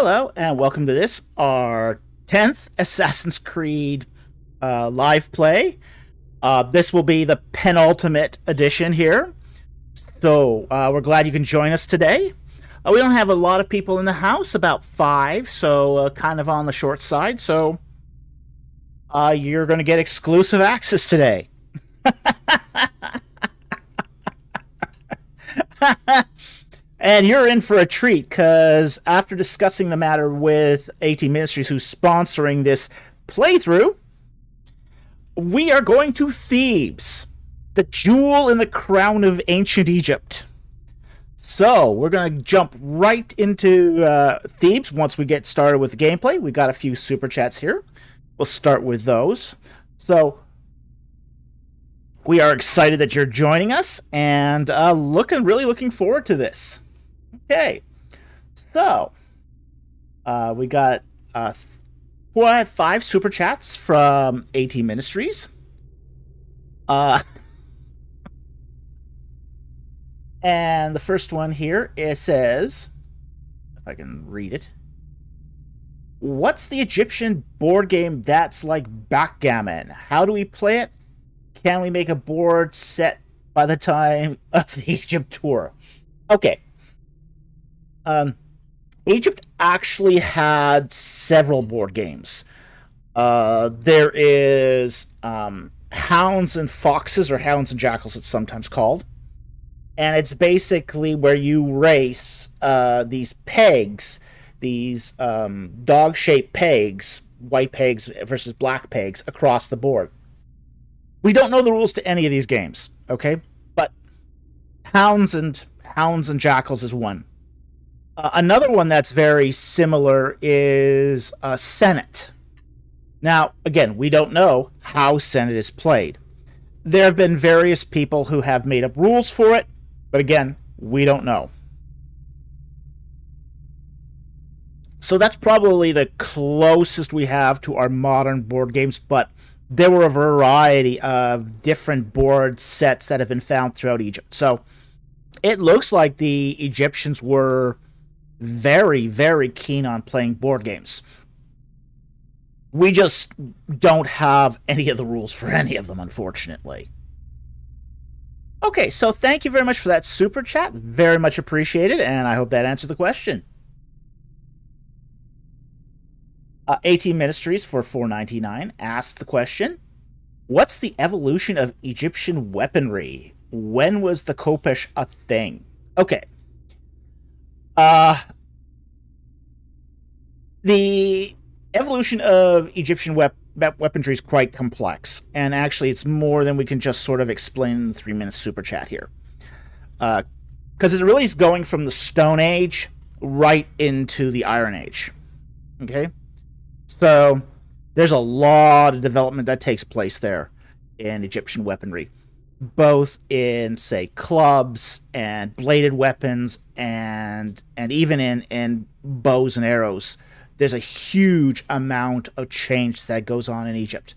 Hello, and welcome to this, our 10th Assassin's Creed live play. This will be the penultimate edition here. So, we're glad you can join us today. We don't have a lot of people in the house, about 5, so kind of on the short side. So, you're going to get exclusive access today. And you're in for a treat, because after discussing the matter with AT Ministries, who's sponsoring this playthrough, we are going to Thebes, the jewel in the crown of ancient Egypt. So, we're going to jump right into Thebes once we get started with the gameplay. We've got a few super chats here. We'll start with those. So, we are excited that you're joining us, and really looking forward to this. Okay, so we got 5 super chats from AT Ministries. And the first one here, it says, if I can read it, what's the Egyptian board game that's like backgammon? How do we play it? Can we make a board set by the time of the Egypt tour? Okay. Egypt actually had several board games. There is Hounds and Foxes, or Hounds and Jackals it's sometimes called. And it's basically where you race these pegs, these dog-shaped pegs, white pegs versus black pegs, across the board. We don't know the rules to any of these games, okay? But Hounds and Jackals is one. Another one that's very similar is Senate. Now, again, we don't know how Senate is played. There have been various people who have made up rules for it, but again, we don't know. So that's probably the closest we have to our modern board games, but there were a variety of different board sets that have been found throughout Egypt. So it looks like the Egyptians were very, very keen on playing board games. We just don't have any of the rules for any of them, unfortunately. Okay, so thank you very much for that super chat. Very much appreciated, and I hope that answers the question. AT Ministries for $4.99 asked the question, what's the evolution of Egyptian weaponry? When was the khopesh a thing? Okay. The evolution of Egyptian weaponry is quite complex, and actually it's more than we can just sort of explain in the 3-minute super chat here. Because it really is going from the Stone Age right into the Iron Age. Okay? So, there's a lot of development that takes place there in Egyptian weaponry. Both in, say, clubs and bladed weapons and even in bows and arrows. There's a huge amount of change that goes on in Egypt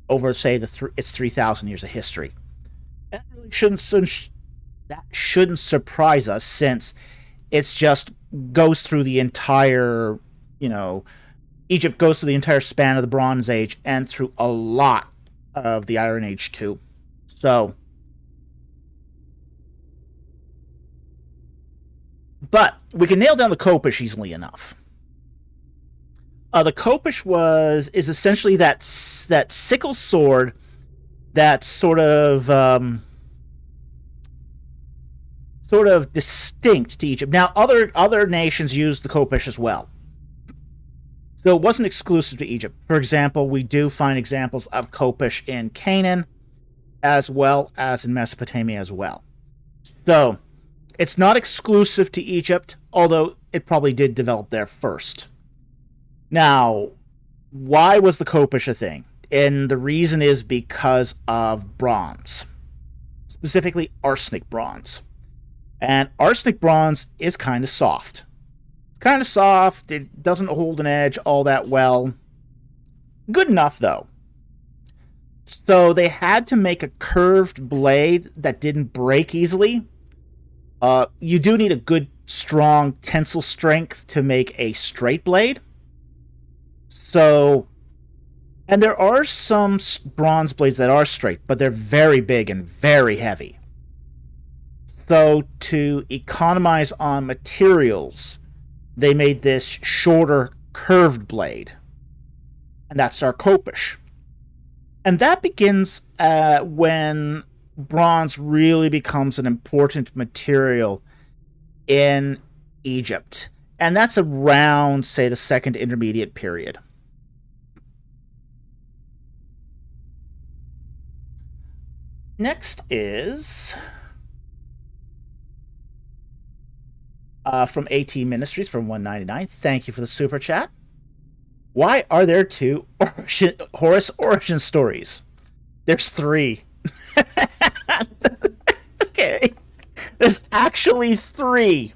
over, say, its 3,000 years of history. That really shouldn't surprise us, since it's just goes through the entire, Egypt goes through the entire span of the Bronze Age and through a lot of the Iron Age too. So, but we can nail down the khopesh easily enough. The khopesh is essentially that sickle sword that's sort of distinct to Egypt. Now, other nations use the khopesh as well. So it wasn't exclusive to Egypt. For example, we do find examples of khopesh in Canaan, as well as in Mesopotamia as well. So, it's not exclusive to Egypt, although it probably did develop there first. Now, why was the khopesh a thing? And the reason is because of bronze. Specifically, arsenic bronze. And arsenic bronze is kind of soft. It's kind of soft, it doesn't hold an edge all that well. Good enough, though. So they had to make a curved blade that didn't break easily, You do need a good, strong tensile strength to make a straight blade. So, and there are some bronze blades that are straight, but they're very big and very heavy. So, to economize on materials, they made this shorter, curved blade. And that's sarcopish. And that begins when bronze really becomes an important material in Egypt. And that's around, say, the Second Intermediate period. Next is from AT Ministries from 199. Thank you for the super chat. Why are there two Horus origin stories? There's 3. Okay. There's actually 3.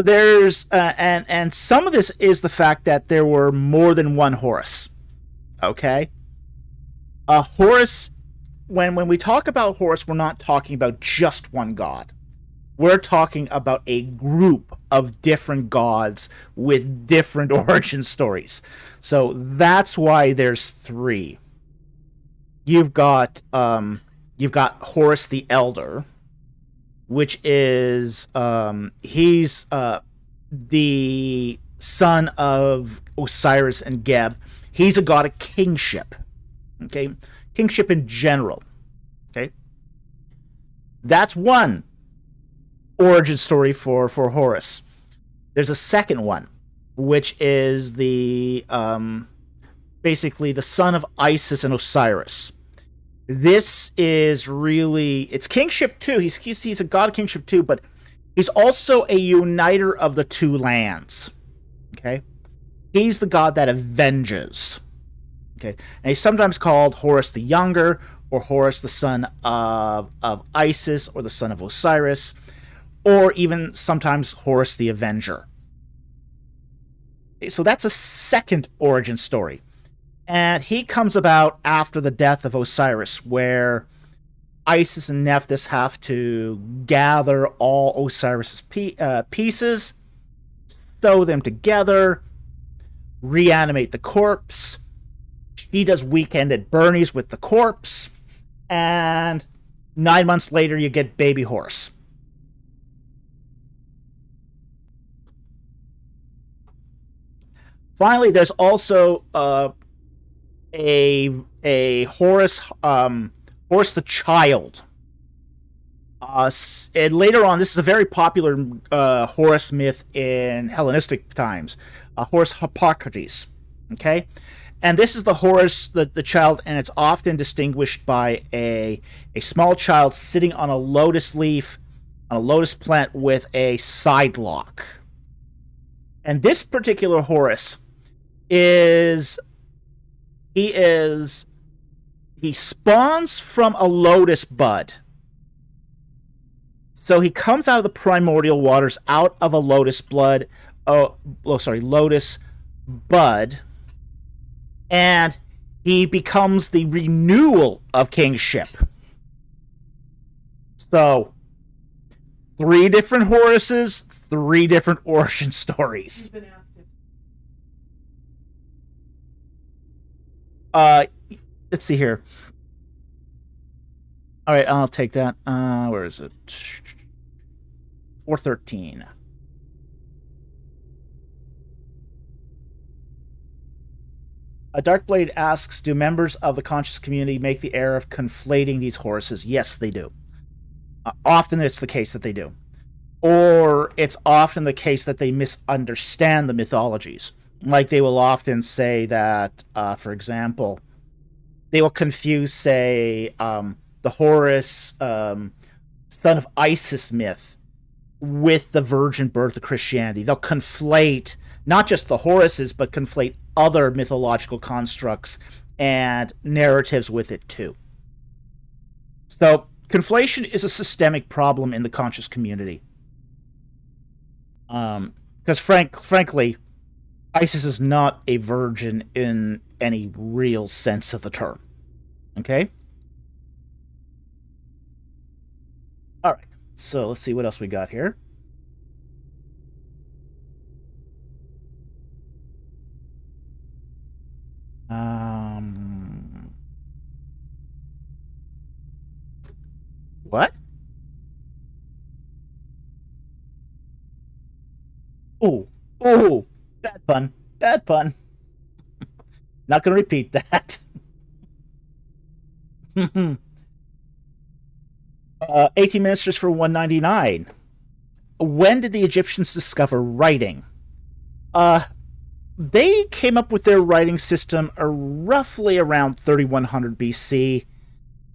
There's and some of this is the fact that there were more than one Horus. Okay? Horus, when we talk about Horus, we're not talking about just one god. We're talking about a group of different gods with different origin stories. So that's why there's 3. You've got Horus the Elder, which is he's the son of Osiris and Geb. He's a god of kingship. Okay? Kingship in general. Okay? That's one origin story for Horus. There's a second one, which is the basically the son of Isis and Osiris. This is really, it's kingship too. He's a god of kingship too, but he's also a uniter of the two lands. Okay, he's the god that avenges. Okay, and he's sometimes called Horus the Younger, or Horus the son of Isis, or the son of Osiris, or even sometimes Horus the Avenger. So that's a second origin story. And he comes about after the death of Osiris, where Isis and Nephthys have to gather all Osiris's pieces, sew them together, reanimate the corpse. She does weekend at Bernie's with the corpse, and 9 months later you get baby Horus. Finally, there's also a Horus, Horus the Child. And later on, this is a very popular Horus myth in Hellenistic times. Horus Hippocrates. Okay, and this is the Horus, the child, and it's often distinguished by a small child sitting on a lotus leaf, on a lotus plant with a side lock. And this particular Horus he spawns from a lotus bud. So he comes out of the primordial waters, out of a lotus lotus bud, and he becomes the renewal of kingship. So 3 different Horuses, 3 different origin stories. Let's see here. All right, I'll take that. Where is it? 413. Darkblade asks, do members of the conscious community make the error of conflating these Horuses? Yes, they do. Often it's the case that they do. Or it's often the case that they misunderstand the mythologies. Like they will often say that, for example, they will confuse, say, the Horus, son of Isis myth with the virgin birth of Christianity. They'll conflate not just the Horuses, but conflate other mythological constructs and narratives with it too. So conflation is a systemic problem in the conscious community. Because frankly, Isis is not a virgin in any real sense of the term. Okay? All right. So let's see what else we got here. Um, what? Ooh, ooh, bad pun, bad pun. Not gonna repeat that. 18 ministers for 199. When did the Egyptians discover writing? Uh, they came up with their writing system roughly around 3100 BC.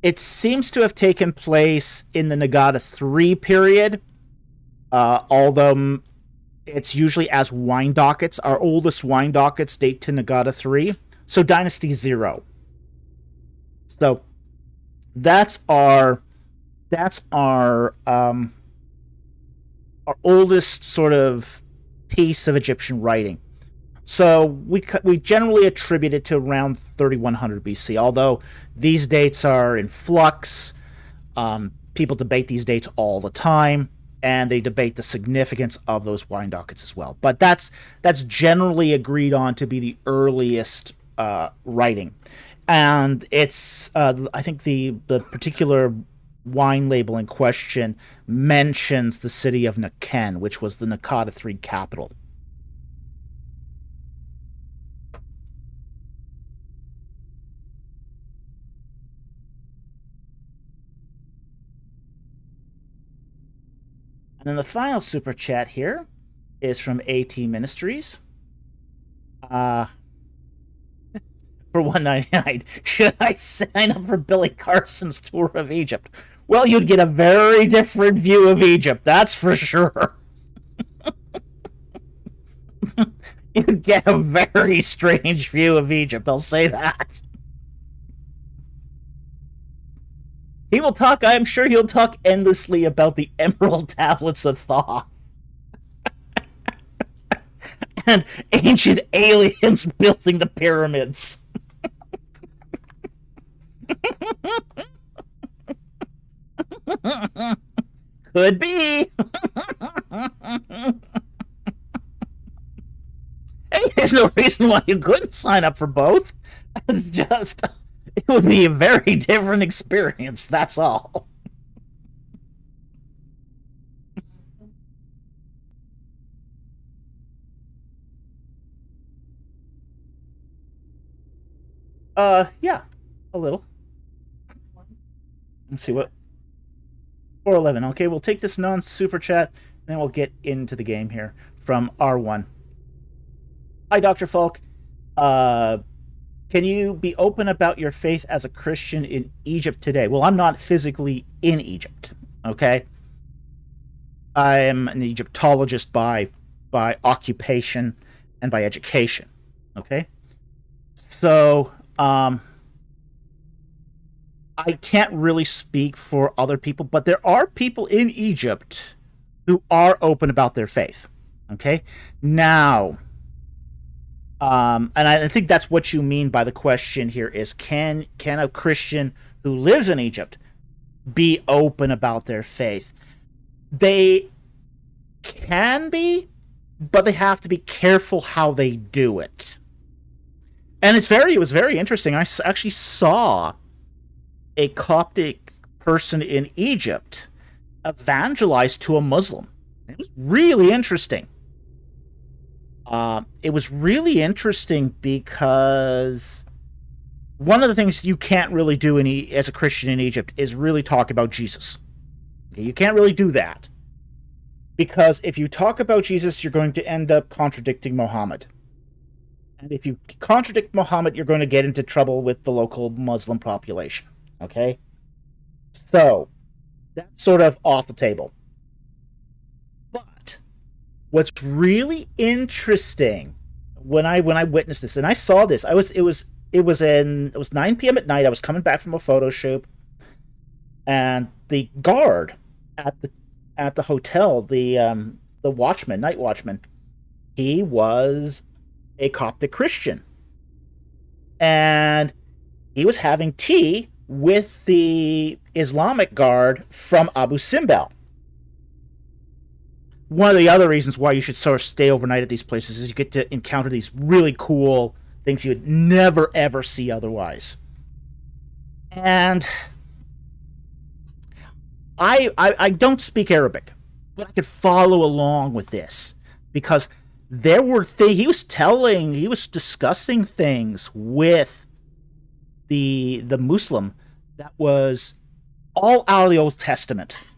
It seems to have taken place in the Nagata 3 period, although it's usually as wine dockets. Our oldest wine dockets date to Nagata 3, so Dynasty 0. So that's our oldest sort of piece of Egyptian writing. So we generally attribute it to around 3100 BC, although these dates are in flux. People debate these dates all the time, and they debate the significance of those wine dockets as well. But that's generally agreed on to be the earliest writing, and it's I think the particular wine label in question mentions the city of Naken, which was the Nagata 3 capital. And then the final super chat here is from AT Ministries. For 199, should I sign up for Billy Carson's tour of Egypt? Well, you'd get a very different view of Egypt, that's for sure. You'd get a very strange view of Egypt, I'll say that. He will talk, I'm sure he'll talk endlessly about the Emerald Tablets of Thoth. And ancient aliens building the pyramids. Could be. Hey, there's no reason why you couldn't sign up for both. It's just, it would be a very different experience, that's all. Yeah, a little. Let's see what 411. Okay, we'll take this non-super chat, and then we'll get into the game here from R1. Hi, Dr. Falk. Can you be open about your faith as a Christian in Egypt today? Well, I'm not physically in Egypt, okay? I'm an Egyptologist by occupation and by education, okay? So, I can't really speak for other people, but there are people in Egypt who are open about their faith. Okay? Now, and I think that's what you mean by the question here is can a Christian who lives in Egypt be open about their faith? They can be, but they have to be careful how they do it. And it was very interesting. I actually saw a Coptic person in Egypt evangelize to a Muslim. It was really interesting. It was really interesting because one of the things you can't really do as a Christian in Egypt is really talk about Jesus. Okay, you can't really do that. Because if you talk about Jesus, you're going to end up contradicting Muhammad. And if you contradict Muhammad, you're going to get into trouble with the local Muslim population. Okay? So, that's sort of off the table. But what's really interesting when I witnessed this, and I saw this, it was 9 p.m. at night. I was coming back from a photo shoot, and the guard at the hotel, the night watchman, he was a Coptic Christian. And He was having tea with the Islamic guard from Abu Simbel. One of the other reasons why you should sort of stay overnight at these places is you get to encounter these really cool things you would never ever see otherwise. And I don't speak Arabic, but I could follow along with this because there were things he was discussing things with the Muslim that was all out of the Old Testament.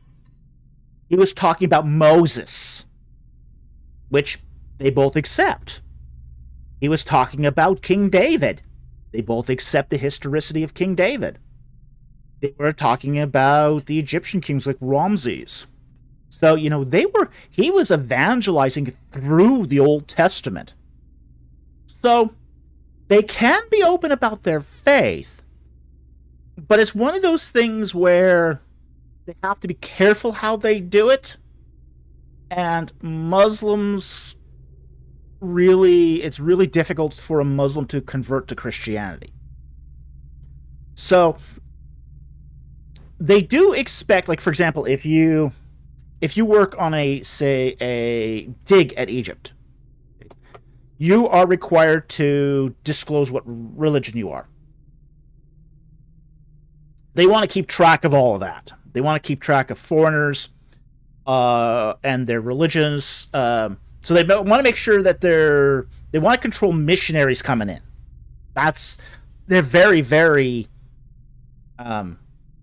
He was talking about Moses, which they both accept. He was talking about King David. They both accept the historicity of King David. They were talking about the Egyptian kings like Ramses. So, he was evangelizing through the Old Testament. So, they can be open about their faith, but it's one of those things where they have to be careful how they do it. And Muslims it's really difficult for a Muslim to convert to Christianity. So they do expect, like, for example, if you work on a dig at Egypt, you are required to disclose what religion you are. They want to keep track of all of that. They want to keep track of foreigners and their religions. So they want to make sure that they want to control missionaries coming in. They're very, very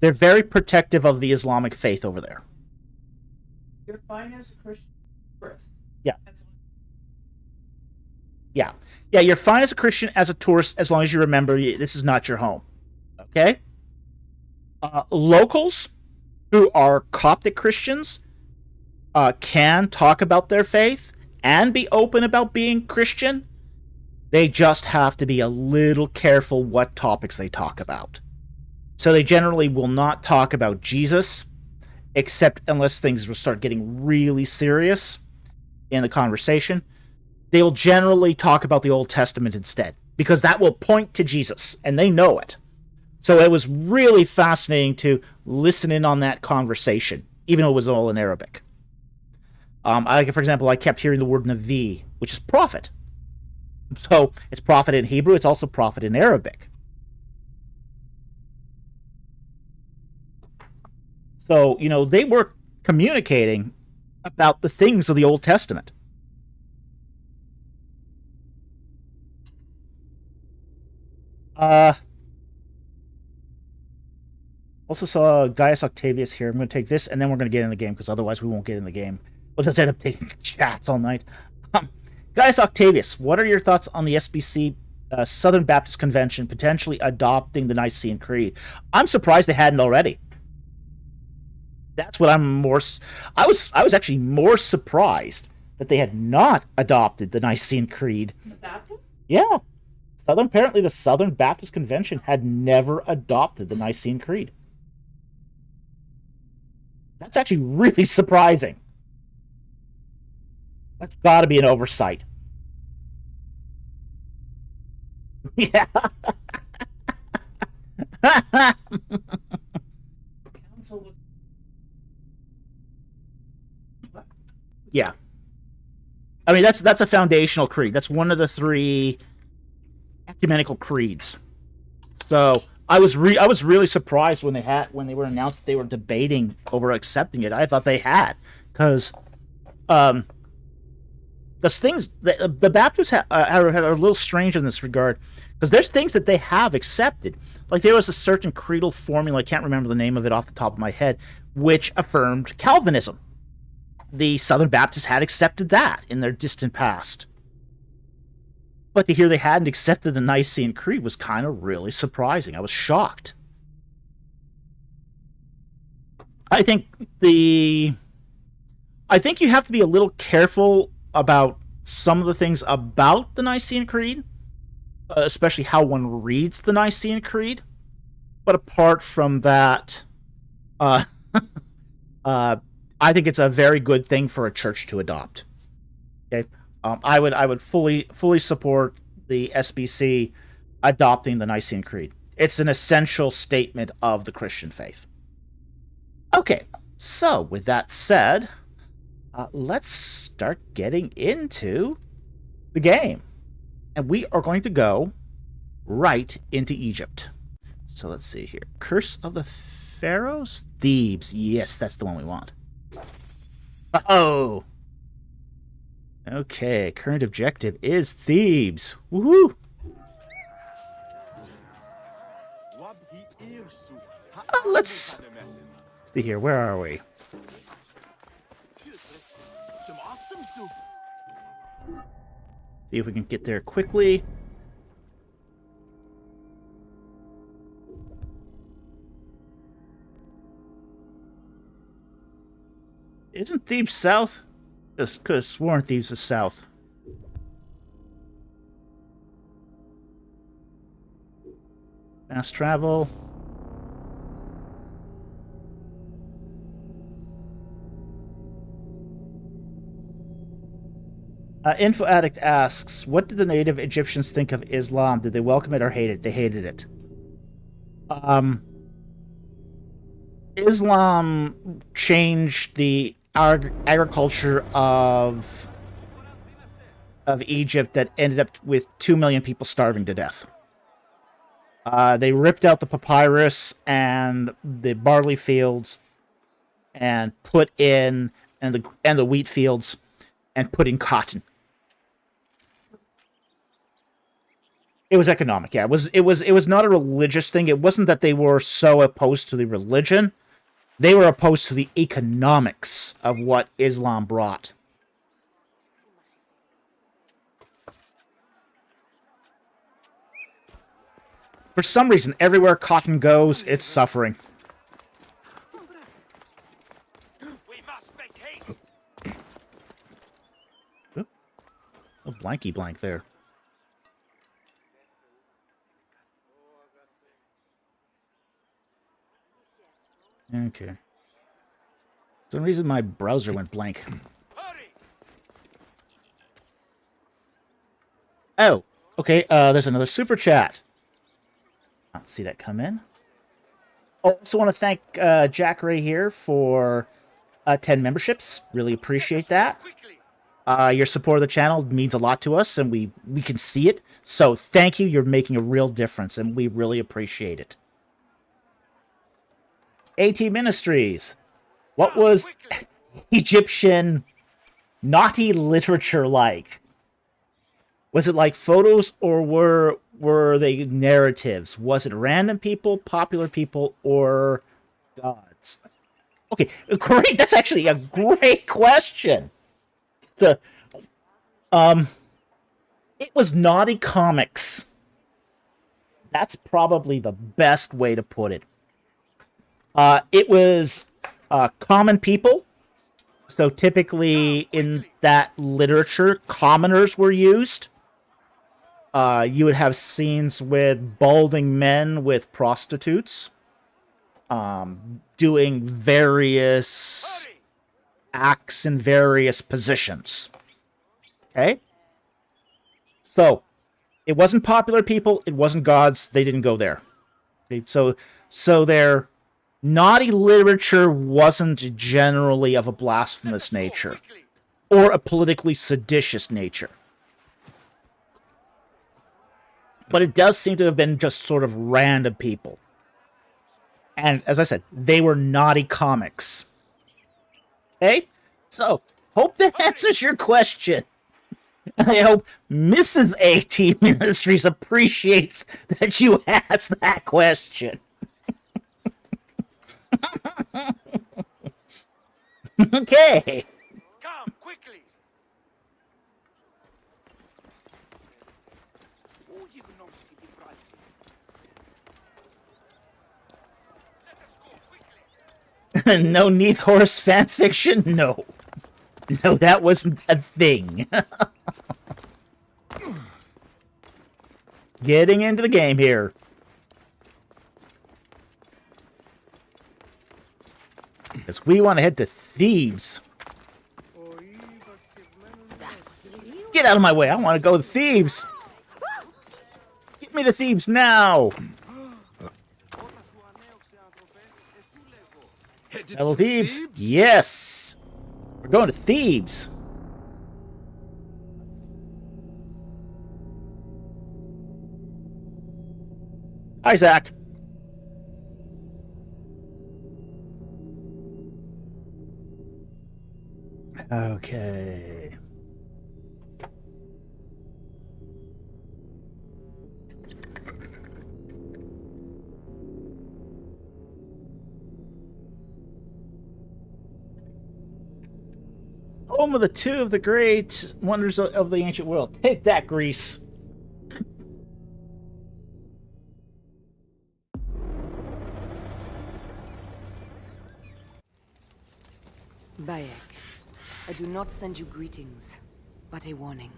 protective of the Islamic faith over there. You're fine as a Christian tourist. Yeah. Yeah. Yeah, you're fine as a Christian, as a tourist, as long as you remember this is not your home. Okay? Locals who are Coptic Christians can talk about their faith and be open about being Christian. They just have to be a little careful what topics they talk about. So they generally will not talk about Jesus, except unless things will start getting really serious in the conversation. They will generally talk about the Old Testament instead, because that will point to Jesus, and they know it. So it was really fascinating to listen in on that conversation, even though it was all in Arabic. For example, I kept hearing the word Navi, which is prophet. So it's prophet in Hebrew, it's also prophet in Arabic. So, they were communicating about the things of the Old Testament. Also saw Gaius Octavius here. I'm going to take this, and then we're going to get in the game, because otherwise we won't get in the game. We'll just end up taking chats all night. Gaius Octavius, what are your thoughts on the SBC Southern Baptist Convention potentially adopting the Nicene Creed? I'm surprised they hadn't already. That's what I'm more... I was actually more surprised that they had not adopted the Nicene Creed. The Baptist? Yeah. Apparently the Southern Baptist Convention had never adopted the Nicene Creed. That's actually really surprising. That's got to be an oversight. Yeah. Yeah. I mean, that's a foundational creed. That's one of the three ecumenical creeds. So I was really surprised when they were announced that they were debating over accepting it. I thought they had, because things the Baptists are a little strange in this regard, because there's things that they have accepted. Like there was a certain creedal formula, I can't remember the name of it off the top of my head, which affirmed Calvinism. The Southern Baptists had accepted that in their distant past. But to hear they hadn't accepted the Nicene Creed was kind of really surprising. I was shocked. I think you have to be a little careful about some of the things about the Nicene Creed, especially how one reads the Nicene Creed. But apart from that, I think it's a very good thing for a church to adopt. Okay, I would fully support the SBC adopting the Nicene Creed. It's an essential statement of the Christian faith. Okay, so with that said, let's start getting into the game. And we are going to go right into Egypt. So let's see here. Curse of the Pharaohs? Thebes. Yes, that's the one we want. Oh! Okay, current objective is Thebes. Woohoo! Let's see here. Where are we? See if we can get there quickly. Isn't Thebes south? Just could have sworn Thebes is south. Fast travel. Info Addict asks, what did the native Egyptians think of Islam? Did they welcome it or hate it? They hated it. Islam changed the agriculture of Egypt that ended up with 2 million people starving to death. They ripped out the papyrus and the barley fields and put in and the wheat fields and put in cotton. It was economic, yeah. It was not a religious thing. It wasn't that they were so opposed to the religion. They were opposed to the economics of what Islam brought. For some reason, everywhere cotton goes, it's suffering. We must make haste. Oop. A blanky blank there. Okay. For some reason, my browser went blank. Hurry. Oh, okay. There's another super chat. I'll see that come in. Also want to thank Jack Ray here for 10 memberships. Really appreciate that. Quickly. Your support of the channel means a lot to us, and we can see it. So thank you. You're making a real difference, and we really appreciate it. AT Ministries. What was Egyptian naughty literature like? Was it like photos, or were they narratives? Was it random people, popular people, or gods? Okay, great. That's actually a great question. It was naughty comics. That's probably the best way to put it. It was common people. So typically in that literature, commoners were used. You would have scenes with balding men with prostitutes, doing various acts in various positions. Okay? So, it wasn't popular people, it wasn't gods, they didn't go there. Okay? So their naughty literature wasn't generally of a blasphemous nature, or a politically seditious nature. But it does seem to have been just sort of random people. And, as I said, they were naughty comics. Okay? So, hope that answers your question. I hope Mrs. AT Ministries appreciates that you asked that question. Okay. Come quickly. No Neath Horse fanfiction? No. No, that wasn't a thing. Getting into the game here. Because we want to head to Thebes. Get out of my way. I want to go to Thebes. Get me to Thebes now. Headed Hello, for Thebes. Yes, we're going to Thebes. Hi, Zach. Okay. Home of the two of the great wonders of the ancient world. Take that, Greece. Bayek, I do not send you greetings, but a warning.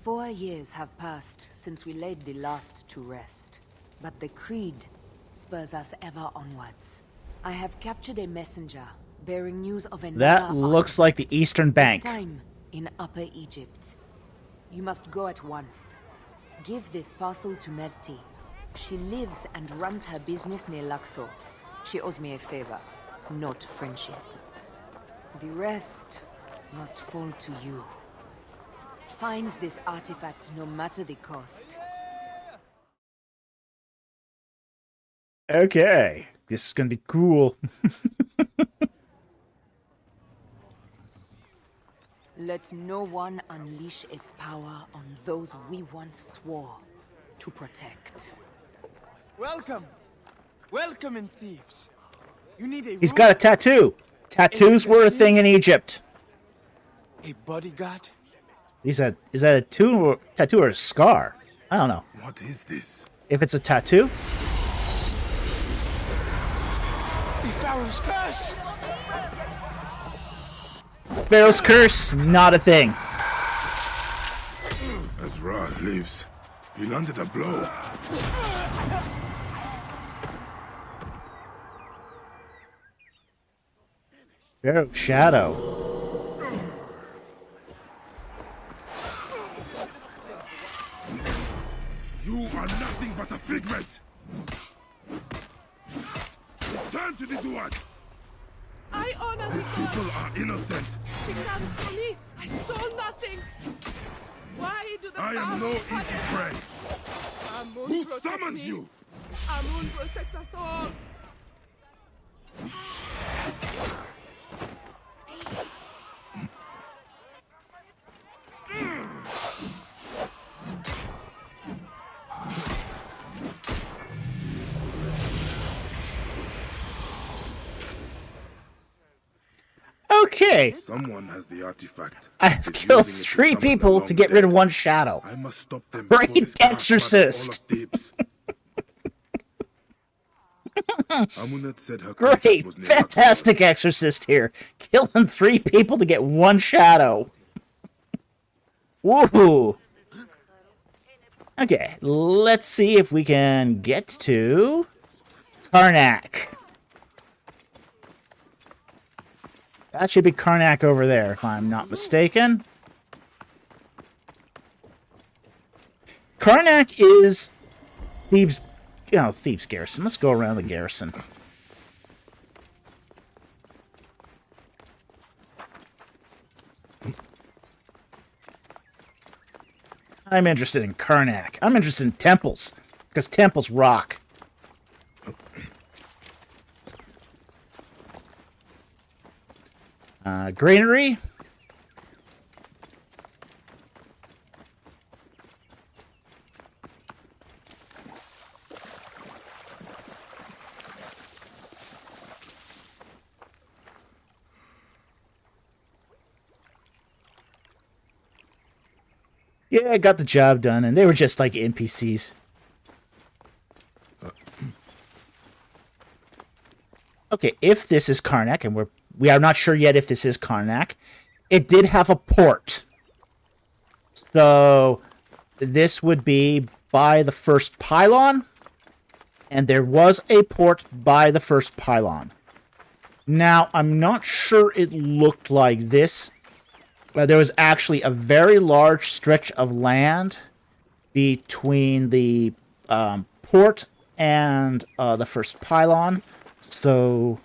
4 years have passed since we laid the last to rest, but the creed spurs us ever onwards. I have captured a messenger bearing news of another That looks like the Eastern Bank. This time in Upper Egypt. You must go at once. Give this parcel to Merti. She lives and runs her business near Luxor. She owes me a favor, not friendship. The rest must fall to you. Find this artifact no matter the cost. Okay, this is gonna be cool. Let no one unleash its power on those we once swore to protect. Welcome. Welcome in Thebes. You need a He's got a tattoo. Tattoos were a thing in Egypt. a bodyguard? Is that a tattoo or a scar? I don't know. What is this? If it's a tattoo, The Pharaoh's curse! Pharaoh's curse, not a thing. As Ra lives, he landed a blow. Pharaoh's shadow. You are nothing but a pigment. Return to the Duat. I honor the gods. People are innocent. She comes for me. I saw nothing. Why do the I am no pharaohs easy punish? prey. Amun Who protect summoned me. you? Amun protect us all. Okay, Someone has the artifact. I've Is killed using it to 3 summon the people to long get rid of dead. 1 shadow. I must stop them. Great before this dark exorcist. flood all of Thebes. Amunet said her contact Great, was near fantastic exorcist here. Killing 3 people to get 1 shadow. Woohoo! Okay, let's see if we can get to Karnak. That should be Karnak over there, if I'm not mistaken. Karnak is Thebes, Thebes garrison. Let's go around the garrison. I'm interested in Karnak. I'm interested in temples, because temples rock. Granary. Yeah, I got the job done, and they were just like NPCs. Okay, if this is Karnak, and we are not sure yet if this is Karnak, it did have a port. So this would be by the first pylon, and there was a port by the first pylon. Now, I'm not sure it looked like this. There was actually a very large stretch of land between the port and the first pylon. So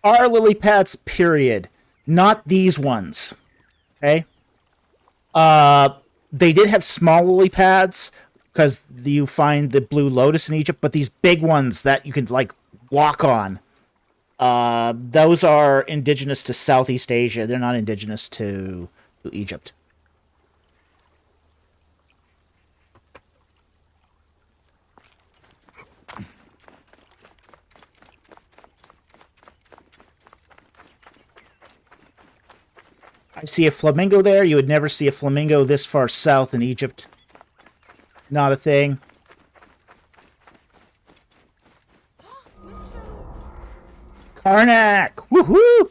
are lily pads, period. Not these ones. Okay? They did have small lily pads, because you find the blue lotus in Egypt, but these big ones that you can, like, walk on, those are indigenous to Southeast Asia. They're not indigenous to Egypt. I see a flamingo there. You would never see a flamingo this far south in Egypt. Not a thing. Karnak! Woohoo! Oh,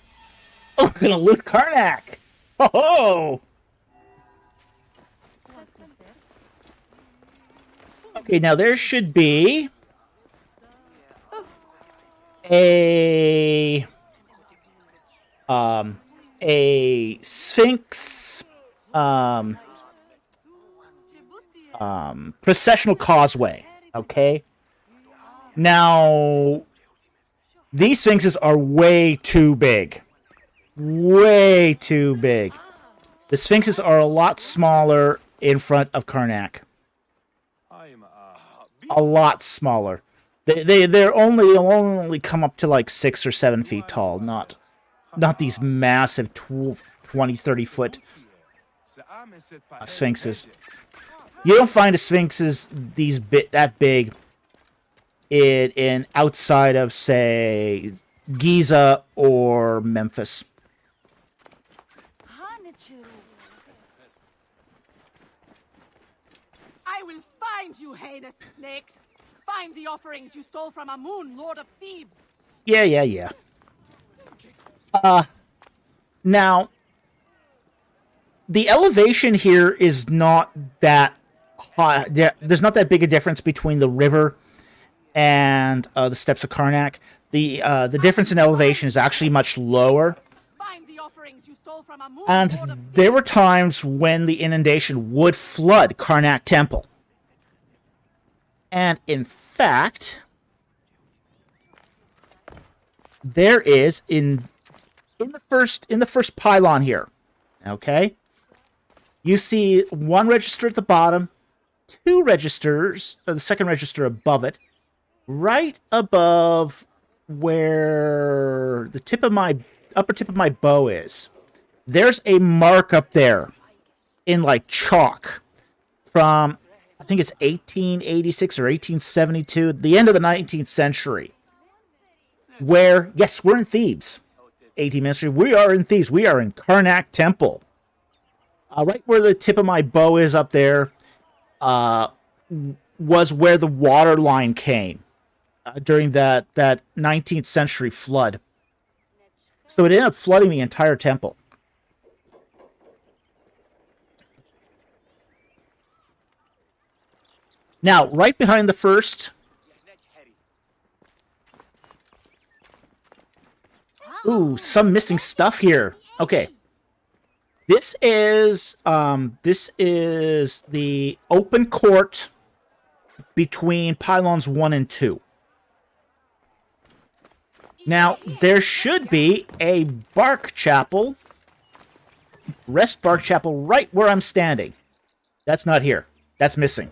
we're gonna loot Karnak! Ho ho! Okay, now there should be a Sphinx processional causeway. Okay. Now these sphinxes are way too big. Way too big. The sphinxes are a lot smaller in front of Karnak. A lot smaller. They're only come up to like 6 or 7 feet tall, not these massive 20, 30 foot sphinxes. You don't find a sphinxes that big in outside of, say, Giza or Memphis. I will find you, heinous snakes! Find the offerings you stole from Amun, Lord of Thebes! Yeah. Now, the elevation here is not that high. There's not that big a difference between the river and the steppes of Karnak. The difference in elevation is actually much lower. Find the offerings you stole from Amun, And Lord of there were times when the inundation would flood Karnak Temple. And in fact, there is in the first pylon here, okay? You see one register at the bottom, 2 registers, the second register above it, right above where the upper tip of my bow is. There's a mark up there in like chalk from, I think it's 1886 or 1872, the end of the 19th century, where, yes, we're in Thebes. 18th century, we are in Thebes. We are in Karnak Temple. Right where the tip of my bow is up there was where the water line came during that 19th century flood. So it ended up flooding the entire temple. Now, right behind the first... Ooh, some missing stuff here. Okay. This is the open court between pylons 1 and 2. Now, there should be a bark chapel, rest bark chapel, right where I'm standing. That's not here. That's missing.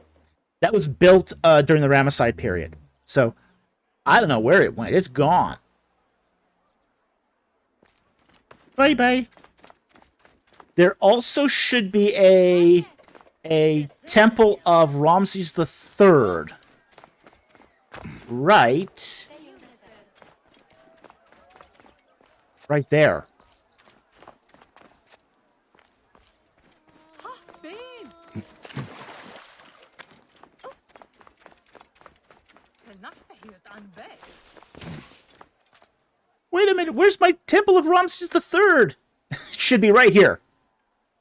That was built during the Ramesside period. So, I don't know where it went. It's gone. Bye-bye. There also should be a temple of Ramses III. Right there. Wait a minute, where's my temple of Ramses III? It should be right here.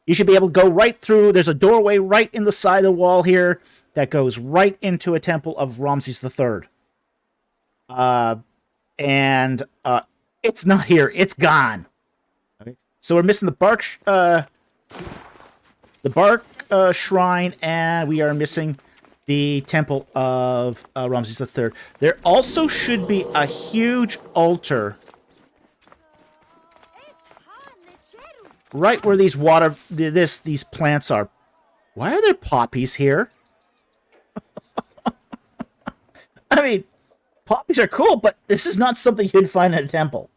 You should be able to go right through. There's a doorway right in the side of the wall here that goes right into a temple of Ramses III. And it's not here. It's gone. Okay. So we're missing the bark shrine, and we are missing the temple of Ramses III. There also should be a huge altar right where these these plants are. Why are there poppies here? I mean, poppies are cool, but this is not something you'd find in a temple.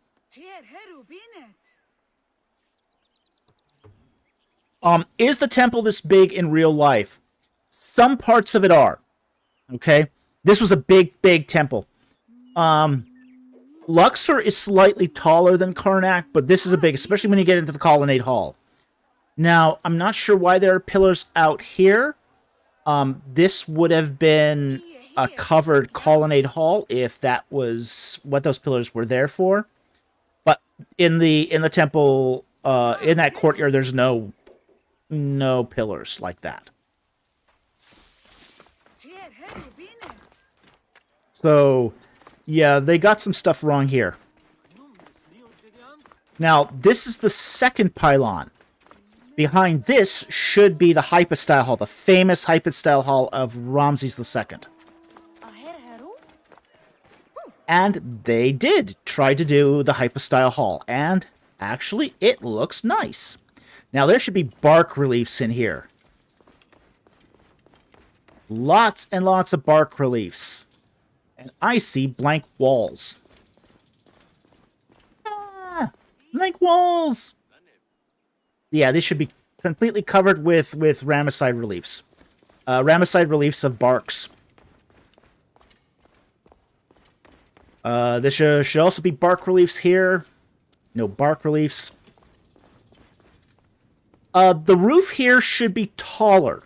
Is the temple this big in real life? Some parts of it are. Okay? This was a big, big temple. Luxor is slightly taller than Karnak, but this is a big, especially when you get into the Colonnade Hall. Now, I'm not sure why there are pillars out here. This would have been a covered Colonnade Hall if that was what those pillars were there for. But in the temple, in that courtyard, there's no pillars like that. So, yeah, they got some stuff wrong here. Now, this is the second pylon. Behind this should be the Hypostyle Hall, the famous Hypostyle Hall of Ramses II. And they did try to do the Hypostyle Hall, and actually, it looks nice. Now, there should be bark reliefs in here. Lots and lots of bark reliefs. And I see blank walls. Ah! Blank walls! Yeah, this should be completely covered with Ramesside reliefs. Ramesside reliefs of barks. This should also be bark reliefs here. No bark reliefs. The roof here should be taller.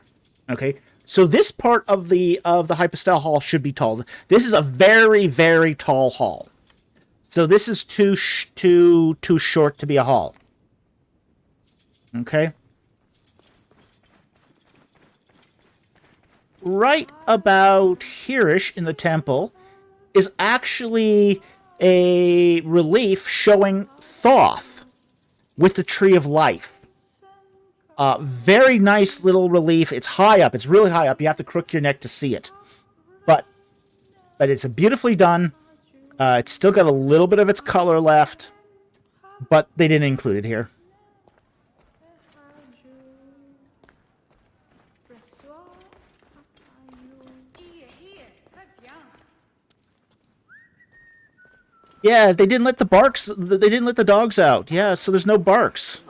Okay, so this part of the Hypostyle Hall should be tall. This is a very, very tall hall. So this is too short to be a hall. Okay. Right about here-ish in the temple is actually a relief showing Thoth with the Tree of Life. Very nice little relief. It's high up. It's really high up. You have to crook your neck to see it. But it's beautifully done. It's still got a little bit of its color left. But they didn't include it here. Yeah, they didn't let the barks. They didn't let the dogs out. Yeah, so there's no barks.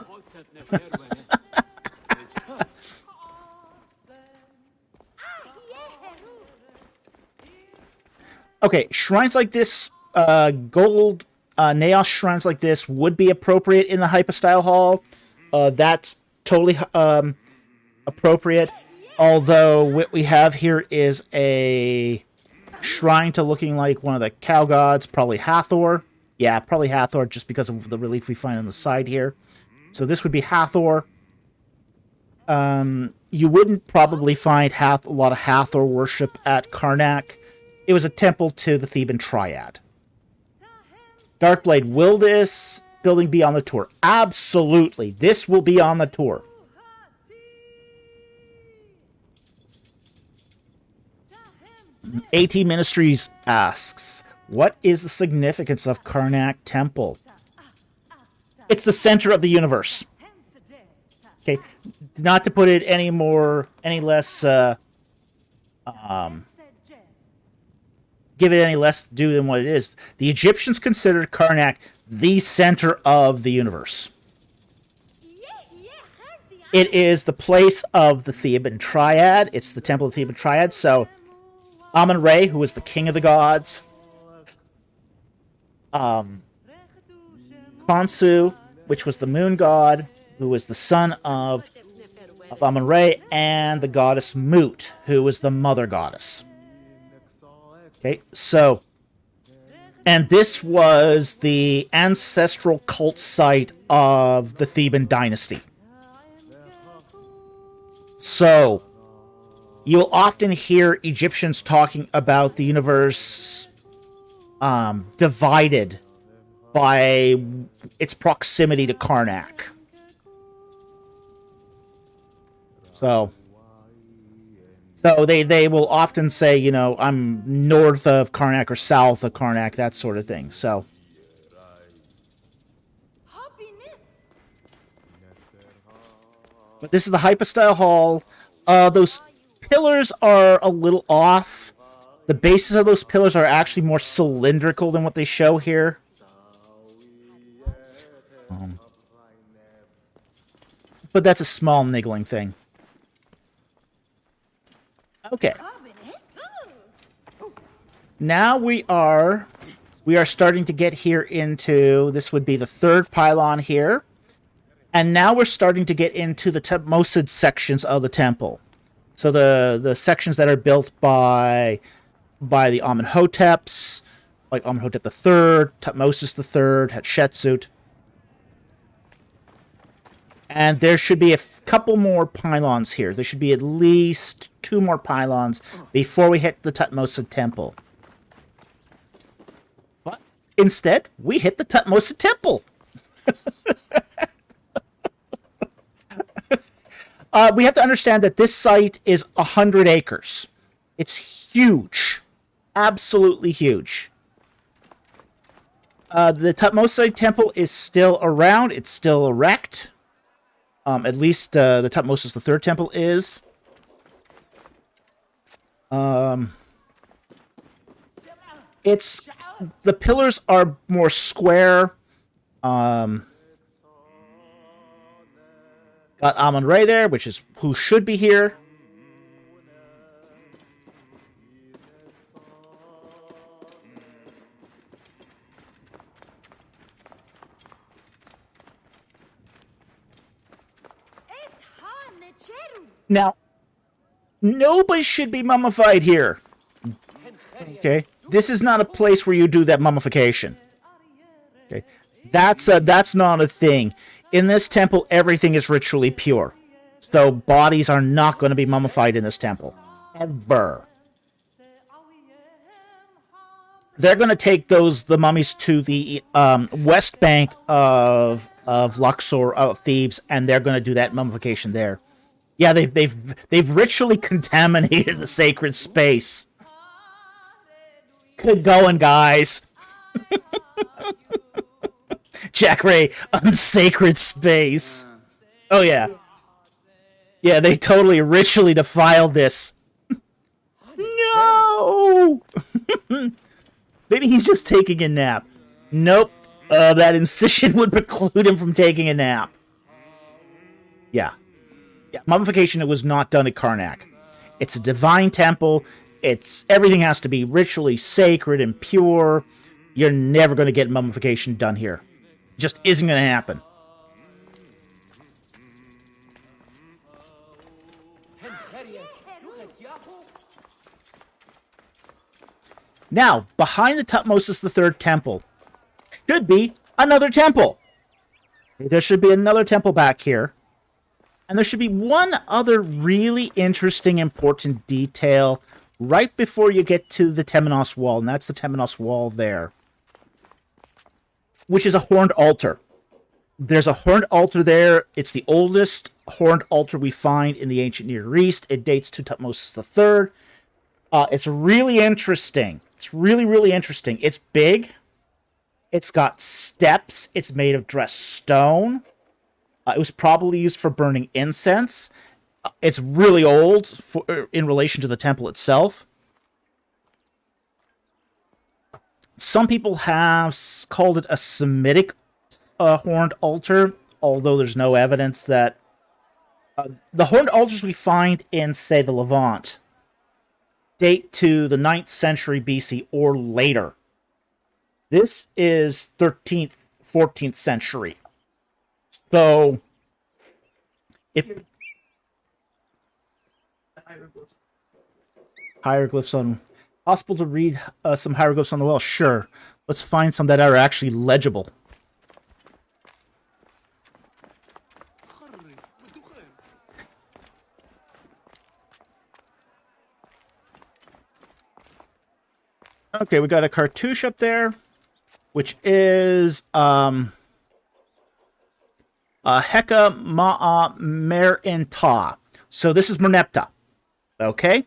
Okay, shrines like this, gold Naos shrines like this would be appropriate in the Hypostyle Hall. That's totally appropriate. Although what we have here is a shrine to looking like one of the cow gods, probably Hathor. Yeah, probably Hathor, just because of the relief we find on the side here. So this would be Hathor. You wouldn't probably find a lot of Hathor worship at Karnak. It was a temple to the Theban Triad. Darkblade, will this building be on the tour? Absolutely. This will be on the tour. AT Ministries asks, what is the significance of Karnak Temple? It's the center of the universe. Okay, not to put it any less, give it any less due than what it is. The Egyptians considered Karnak the center of the universe. It is the place of the Theban Triad. It's the temple of the Theban Triad. So Amun-Re, who was the king of the gods. Khonsu, which was the moon god, who was the son of Amun-Re, and the goddess Mut, who was the mother goddess. Okay, so, and this was the ancestral cult site of the Theban dynasty. So, you'll often hear Egyptians talking about the universe divided by its proximity to Karnak. So they will often say, you know, I'm north of Karnak or south of Karnak, that sort of thing. So But this is the hypostyle hall. Those pillars are a little off. The bases of those pillars are actually more cylindrical than what they show here. But that's a small niggling thing. Okay. Now we are starting to get here into, this would be the third pylon here. And now we're starting to get into the Tutmosid sections of the temple. So the sections that are built by the Amenhoteps, like Amenhotep III, Tutmosis III, Hatshepsut. And there should be a couple more pylons here. There should be at least 2 more pylons before we hit the Tutmosid Temple. But instead, we hit the Tutmosid Temple. We have to understand that this site is 100 acres. It's huge. Absolutely huge. The Tutmosid Temple is still around. It's still erect. At least the Tutmosis III Temple is. The pillars are more square. Got Amon-Ra there, which is who should be here. Now, nobody should be mummified here. Okay? This is not a place where you do that mummification. Okay? That's not a thing. In this temple, everything is ritually pure. So bodies are not going to be mummified in this temple. Ever. They're going to take the mummies to the west bank of Luxor, of Thebes, and they're going to do that mummification there. Yeah, they've ritually contaminated the sacred space. Good going, guys. Jack Ray, unsacred space. Oh, yeah. Yeah, they totally ritually defiled this. No! Maybe he's just taking a nap. Nope. That incision would preclude him from taking a nap. Yeah. Yeah, mummification, it was not done at Karnak. It's a divine temple. Everything has to be ritually sacred and pure. You're never going to get mummification done here. Just isn't going to happen. Now, behind the Tutmosis III temple should be another temple. There should be another temple back here. And there should be one other really interesting, important detail right before you get to the Temenos Wall, and that's the Temenos Wall there, which is a horned altar. There's a horned altar there. It's the oldest horned altar we find in the ancient Near East. It dates to Tutmosis III. It's really interesting. It's really, really interesting. It's big. It's got steps. It's made of dressed stone. It was probably used for burning incense. It's really old in relation to the temple itself. Some people have called it a Semitic horned altar, although there's no evidence that... the horned altars we find in, say, the Levant date to the 9th century BC or later. This is 13th, 14th century. So, hieroglyphs on... Possible to read some hieroglyphs on the wall? Sure. Let's find some that are actually legible. Okay, we got a cartouche up there, which is Heka Ma'a Mer-in-Ta. So this is Merneptah. Okay?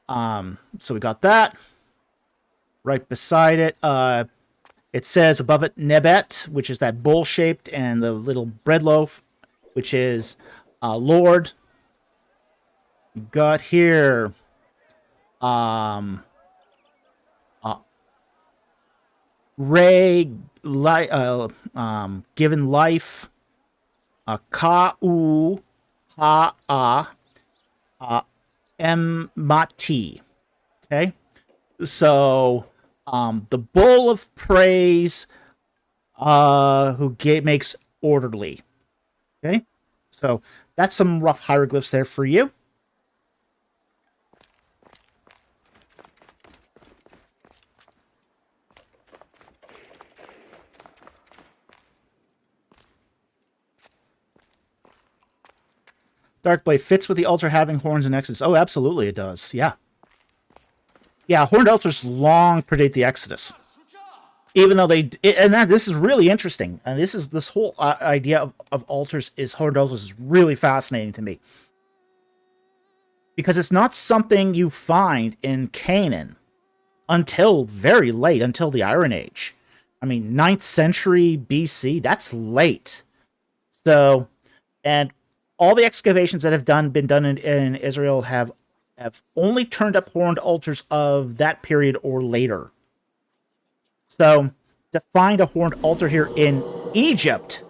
So we got that. Right beside it, it says above it Nebet, which is that bowl-shaped, and the little bread loaf which is Lord. Got here. Ray, given life. Ka'u ha'a mati. Okay, so the bull of praise, makes orderly. Okay, so that's some rough hieroglyphs there for you. Darkblade fits with the altar having horns and Exodus. Oh, absolutely it does. Yeah. Yeah, horned altars long predate the Exodus. Even though this is really interesting. And this whole idea of altars horned altars is really fascinating to me. Because it's not something you find in Canaan until very late, until the Iron Age. I mean, 9th century BC, that's late. So, and all the excavations that have been done in Israel have only turned up horned altars of that period or later. So, to find a horned altar here in Egypt,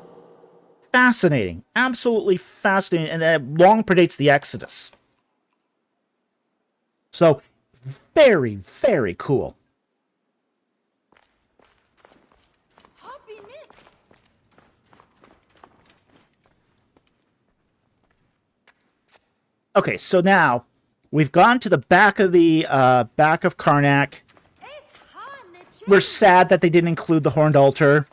fascinating. Absolutely fascinating. And that long predates the Exodus. So, very, very cool. Okay, so now we've gone to the back of Karnak. We're sad that they didn't include the horned altar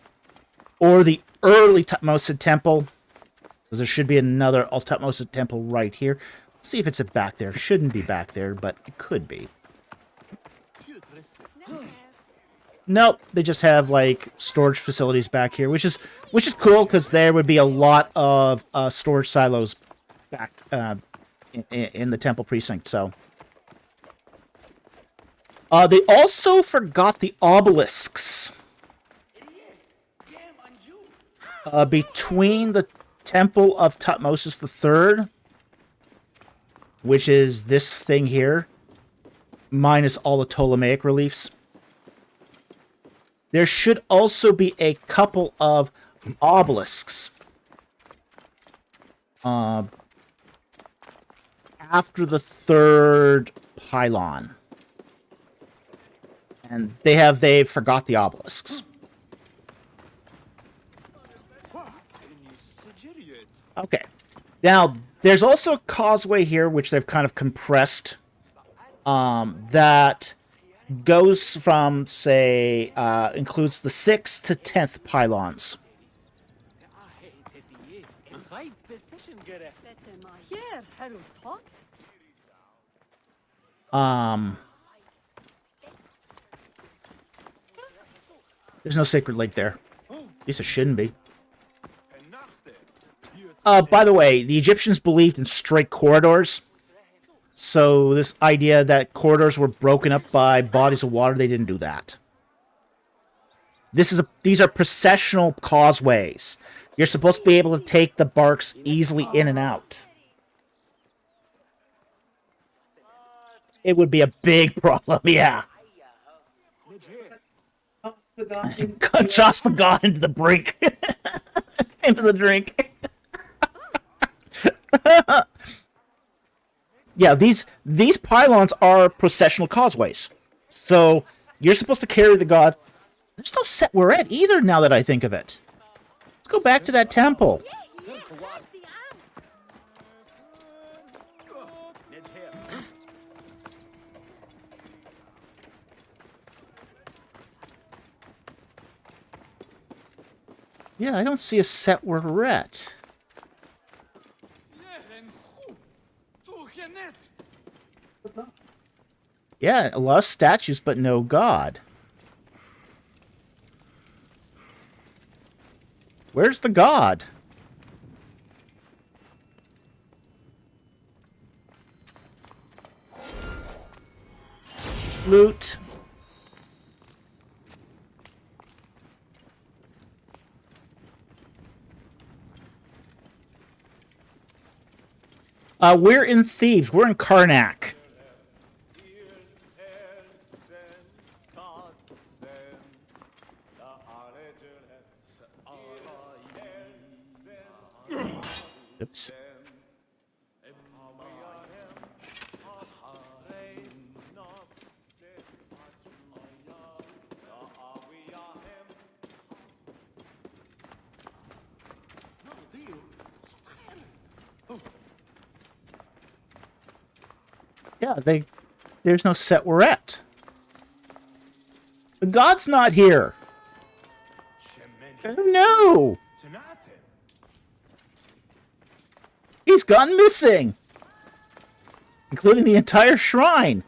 or the early Thutmosid temple, because there should be another Thutmosid temple right here. Let's see if it's back there. Shouldn't be back there, but it could be. Nope, they just have like storage facilities back here, which is cool because there would be a lot of storage silos back in the temple precinct. So they also forgot the obelisks between the temple of Thutmosis III, which is this thing here, minus all the Ptolemaic reliefs. There should also be a couple of obelisks after the third pylon. And they forgot the obelisks. Okay. Now, there's also a causeway here, which they've kind of compressed, that goes from, say, includes the 6th to 10th pylons. There's no sacred lake there. At least it shouldn't be. By the way, the Egyptians believed in straight corridors. So this idea that corridors were broken up by bodies of water, they didn't do that. These are processional causeways. You're supposed to be able to take the barks easily in and out. It would be a big problem, yeah. Toss the god into the brink. Into the drink. Yeah, these pylons are processional causeways. So you're supposed to carry the god. There's no set we're at either now that I think of it. Let's go back to that temple. Yeah, I don't see a set where we're at. Yeah, a lot of statues, but no god. Where's the god? Loot. We're in Thebes. We're in Karnak. Oops. Yeah, there's no set we're at. The god's not here. No! He's gone missing! Including the entire shrine.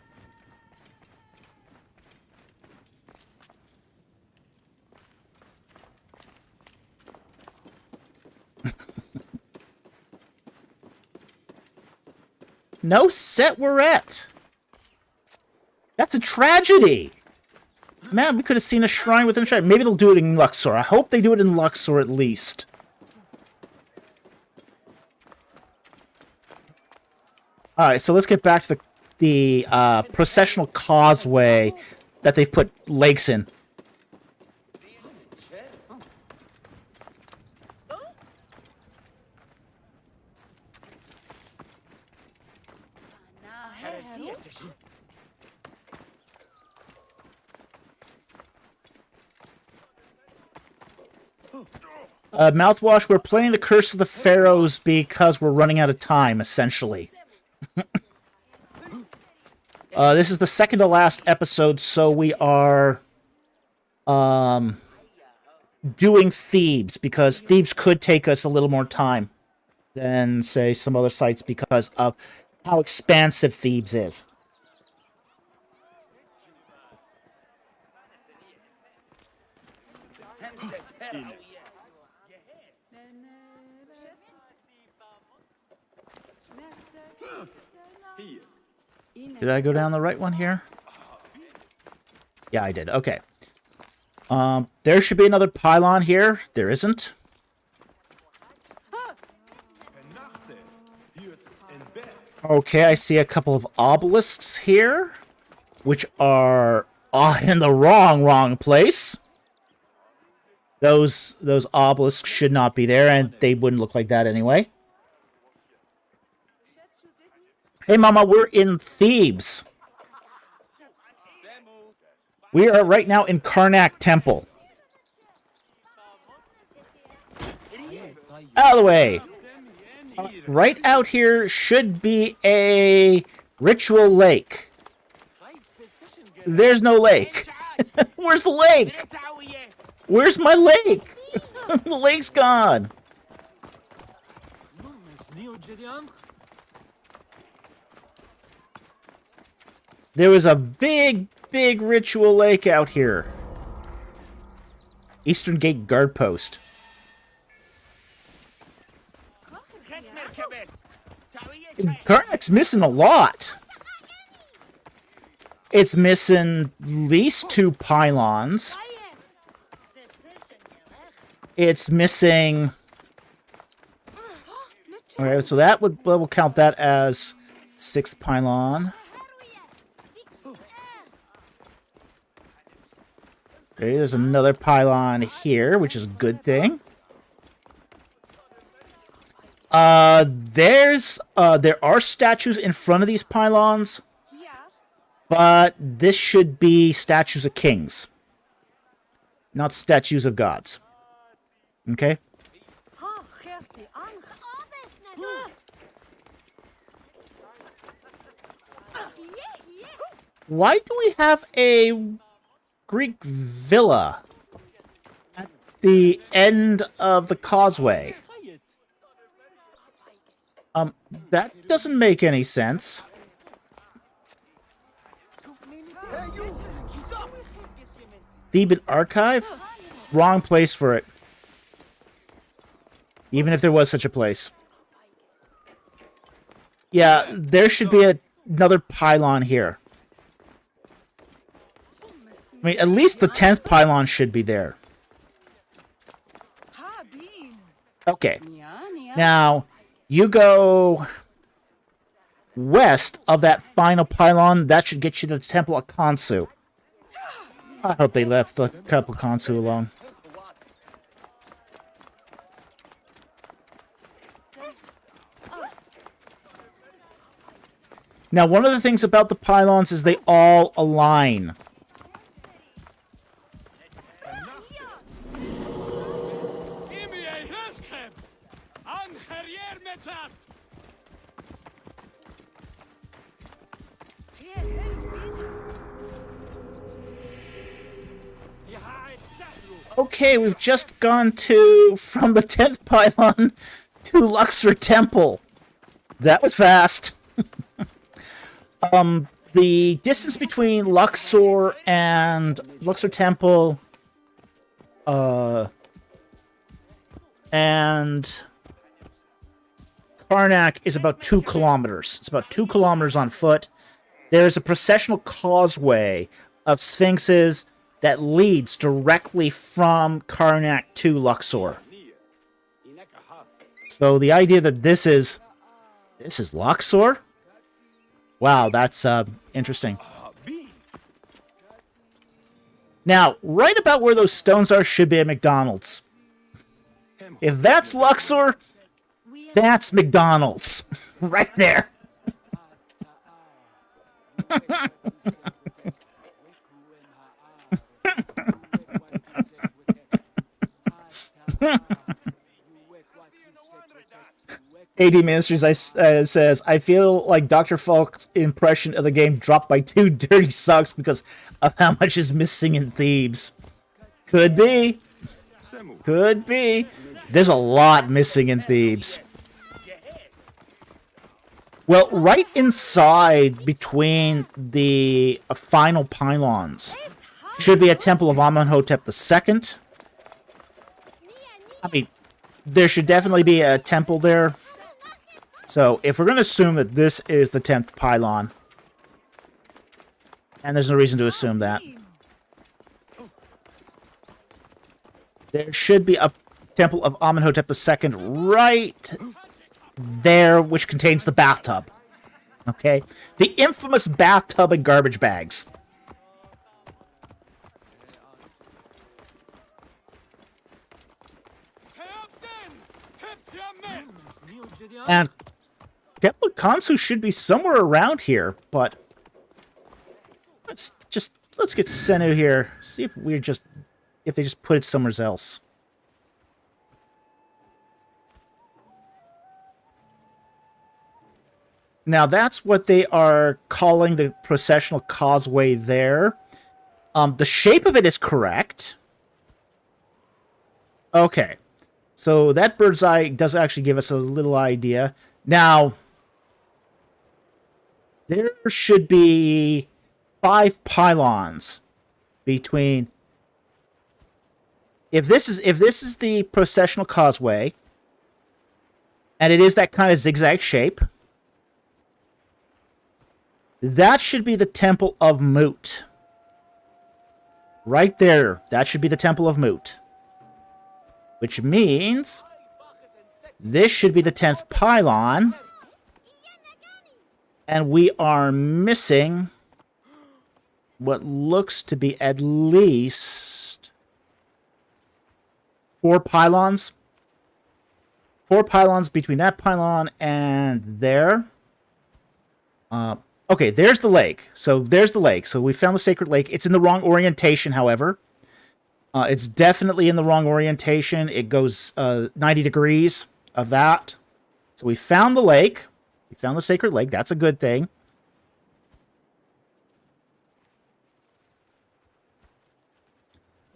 No set we're at. That's a tragedy. Man, we could have seen a shrine within a shrine. Maybe they'll do it in Luxor. I hope they do it in Luxor at least. Alright, so let's get back to the processional causeway that they've put lakes in. Mouthwash, we're playing the Curse of the Pharaohs because we're running out of time, essentially. This is the second to last episode, so we are doing Thebes, because Thebes could take us a little more time than, say, some other sites because of how expansive Thebes is. Did I go down the right one here? Yeah, I did. Okay. There should be another pylon here. There isn't. Okay, I see a couple of obelisks here, which are in the wrong place. Those obelisks should not be there, and they wouldn't look like that anyway. Hey, Mama, we're in Thebes. We are right now in Karnak Temple. Out of the way. Right out here should be a ritual lake. There's no lake. Where's the lake? Where's my lake? The lake's gone. There was a big ritual lake out here. Eastern Gate guard post. Karnak's missing a lot. It's missing at least 2 pylons. It's missing... Okay, so that we'll count that as 6th pylon. Okay, there's another pylon here, which is a good thing. There are statues in front of these pylons, but this should be statues of kings, not statues of gods. Okay? Why do we have a Greek villa at the end of the causeway? That doesn't make any sense. Theban Archive? Wrong place for it. Even if there was such a place. Yeah, there should be another pylon here. I mean, at least the 10th pylon should be there. Okay. Now, you go west of that final pylon, that should get you to the Temple of Khonsu. I hope they left the Temple of Khonsu alone. Now, one of the things about the pylons is they all align. Okay, we've just gone from the 10th pylon to Luxor Temple. That was fast. The distance between Luxor and Luxor Temple, and Karnak is about 2 kilometers. It's about 2 kilometers on foot. There's a processional causeway of sphinxes that leads directly from Karnak to Luxor. So the idea that this is Luxor? Wow, that's interesting. Now, right about where those stones are should be a McDonald's. If that's Luxor, that's McDonald's. Right there. AD Ministries says, I feel like Dr. Falk's impression of the game dropped by 2 dirty sucks because of how much is missing in Thebes. Could be. Could be. There's a lot missing in Thebes. Well, right inside between the final pylons should be a temple of Amenhotep II. I mean, there should definitely be a temple there. So, if we're going to assume that this is the 10th pylon, and there's no reason to assume that, there should be a temple of Amenhotep II right there, which contains the bathtub. Okay? The infamous bathtub and garbage bags. And Temple of Khonsu should be somewhere around here, but let's get Senu here. See if they just put it somewhere else. Now that's what they are calling the processional causeway there. The shape of it is correct. Okay. So that bird's eye does actually give us a little idea. Now, there should be 5 pylons between. If this is the processional causeway, and it is that kind of zigzag shape, that should be the Temple of Mut. Right there, that should be the Temple of Mut. Which means this should be the 10th pylon. And we are missing what looks to be at least 4 pylons. 4 pylons between that pylon and there. Okay, there's the lake. So there's the lake. So we found the sacred lake. It's in the wrong orientation, however. It's definitely in the wrong orientation. It goes 90 degrees of that. So we found the lake. We found the sacred lake. That's a good thing.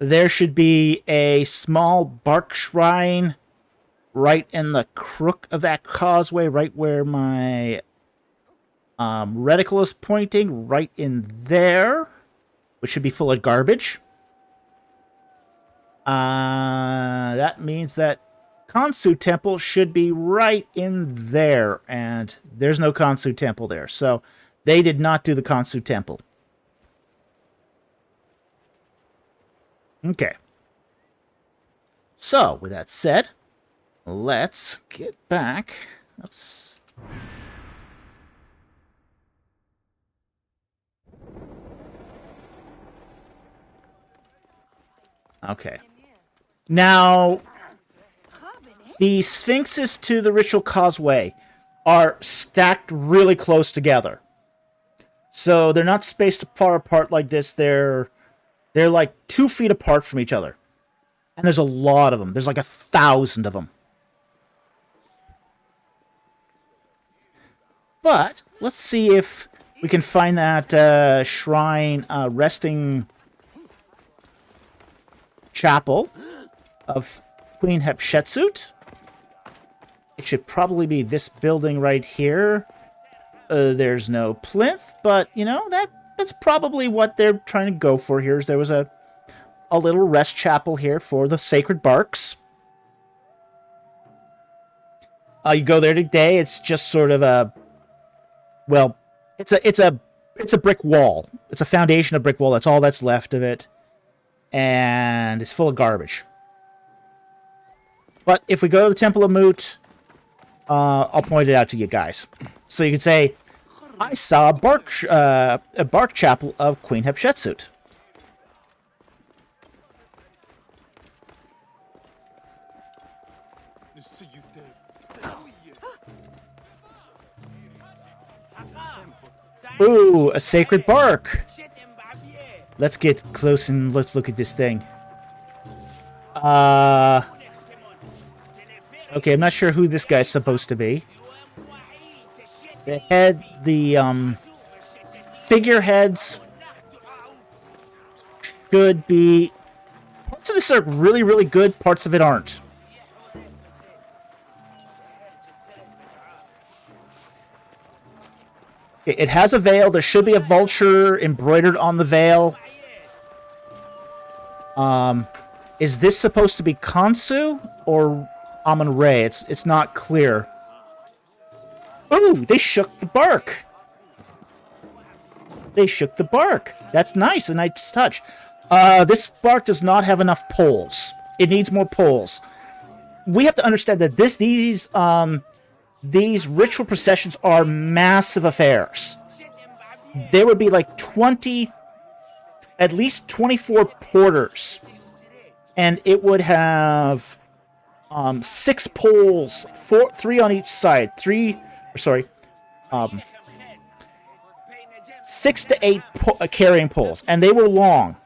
There should be a small bark shrine right in the crook of that causeway, right where my reticle is pointing, right in there, which should be full of garbage. That means that Khonsu Temple should be right in there, and there's no Khonsu Temple there, so they did not do the Khonsu Temple. Okay. So, with that said, let's get back. Oops. Okay. Now, the sphinxes to the ritual causeway are stacked really close together. So they're not spaced far apart like this. They're like 2 feet apart from each other. And there's a lot of them. There's like 1,000 of them. But let's see if we can find that shrine resting chapel of Queen Hatshepsut. It should probably be this building right here. There's no plinth, but, you know, that's probably what they're trying to go for here. Is there was a little rest chapel here for the sacred barks. You go there today, it's just sort of a... Well, it's a brick wall. It's a foundation of brick wall. That's all that's left of it. And it's full of garbage. But if we go to the Temple of Mut, I'll point it out to you guys. So you can say, I saw a bark chapel of Queen Hatshepsut. Ooh, a sacred bark. Let's get close and let's look at this thing. Okay, I'm not sure who this guy's supposed to be. The figureheads should be... Parts of this are really, really good, parts of it aren't. It has a veil. There should be a vulture embroidered on the veil. Is this supposed to be Khonsu or Amun-Re? It's not clear. Ooh, they shook the bark. They shook the bark. That's nice, a nice touch. This bark does not have enough poles. It needs more poles. We have to understand that these ritual processions are massive affairs. There would be like at least 24 porters. And it would have 6 poles, 3 on each side. 6 to 8 carrying poles. And they were long.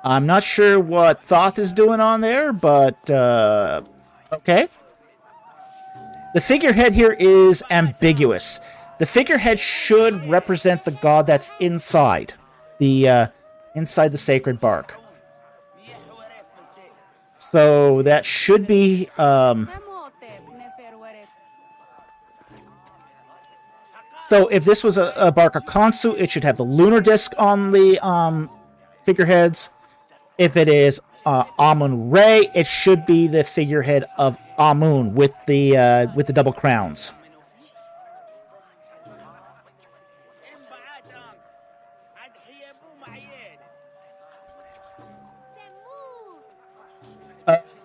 I'm not sure what Thoth is doing on there, but, okay. The figurehead here is ambiguous. The figurehead should represent the god that's inside the sacred bark. So that should be, so if this was a bark of Khonsu, it should have the lunar disc on the, figureheads. If it is Amun-Re, it should be the figurehead of Amun with the double crowns.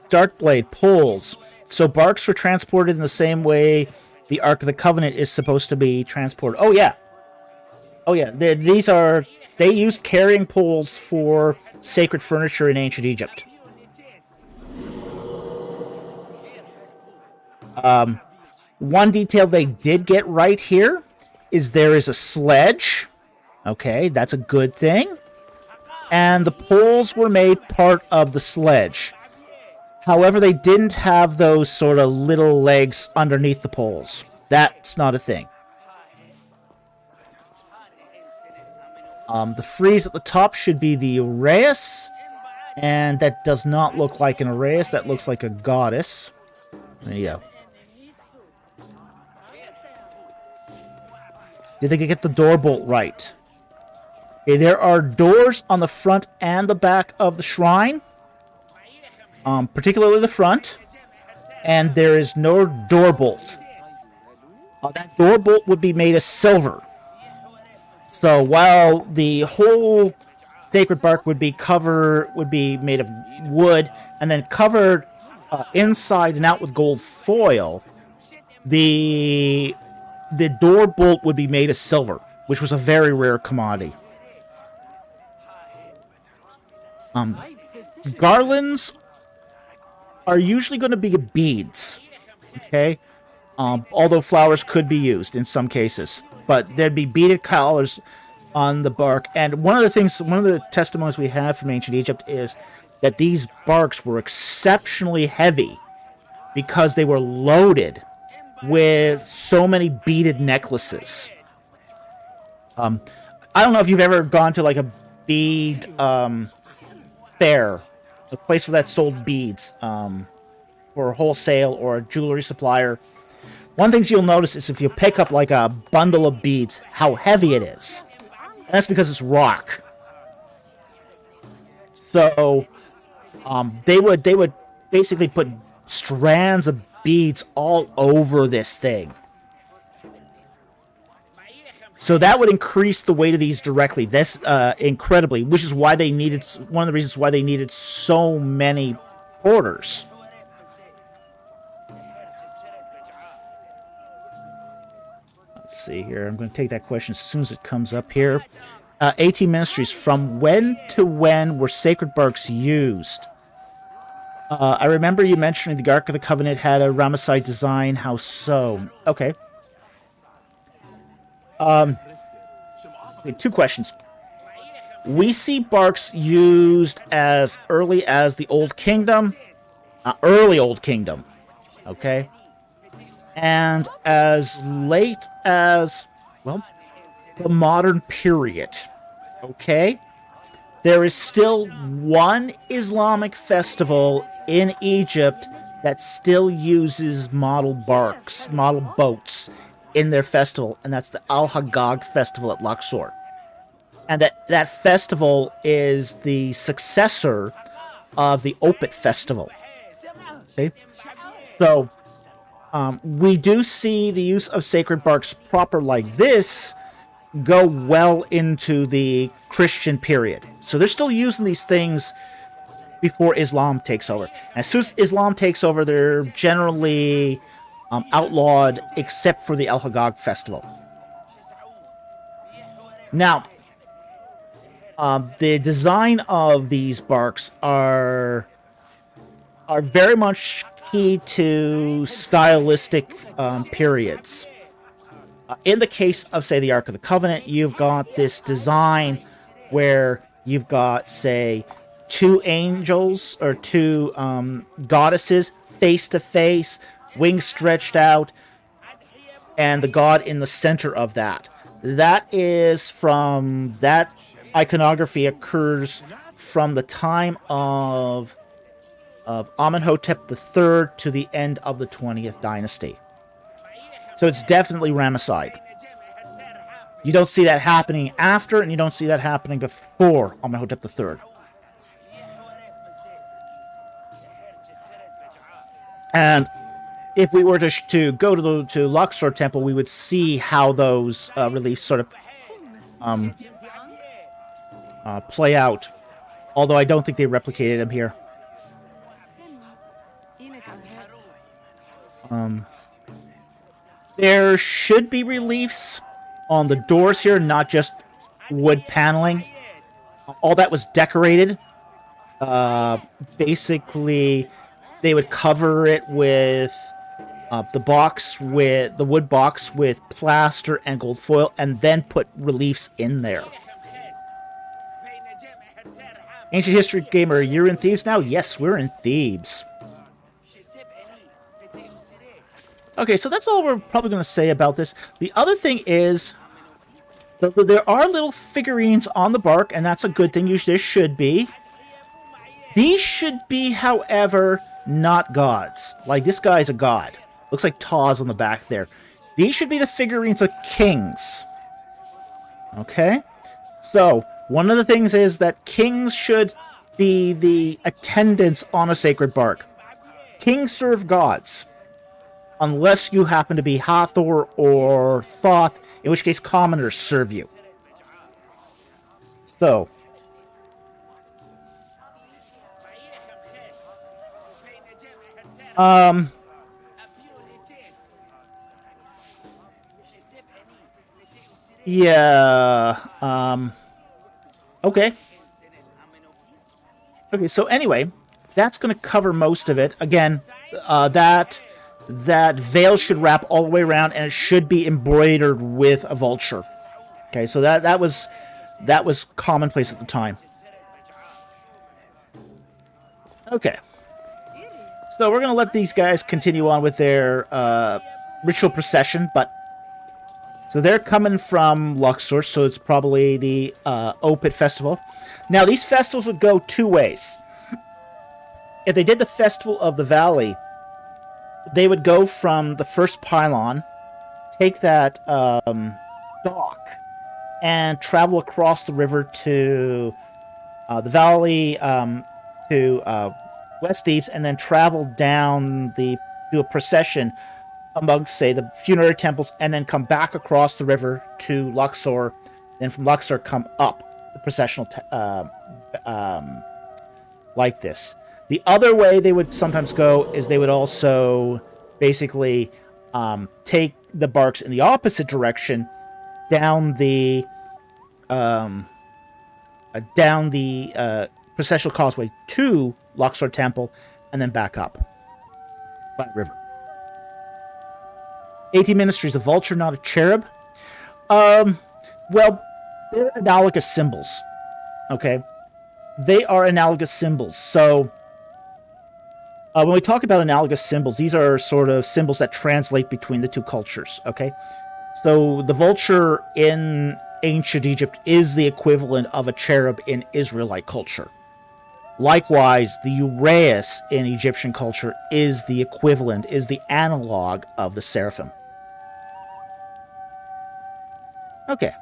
Darkblade poles. So barks were transported in the same way the Ark of the Covenant is supposed to be transported. Oh yeah. They used carrying poles for sacred furniture in ancient Egypt. One detail they did get right here is there is a sledge. Okay, that's a good thing. And the poles were made part of the sledge. However, they didn't have those sort of little legs underneath the poles. That's not a thing. The frieze at the top should be the Uraeus, and that does not look like an Uraeus. That looks like a goddess. There you go. Did they get the door bolt right? Okay, there are doors on the front and the back of the shrine, particularly the front, and there is no door bolt. That door bolt would be made of silver. So while the whole sacred bark would be made of wood and then covered inside and out with gold foil, the door bolt would be made of silver, which was a very rare commodity. Garlands are usually going to be beads, okay? Although flowers could be used in some cases, but there'd be beaded colors on the bark. And one of the testimonies we have from ancient Egypt is that these barks were exceptionally heavy because they were loaded with so many beaded necklaces. I don't know if you've ever gone to like a bead fair, a place where that sold beads for wholesale or a jewelry supplier. One thing you'll notice is if you pick up like a bundle of beads, how heavy it is. And that's because it's rock. So they would basically put strands of beads all over this thing. So that would increase the weight of these directly. This incredibly, which is why they needed one of the reasons why they needed so many porters. Let's see here. I'm going to take that question as soon as it comes up here. 18 ministries. From when to when were sacred barks used? I remember you mentioning the Ark of the Covenant had a Ramesside design. How so? Okay. Two questions. We see barks used as early as the Old Kingdom, early Old Kingdom, okay? And as late as, well, the modern period, okay? There is still one Islamic festival in Egypt that still uses model barks, model boats in their festival, and that's the Al-Haggag festival at Luxor. And that festival is the successor of the Opet festival. Okay? So, we do see the use of sacred barks proper like this go well into the Christian period. So they're still using these things before Islam takes over. As soon as Islam takes over, they're generally outlawed except for the El-Haggag festival. Now, the design of these barks are very much key to stylistic periods. In the case of, say, the Ark of the Covenant, you've got this design where you've got, say, two angels or two goddesses face to face, wings stretched out, and the god in the center of that. That iconography occurs from the time of Amenhotep III to the end of the 20th dynasty. So it's definitely Ramesside. You don't see that happening after, and you don't see that happening before Amenhotep III. And if we were to go to Luxor Temple, we would see how those reliefs sort of play out. Although I don't think they replicated them here. There should be reliefs on the doors here, not just wood paneling. All that was decorated. Basically, they would cover it with the wood box with plaster and gold foil, and then put reliefs in there. Ancient History Gamer, you're in Thebes now? Yes, we're in Thebes. Okay, so that's all we're probably going to say about this. The other thing is, there are little figurines on the bark, and that's a good thing. Usually there should be. These should be, however, not gods. Like, this guy's a god. Looks like Taz on the back there. These should be the figurines of kings. Okay? So, one of the things is that kings should be the attendants on a sacred bark. Kings serve gods. Unless you happen to be Hathor or Thoth, in which case commoners serve you. So. Yeah. Okay. Okay, so anyway, that's going to cover most of it. Again, that veil should wrap all the way around, and it should be embroidered with a vulture. Okay, so that was commonplace at the time. Okay, so we're going to let these guys continue on with their ritual procession, but so they're coming from Luxor, so it's probably the Opit festival. Now, these festivals would go two ways. If they did the Festival of the Valley, they would go from the first pylon, take that dock, and travel across the river to the valley, to West Thebes, and then travel down do a procession amongst, say, the funerary temples, and then come back across the river to Luxor. Then from Luxor, come up the processional like this. The other way they would sometimes go is they would also basically take the barks in the opposite direction down the processional causeway to Luxor Temple, and then back up by the river. 18 Ministries, a vulture, not a cherub. Well, they're analogous symbols. Okay? They are analogous symbols. So, when we talk about analogous symbols, these are sort of symbols that translate between the two cultures. Okay? So, the vulture in ancient Egypt is the equivalent of a cherub in Israelite culture. Likewise, the uraeus in Egyptian culture is the equivalent, is the analog of the seraphim. Okay.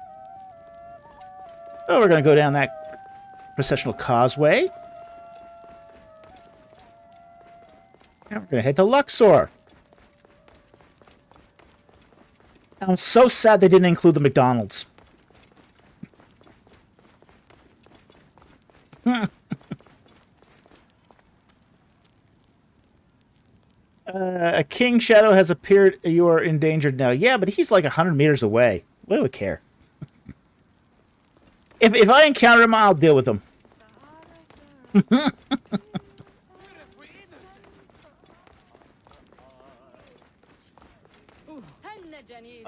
So we're going to go down that processional causeway. Now we're going to head to Luxor. I'm so sad they didn't include the McDonald's. A king shadow has appeared. You are endangered now. Yeah, but he's like 100 meters away. What do we care? If I encounter him, I'll deal with him.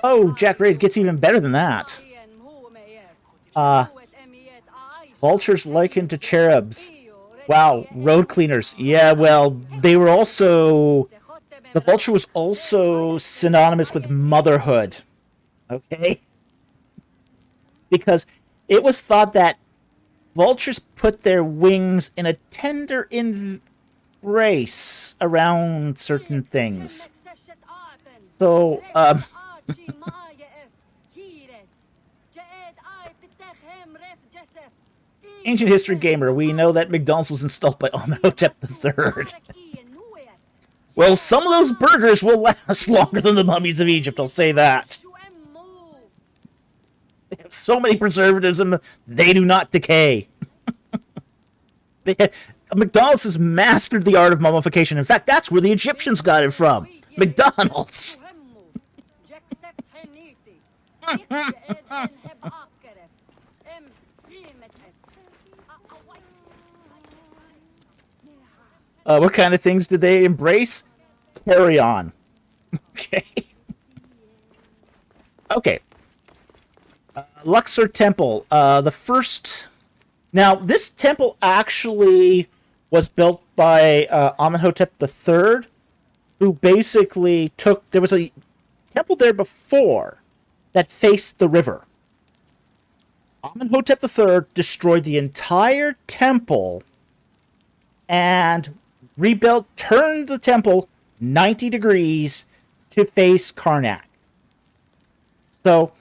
Oh, Jack Ray's gets even better than that. Vultures likened to cherubs. Wow, road cleaners. Yeah, well, they were also... The vulture was also synonymous with motherhood. Okay? Because it was thought that vultures put their wings in a tender embrace around certain things. So, Ancient History Gamer, we know that McDonald's was installed by Amenhotep III. Well, some of those burgers will last longer than the mummies of Egypt, I'll say that. They have so many preservatives and they do not decay. McDonald's has mastered the art of mummification. In fact, that's where the Egyptians got it from. McDonald's. What kind of things did they embrace? Carry on. Okay. Okay. Luxor Temple. The first... Now, this temple actually was built by Amenhotep III, who basically took... There was a temple there before that faced the river. Amenhotep III destroyed the entire temple and rebuilt, turned the temple 90 degrees to face Karnak. So,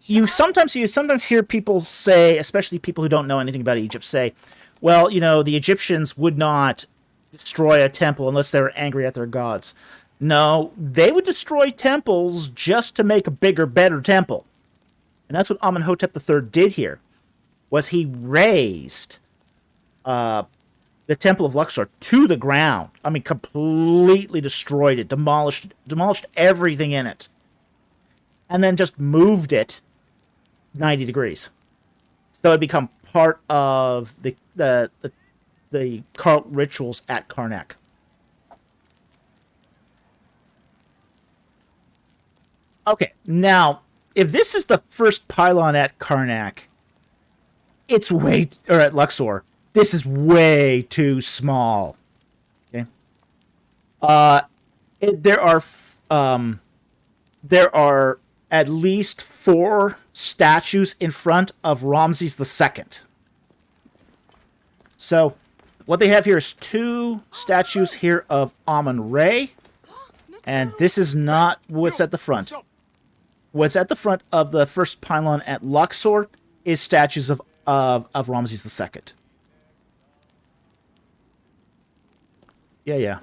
you sometimes hear people say, especially people who don't know anything about Egypt, say, well, you know, the Egyptians would not destroy a temple unless they were angry at their gods. No, they would destroy temples just to make a bigger, better temple. And that's what Amenhotep III did here, was he razed the Temple of Luxor to the ground. I mean, completely destroyed it, demolished everything in it, and then just moved it 90 degrees. So it become part of the cult rituals at Karnak. Okay, now if this is the first pylon at Karnak, or at Luxor, this is way too small. Okay. There are at least 4 statues in front of Ramses II. So, what they have here is 2 statues here of Amun-Re, and this is not what's at the front. What's at the front of the first pylon at Luxor is statues of Ramses II. Yeah.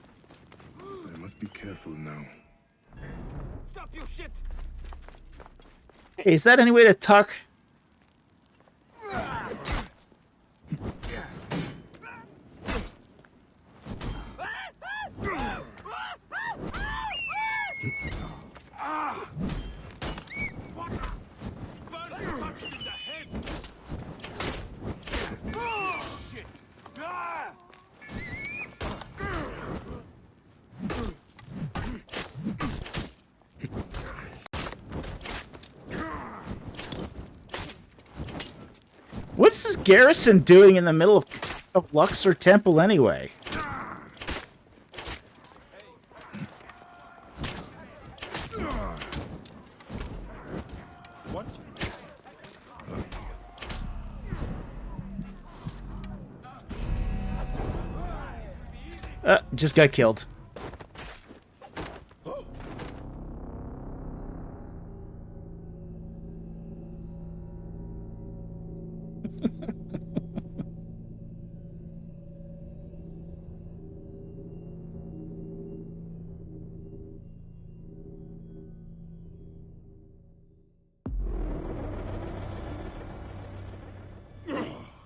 I must be careful now. Stop your shit! Hey, is that any way to talk? Touched in the head! Oh, shit! Ah! What's this garrison doing in the middle of Luxor Temple anyway? What? Just got killed.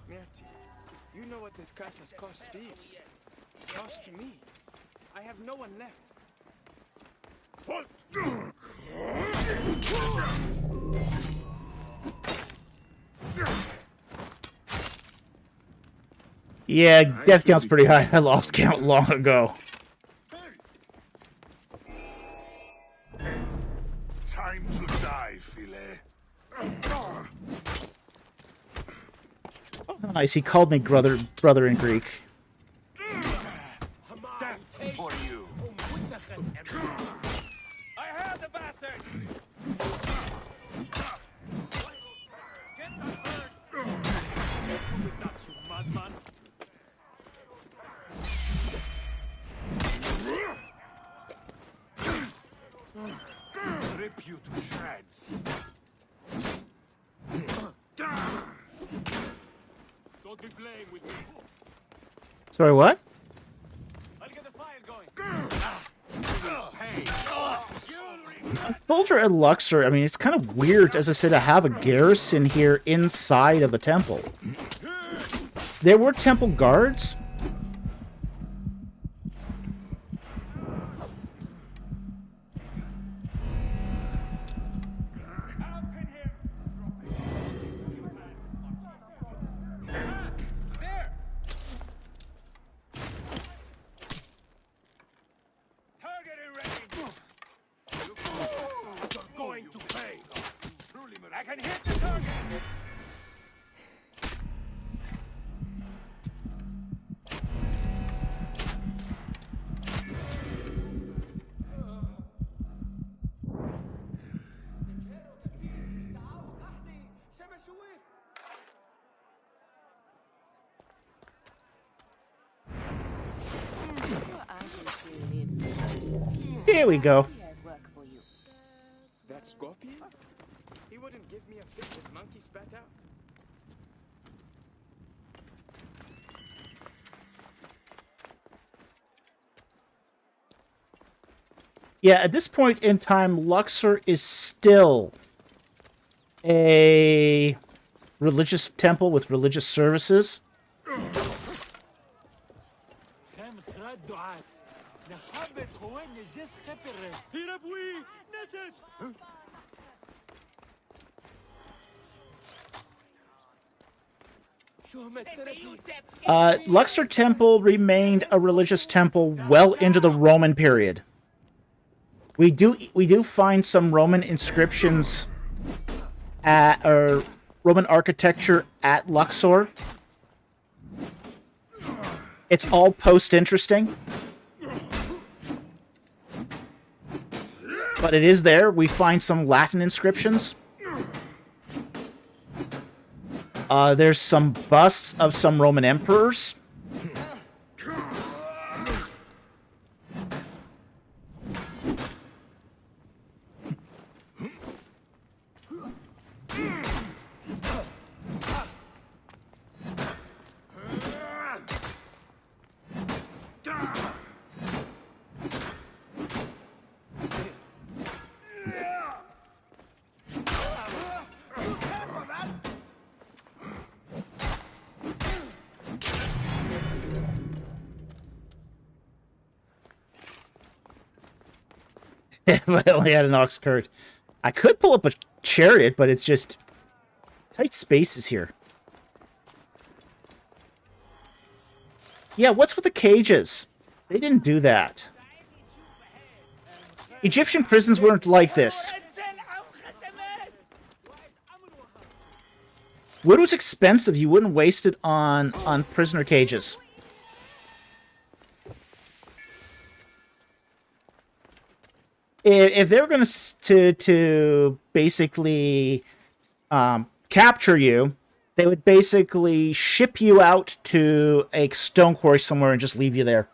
Merti, you know what this curse has cost Thebes. Cost me. I have no one left. Halt! Yeah, death count's pretty high. I lost count long ago. Time to die, filet. Oh, nice. He called me brother in Greek. Death for you. I have the bastard! Get the bird! With that, you madman! Rip you to shreds. Don't be playing with me. Sorry, what? I'll get the fire going. Hey. Soldier at Luxor, I mean, it's kind of weird, as I said, to have a garrison here inside of the temple. There were temple guards. I'll pin him. There. Target in range. You're going to pay. I can hit the target. Here we go. That scorpion? He wouldn't give me a fish if monkey spat out. Yeah, at this point in time, Luxor is still a religious temple with religious services. Luxor Temple remained a religious temple well into the Roman period. We do find some Roman inscriptions or Roman architecture at Luxor. It's all post-interesting. But it is there. We find some Latin inscriptions. There's some busts of some Roman emperors. If I only had an ox cart. I could pull up a chariot, but it's just tight spaces here. Yeah, what's with the cages? They didn't do that. Egyptian prisons weren't like this. Wood was expensive. You wouldn't waste it on prisoner cages. If they were going to basically capture you, they would basically ship you out to a stone quarry somewhere and just leave you there.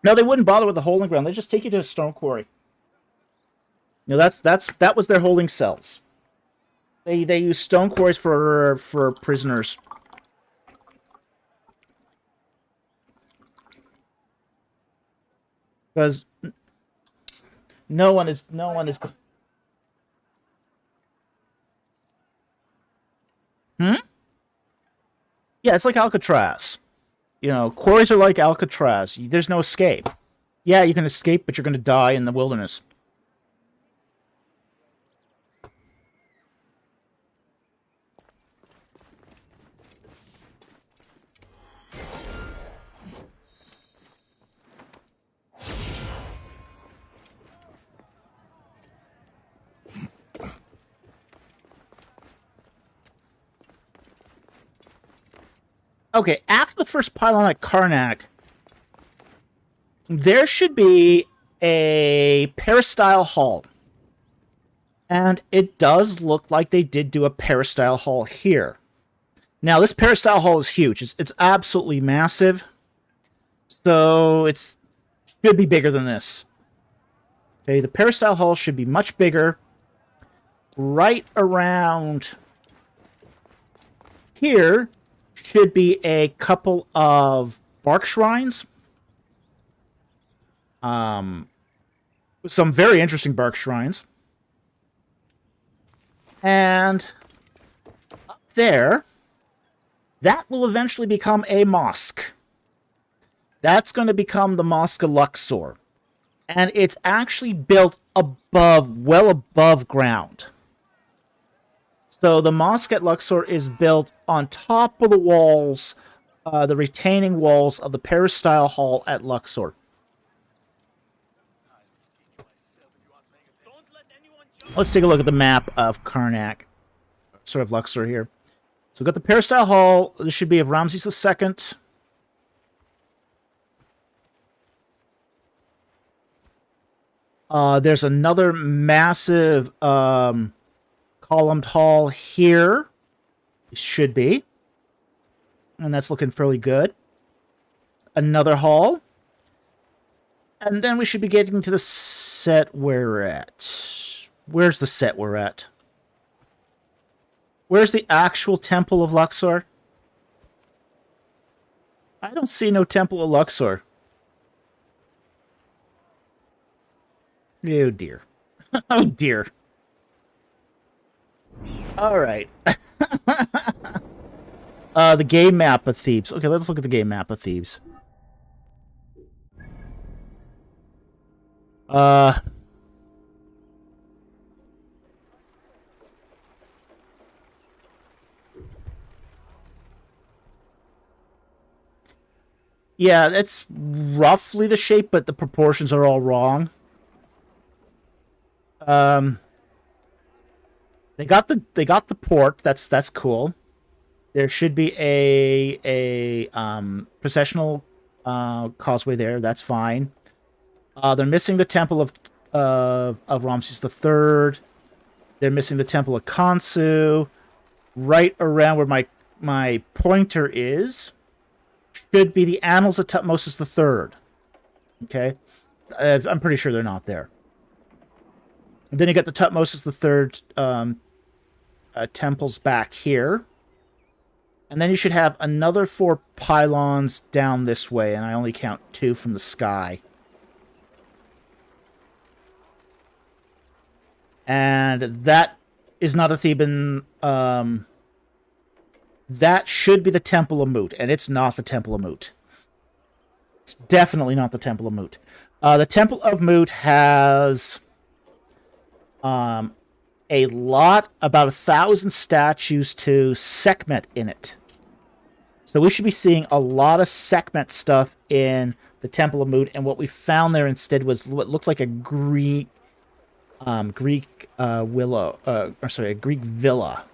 No, they wouldn't bother with the holding ground. They just take you to a stone quarry. You know, that was their holding cells. They use stone quarries for prisoners. Because no one is. Hmm? Yeah, it's like Alcatraz. You know, quarries are like Alcatraz. There's no escape. Yeah, you can escape, but you're going to die in the wilderness. Okay, after the first pylon at Karnak, there should be a peristyle hall. And it does look like they did do a peristyle hall here. Now, this peristyle hall is huge. It's absolutely massive. So, it should be bigger than this. Okay, the peristyle hall should be much bigger. Right around here should be a couple of bark shrines. Some very interesting bark shrines. And up there, that will eventually become a mosque. That's going to become the Mosque of Luxor. And it's actually built well above ground. So the mosque at Luxor is built on top of the walls, the retaining walls of the peristyle hall at Luxor. Let's take a look at the map of Karnak, sort of Luxor here. So we've got the peristyle hall. This should be of Ramses II. There's another massive columned hall here. It should be. And that's looking fairly good. Another hall. And then we should be getting to the set we're at. Where's the set we're at? Where's the actual Temple of Luxor? I don't see no Temple of Luxor. Oh, dear. Oh, dear. All right. The game map of Thebes. Okay, let's look at the game map of Thebes. Okay, Yeah, it's roughly the shape, but the proportions are all wrong. They got the port. That's cool. There should be a processional causeway there. That's fine. They're missing the temple of Ramses III. They're missing the temple of Khonsu. Right around where my pointer is should be the annals of Tutmosis III. Okay, I'm pretty sure they're not there. And then you got the Tutmosis III temples back here. And then you should have another 4 pylons down this way, and I only count 2 from the sky. And that is not a Theban... that should be the Temple of Mut, and it's not the Temple of Mut. It's definitely not the Temple of Mut. The Temple of Mut has a lot, about 1,000 statues to Sekhmet in it. So we should be seeing a lot of Sekhmet stuff in the Temple of Mut, and what we found there instead was what looked like a Greek willow, a Greek villa.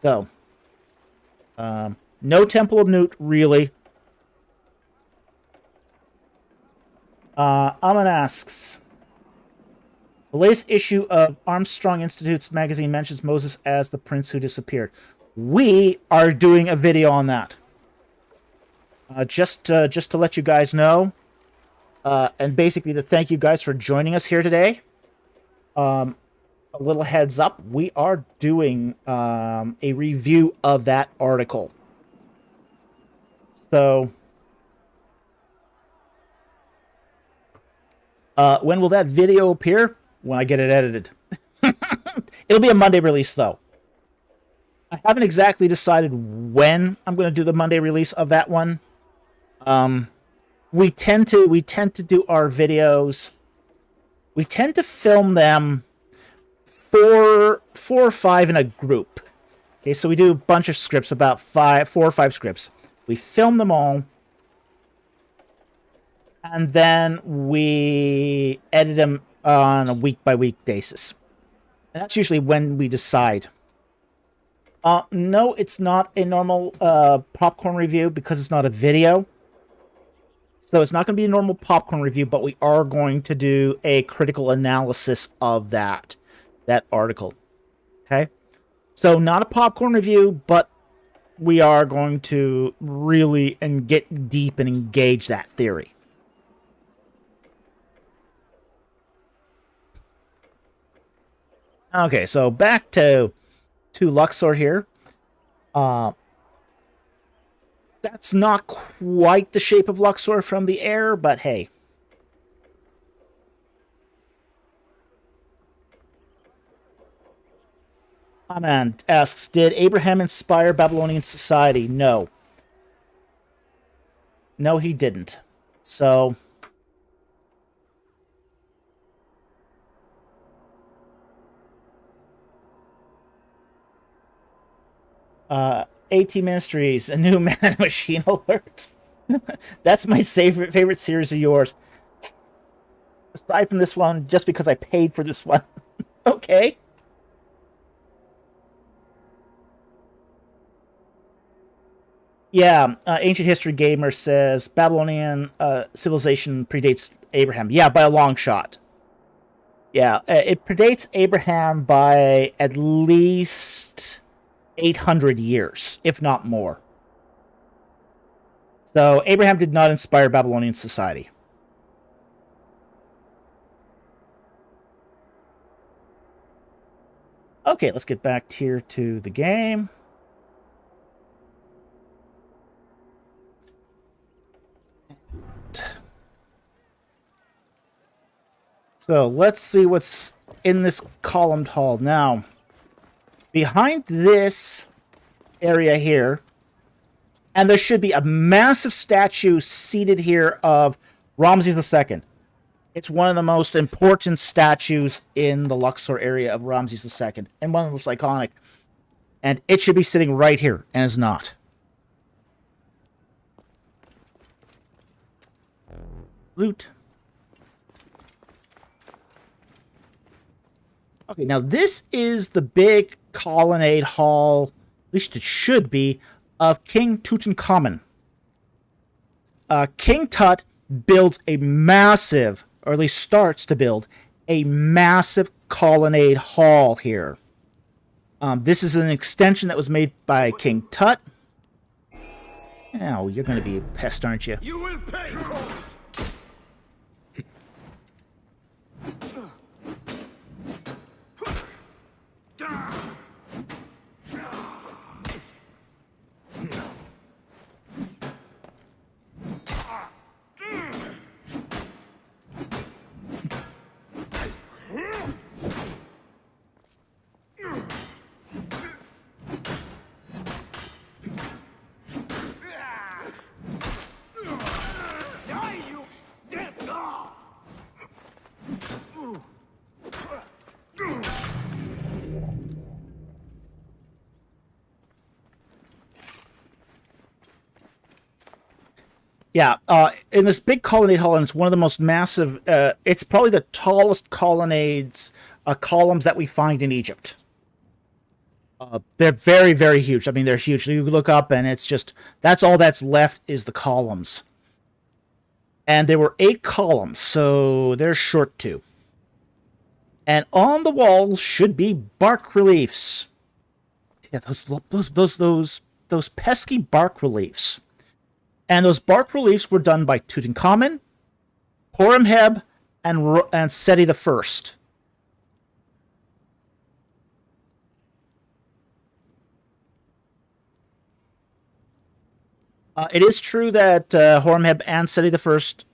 So, no Temple of Mut, really. Aman asks, the latest issue of Armstrong Institute's magazine mentions Moses as the prince who disappeared. We are doing a video on that. Just to let you guys know, and basically to thank you guys for joining us here today. A little heads up, we are doing a review of that article. So, when will that video appear? When I get it edited. It'll be a Monday release, though. I haven't exactly decided when I'm going to do the Monday release of that one. We tend to do our videos. We tend to film them 4 or 5 in a group. Okay, so we do a bunch of scripts, about 4 or 5 scripts. We film them all, and then we edit them on a week-by-week basis. And that's usually when we decide. No, it's not a normal popcorn review because it's not a video. So it's not going to be a normal popcorn review, but we are going to do a critical analysis of that article. Okay? So not a popcorn review, but we are going to really get deep and engage that theory. Okay, so back to Luxor here. That's not quite the shape of Luxor from the air, but hey. Aman asks, did Abraham inspire Babylonian society? No. No, he didn't. So... AT Ministries, a new man machine alert. That's my favorite series of yours. Aside from this one, just because I paid for this one. Okay. Yeah, Ancient History Gamer says Babylonian civilization predates Abraham. Yeah, by a long shot. Yeah, it predates Abraham by at least 800 years, if not more. So Abraham did not inspire Babylonian society. Okay, let's get back here to the game. So let's see what's in this columned hall. Now, behind this area here, and there should be a massive statue seated here of Ramses II. It's one of the most important statues in the Luxor area of Ramses II, and one of the most iconic. And it should be sitting right here, and is not. loot. Okay, now this is the big colonnade hall, at least it should be, of King Tutankhamun. King Tut builds a massive, or at least starts to build, a massive colonnade hall here. This is an extension that was made by King Tut. Oh, you're going to be a pest, aren't you? You will pay, Cross! Yeah, in this big colonnade hall, and it's one of the most massive, it's probably the tallest colonnades, columns that we find in Egypt. They're very, very huge. I mean, they're huge. You look up, and it's just, that's all that's left is the columns. And there were 8 columns, so they're short too. And on the walls should be bark reliefs. Yeah, those pesky bark reliefs. And those bark reliefs were done by Tutankhamun, Horemheb, and Seti the First. It is true that Horemheb and Seti the First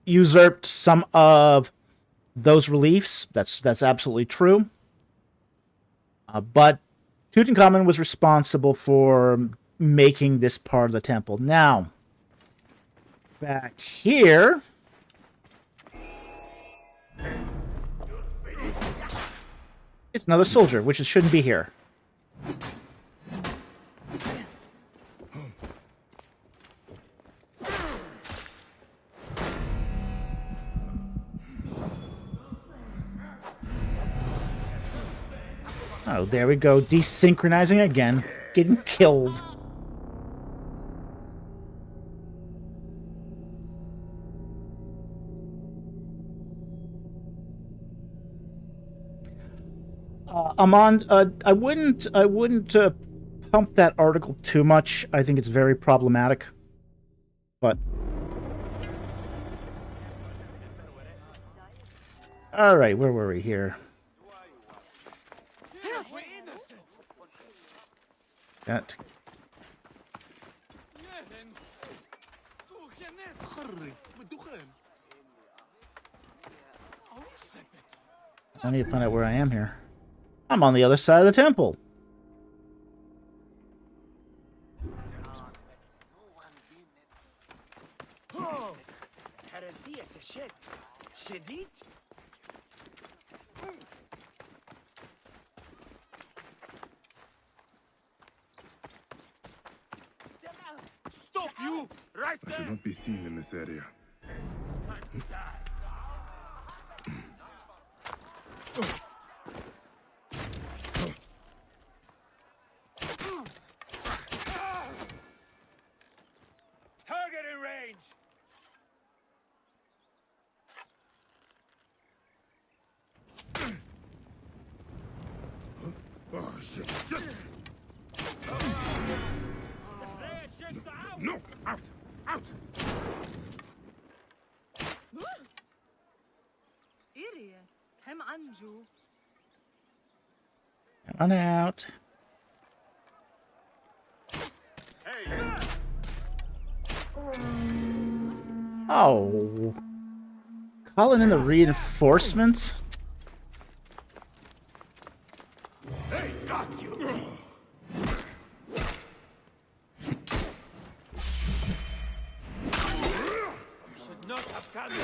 usurped some of those reliefs. That's absolutely true. But Tutankhamun was responsible for making this part of the temple. Now, back here, it's another soldier, which it shouldn't be here. Oh, there we go. Desynchronizing again. Getting killed. Amon, I wouldn't pump that article too much. I think it's very problematic. But all right, where were we here? That. I need to find out where I am here. I'm on the other side of the temple. Stop you! Right I should there! not be seen in this area. Target in range! Oh, shit. No! Out! Out! Come on out. Hey! Oh. Calling in the reinforcements? Hey, got you! Should not have come here.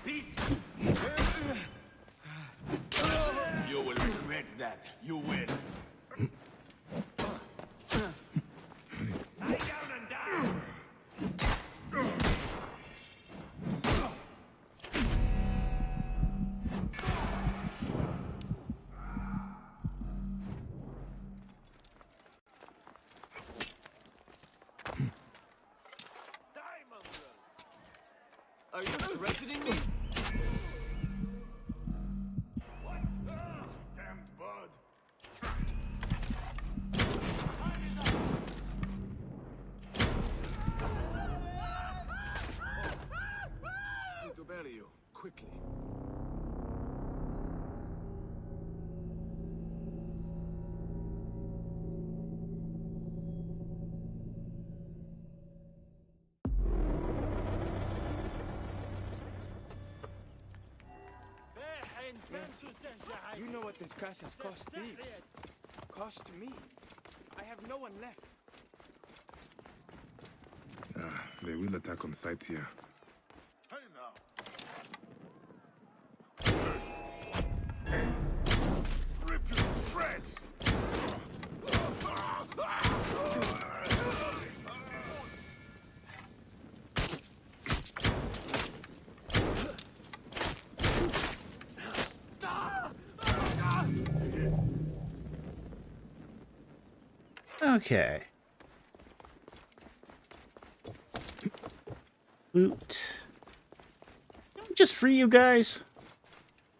Peace. You will regret that. You will. I got threatening me? What? Damned bird. Need to bury you, quickly. You know what this cash has cost Thebes. Cost me. I have no one left. They will attack on sight here. Hey now. Rip you to shreds. Okay. Loot. Just free you guys?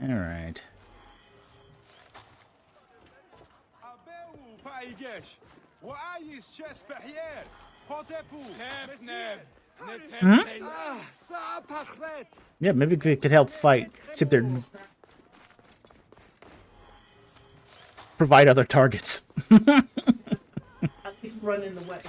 Alright. Yeah, maybe they could help fight. See if they're... provide other targets. At least run in the way.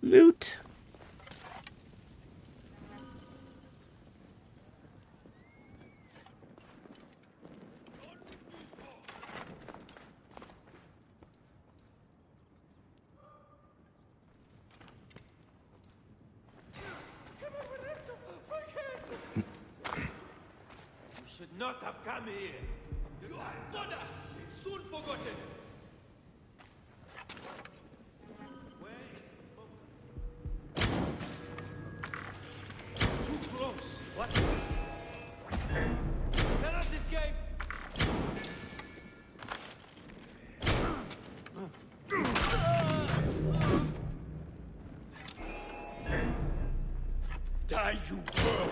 Loot. You should not have come here. You are for us. It's soon forgotten. Where is the smoke? Too close. What? Let us escape. Die, you worm!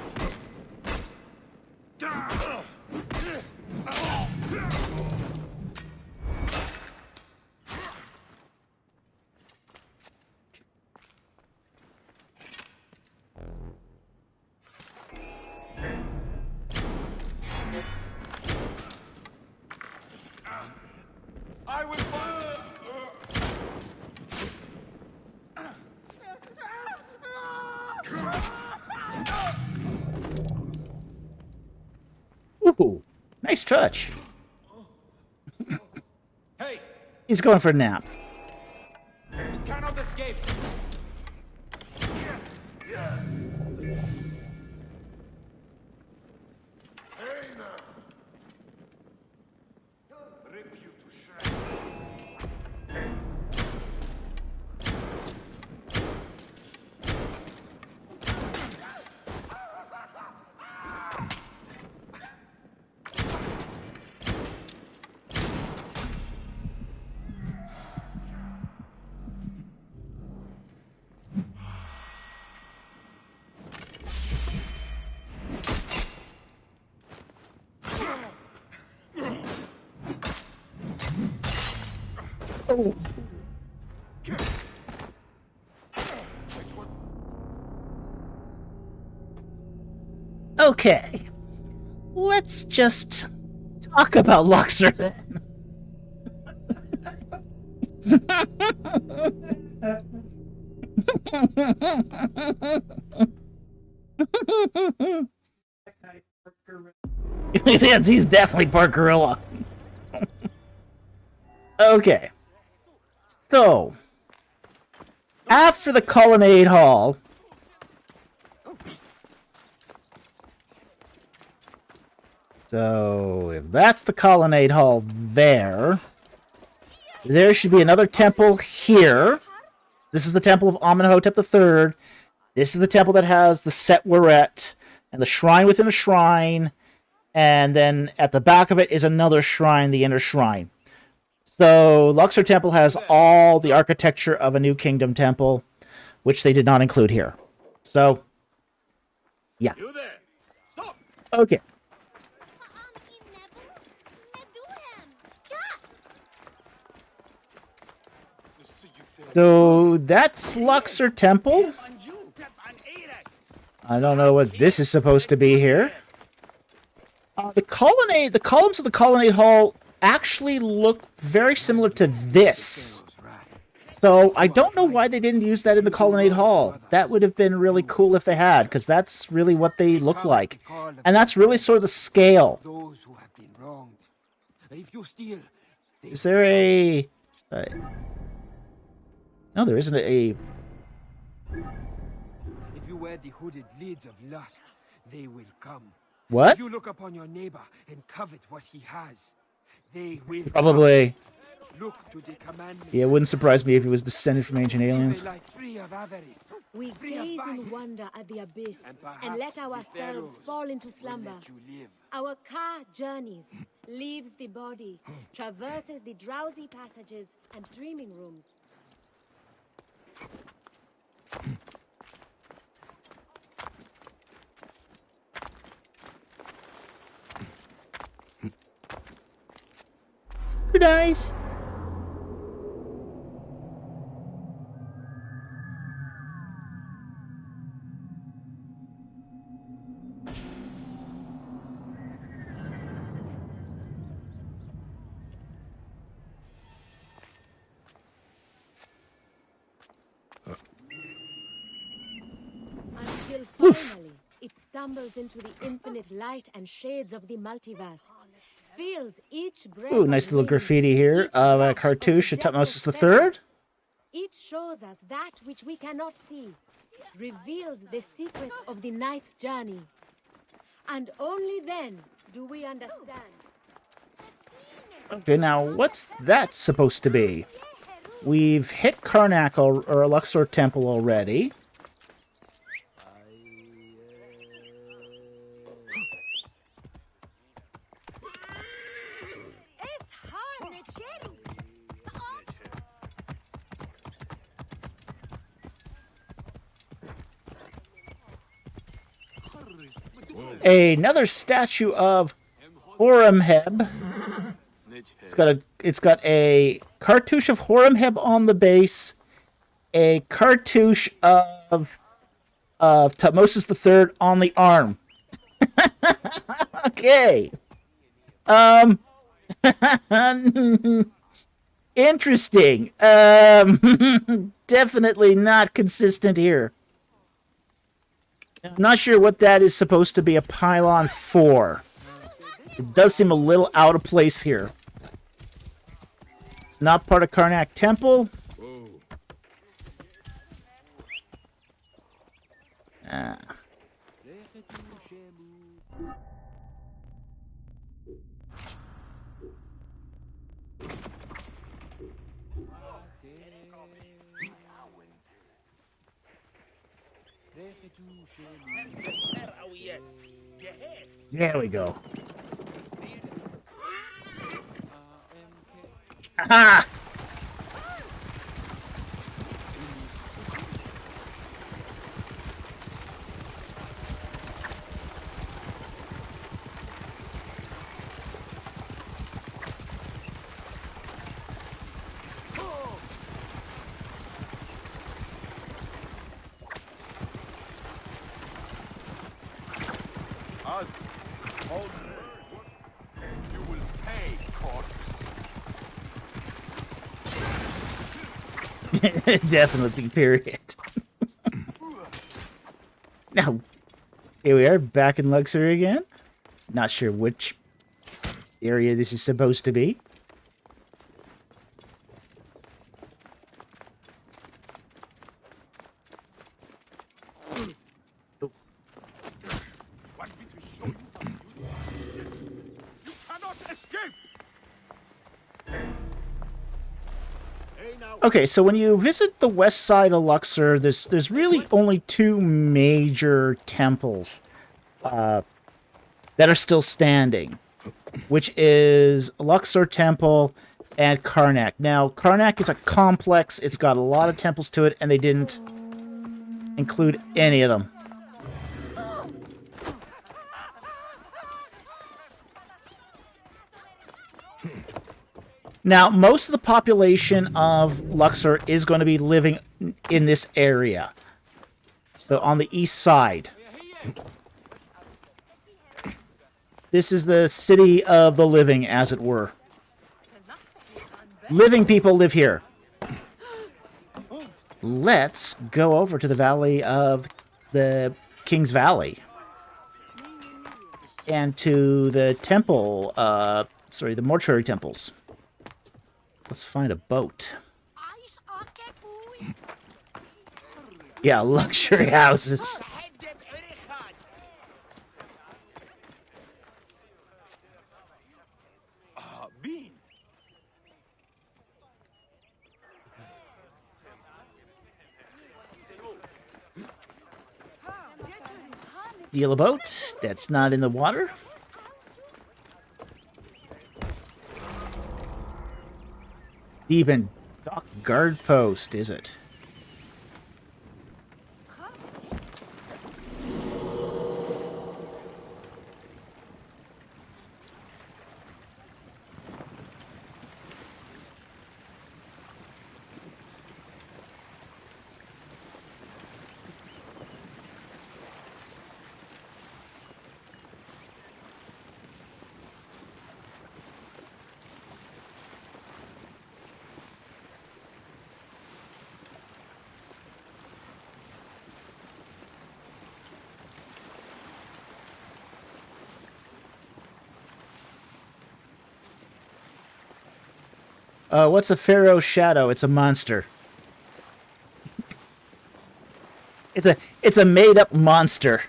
I will Ooh, nice touch. Hey, He's going for a nap. you cannot escape. Hey now. Rip you to shreds. Oh. Okay. Let's just talk about Luxor then. He's definitely part gorilla. Okay. So, after the Colonnade Hall, So, if that's the colonnade hall there, there should be another temple here. This is the temple of Amenhotep III. This is the temple that has the Set Weret and the shrine within a shrine. And then at the back of it is another shrine, the inner shrine. So Luxor Temple has all the architecture of a New Kingdom temple, which they did not include here. So, yeah. You there? Stop! Okay. So that's Luxor Temple. I don't know what this is supposed to be here. The columns of the colonnade hall actually look very similar to this. So I don't know why they didn't use that in the colonnade hall. That would have been really cool if they had, because that's really what they look like. And that's really sort of the scale. Is there a... No, there isn't a... If you wear the hooded lids of lust, they will come. What? If you look upon your neighbor and covet what he has, they will Probably. come. Look to the commandments. Yeah, it wouldn't surprise me if he was descended from ancient aliens. Like free of avarice. We gaze in wonder at the abyss and let ourselves fall into slumber. Our car journeys, leaves the body, traverses the drowsy passages and dreaming rooms. Super nice. Until finally, it stumbles into the infinite light and shades of the multiverse. Feels each breath. Ooh, nice little graffiti here of a cartouche of Tutmosis III. Each shows us that which we cannot see, reveals the secrets of the night's journey. And only then do we understand. Okay, now what's that supposed to be? We've hit Karnak or Luxor Temple already. Another statue of Horemheb. It's got a cartouche of Horemheb on the base, a cartouche of Tutmosis III on the arm. Okay. Interesting. Definitely not consistent here. I'm not sure what that is supposed to be a pylon for. It does seem a little out of place here. It's not part of Karnak Temple. There we go. Aha! Hold you will pay, corpse. Definitely, period. Now, here we are, back in Luxor again. Not sure which area this is supposed to be. Okay, so when you visit the west side of Luxor, there's really only two major temples that are still standing, which is Luxor Temple and Karnak. Now, Karnak is a complex. It's got a lot of temples to it, and they didn't include any of them. Now, most of the population of Luxor is going to be living in this area. So, on the east side. This is the city of the living, as it were. Living people live here. Let's go over to the valley of the King's Valley. And to the temple, the mortuary temples. Let's find a boat. Yeah, luxury houses. Steal a boat that's not in the water. Theban dock guard post, is it? What's a pharaoh's shadow? It's a monster. It's a made-up monster.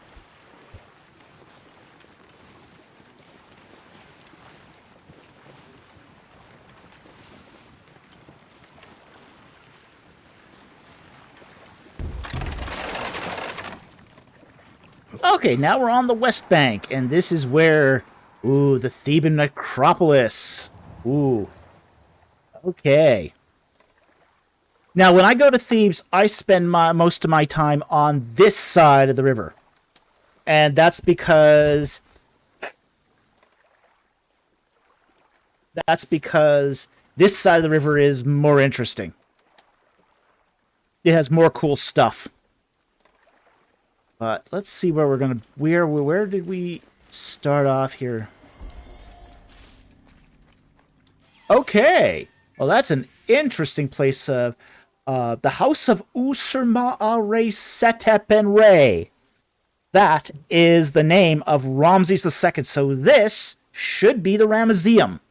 Okay, now we're on the West Bank, and this is where... Ooh, the Theban Necropolis. Ooh. Okay. Now, when I go to Thebes, I spend most of my time on this side of the river. And that's because... this side of the river is more interesting. It has more cool stuff. But let's see where we're gonna... Where did we start off here? Okay. Well, that's an interesting place. The House of Usurma-Re Setep-en-Re. That is the name of Ramses II. So this should be the Ramesseum.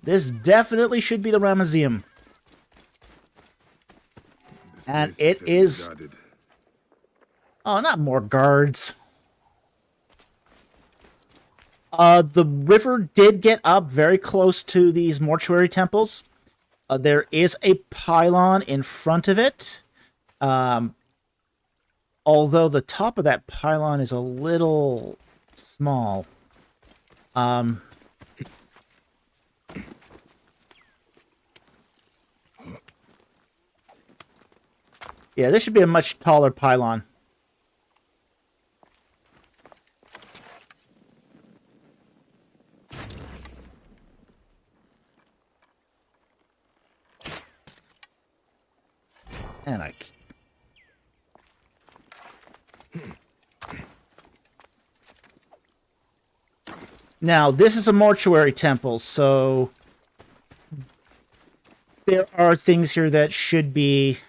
This definitely should be the Ramesseum. And it is... Oh, not more guards. The river did get up very close to these mortuary temples. There is a pylon in front of it. Although the top of that pylon is a little small. Yeah, this should be a much taller pylon. And I... Now, this is a mortuary temple, so... there are things here that should be...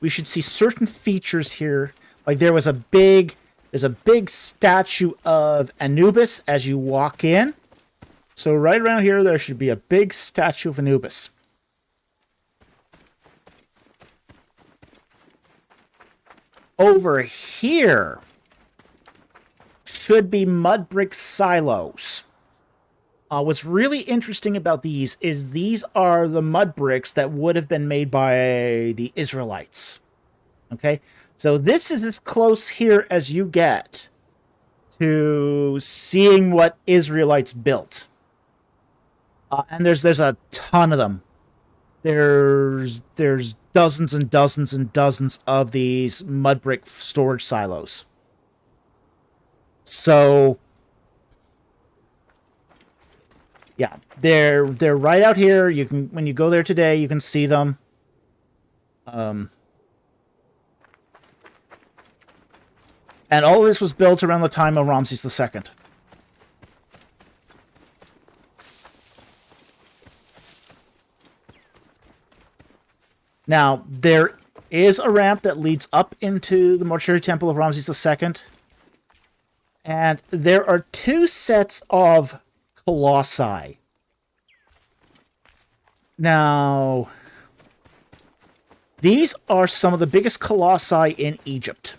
We should see certain features here. Like there's a big statue of Anubis as you walk in. So right around here, there should be a big statue of Anubis. over here should be mud brick silos. What's really interesting about these is these are the mud bricks that would have been made by the Israelites. Okay, so this is as close here as you get to seeing what Israelites built. And there's a ton of them. There's dozens and dozens and dozens of these mud brick storage silos. So yeah, they're right out here. You can, when you go there today, you can see them. And all of this was built around the time of Ramses II. Now, there is a ramp that leads up into the mortuary temple of Ramses II. And there are two sets of colossi. Now, these are some of the biggest colossi in Egypt.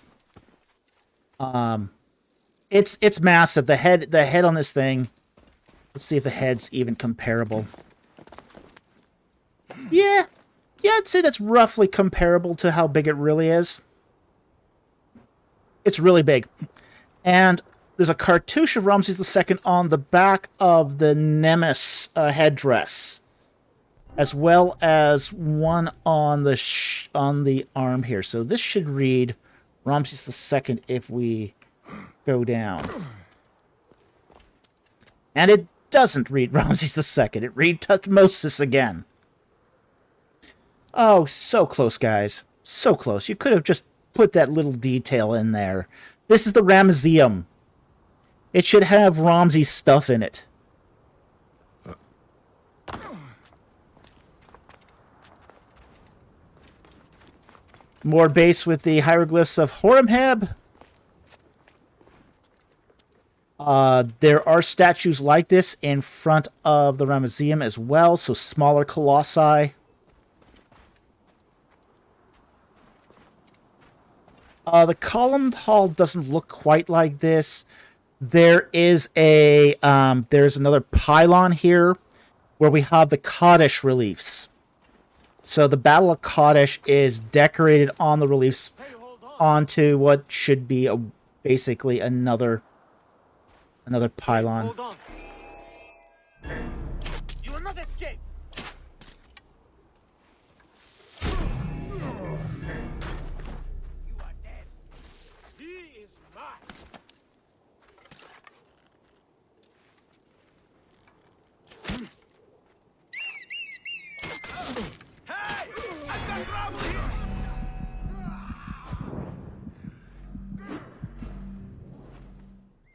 It's massive. The head on this thing. Let's see if the head's even comparable. Yeah, I'd say that's roughly comparable to how big it really is. It's really big. And there's a cartouche of Ramses II on the back of the Nemes headdress, as well as one on the arm here. So this should read Ramses II if we go down. And it doesn't read Ramses II. It reads Tutmosis again. Oh, so close, guys. So close. You could have just put that little detail in there. This is the Ramesseum. It should have Ramses stuff in it. More base with the hieroglyphs of Horemheb. There are statues like this in front of the Ramesseum as well, so smaller colossi. The columned hall doesn't look quite like this. There's another pylon here where we have the Kadesh reliefs. So the Battle of Kadesh is decorated on the reliefs onto what should be basically another pylon. Hold on. You will not escape. You are dead. He is mine. Hey! I've got trouble here!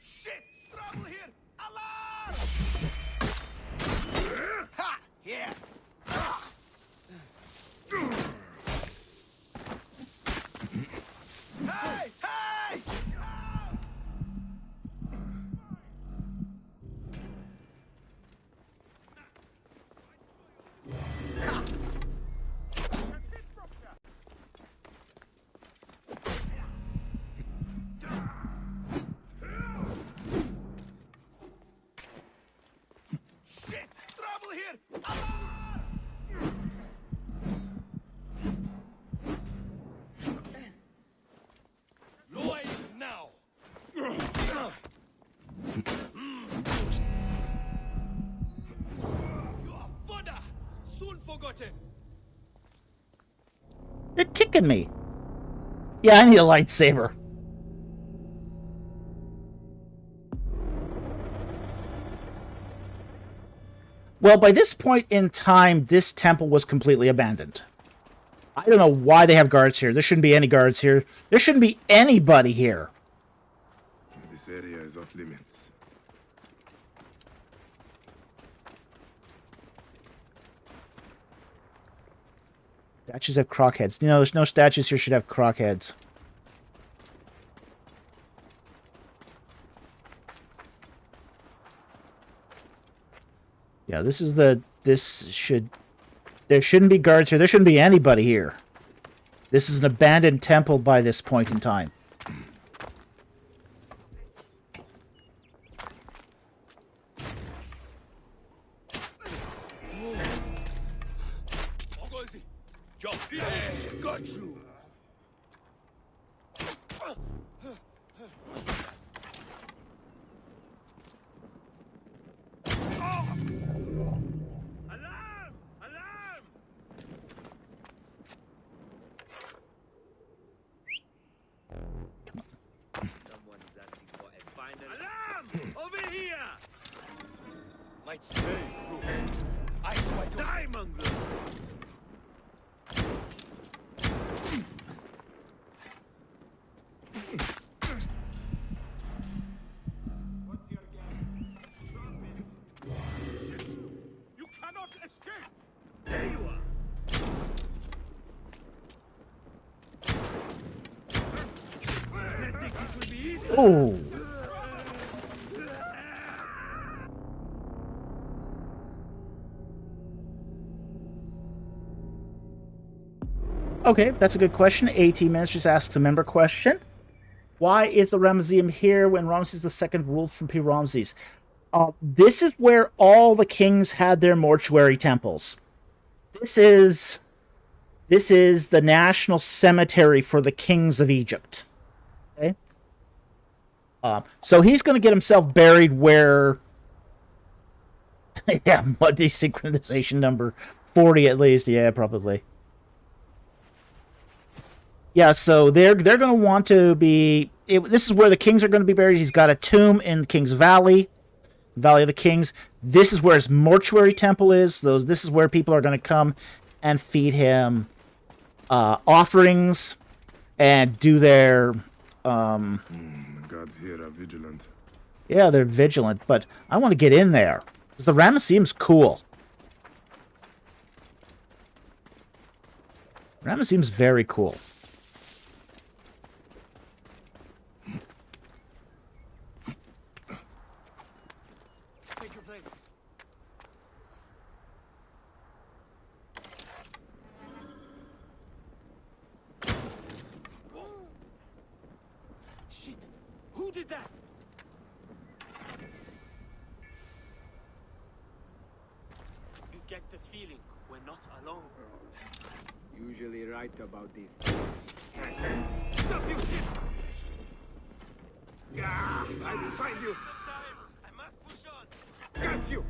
Shit! Trouble here! Alarm! Ha! Here! Hey! Hey! Shit! Trouble here! Alarm! Loin now! You are fodder! Soon forgotten! You're kicking me. Yeah, I need a lightsaber. Well, by this point in time, this temple was completely abandoned. I don't know why they have guards here. There shouldn't be any guards here. There shouldn't be anybody here. This area is off limits. Statues have croc heads. You know, there's no statues here should have croc heads. Yeah, there shouldn't be guards here. There shouldn't be anybody here. This is an abandoned temple by this point in time. Got you. Alarm! Alarm! Someone is asking for a final alarm! Over here! Might stay. I die, mongrel! What's your game? Drop it. You cannot escape! There you are! I think it will be easy. Oh. Okay, that's a good question. AT Minutes just asks a member question. Why is the Ramesseum here when Ramses II ruled from P-Ramses? This is where all the kings had their mortuary temples. This is the national cemetery for the kings of Egypt. Okay? So he's going to get himself buried where... yeah, what desynchronization number? 40 at least. Yeah, probably. Yeah, so they're going to want to be... this is where the kings are going to be buried. He's got a tomb in King's Valley, Valley of the Kings. This is where his mortuary temple is. This is where people are going to come and feed him offerings and do their... Gods here are vigilant. Yeah, they're vigilant, but I want to get in there. Because the Ramesseum's cool. Ramesseum's very cool. Did that? You get the feeling we're not alone. Usually right about this. Stop you, shit! Ah, I will find you. Sometime I must push on. Got you.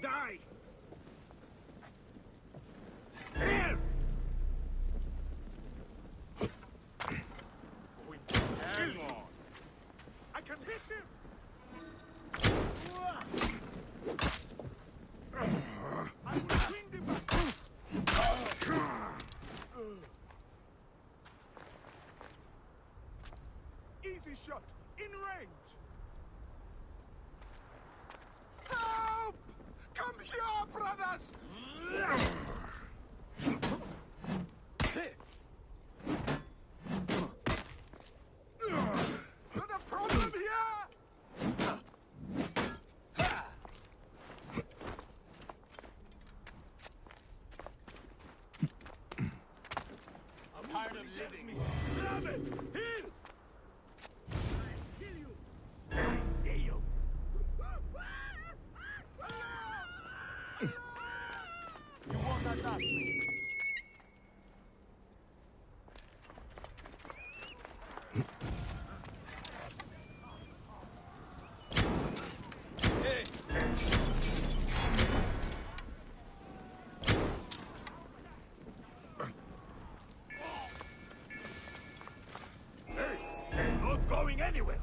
Die! Here! Hang on! I can hit him! I will swing the bastard! Easy shot! In range! Help! Come here, brothers! Got a problem here? I'm tired of living. Grab it! Here! Kill you! I see you! You won't outlast me. Hey. Hey, not going anywhere.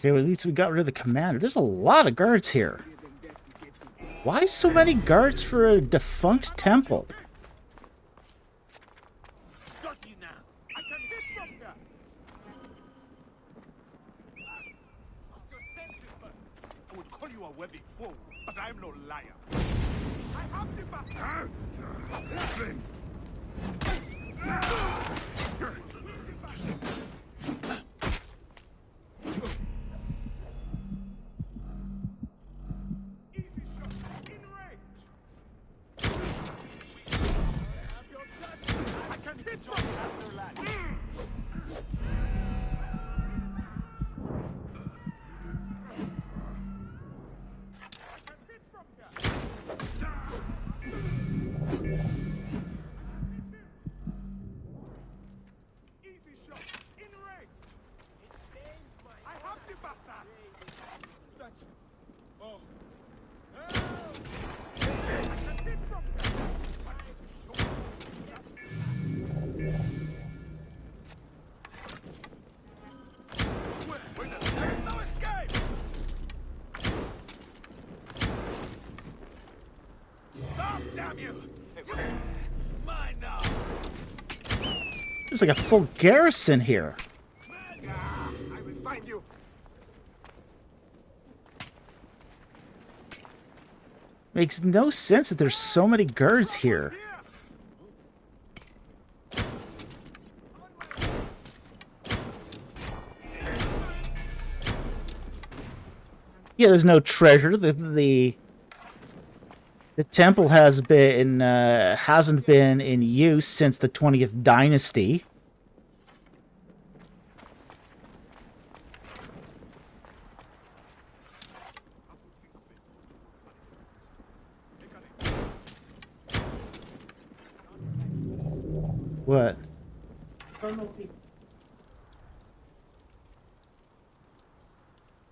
Okay, well, at least we got rid of the commander. There's a lot of guards here. Why so many guards for a defunct temple? Got you now. I can get from there. Lost your senses, man. I would call you a webbing fool, but I'm no liar. I have the bastard. Easy shot in range. Have your touch. I can hit you after that. I can hit from here. Easy shot in range. I have the bastard. That's oh. Help! I can hit from here. I need to show you. Wait, there's no escape. Stop, damn you! Mine now. There's like a full garrison here. I will find you. Makes no sense that there's so many guards here. Yeah, there's no treasure. The temple hasn't been in use since the 20th dynasty. What? Don't know people.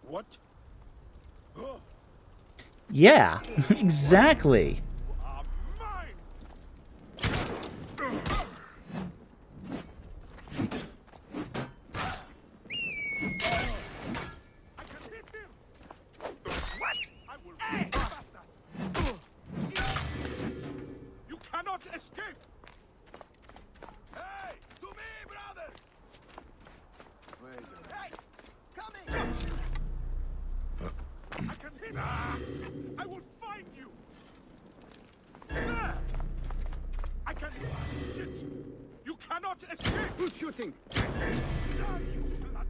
What? Yeah, exactly. Are mine. I can hit him. What? I will faster. You cannot escape. Hey, to me, brother. Hey, coming. I can hit. I will find you. There. I can. Shit. You cannot escape. Who's shooting? Damn you, blood.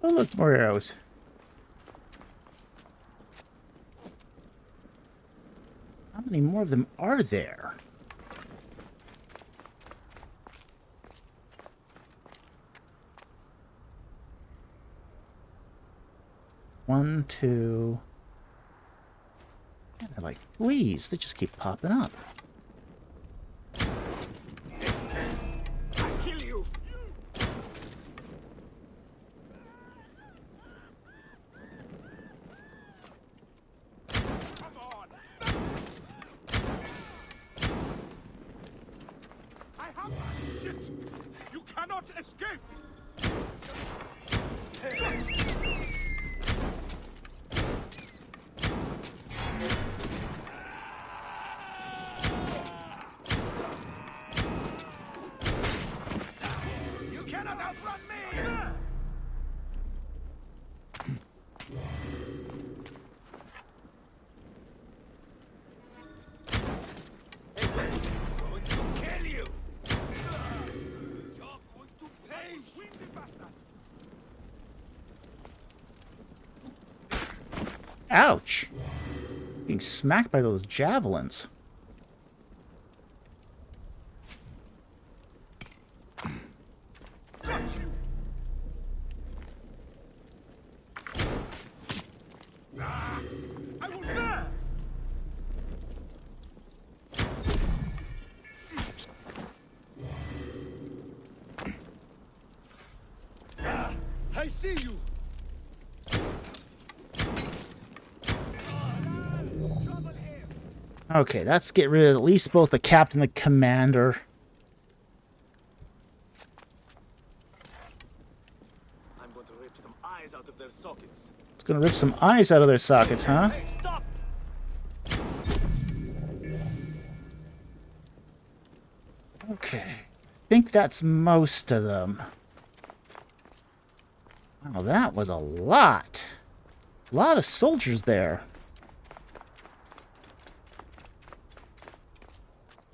Oh, look, more arrows. How many more of them are there? One, two. And they're like, please, they just keep popping up. I'll kill you. Come on. I have shit. You cannot escape. You cannot outrun me. Going to kill you. You're going to pay. Win the bastard. Ouch! Being smacked by those javelins. Got you. I will bear. I see you. Okay, let's get rid of at least both the captain and the commander. Gonna rip some eyes out of their sockets, huh? Hey, stop! Okay. I think that's most of them. Wow, that was a lot. A lot of soldiers there.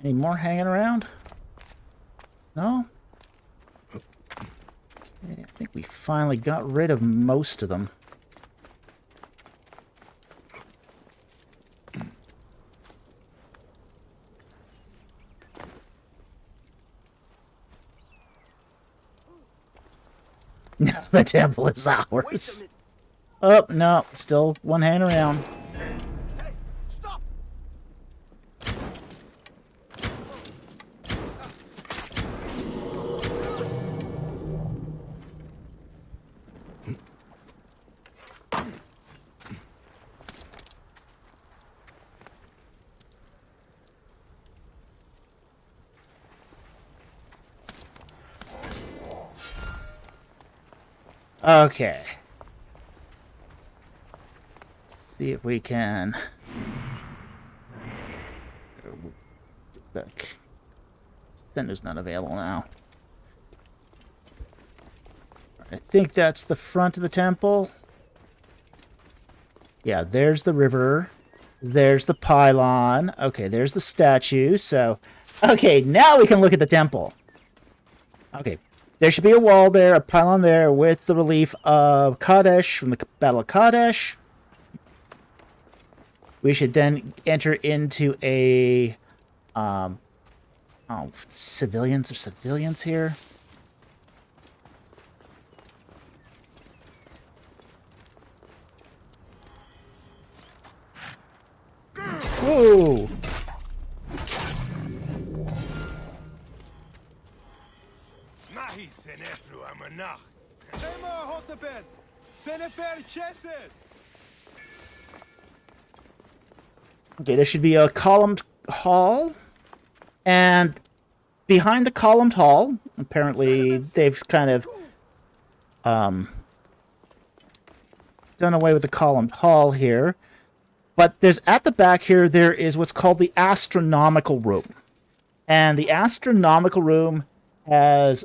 Any more hanging around? No? Okay, I think we finally got rid of most of them. Now the temple is ours. Oh, no. Still one hanging around. Hey, stop! Okay. Let's see if we can... Look. Sender's not available now. I think that's the front of the temple. Yeah, there's the river. There's the pylon. Okay, there's the statue. So, okay, now we can look at the temple. Okay, there should be a wall there, a pylon there, with the relief of Kadesh from the Battle of Kadesh. We should then enter into a... civilians or civilians here? Whoa! Nahi senefru amanach. Ema hotebed. Senefer chesed. Okay, there should be a columned hall. And behind the columned hall, apparently they've kind of done away with the columned hall here. But there's at the back here, there is what's called the astronomical room. And the astronomical room has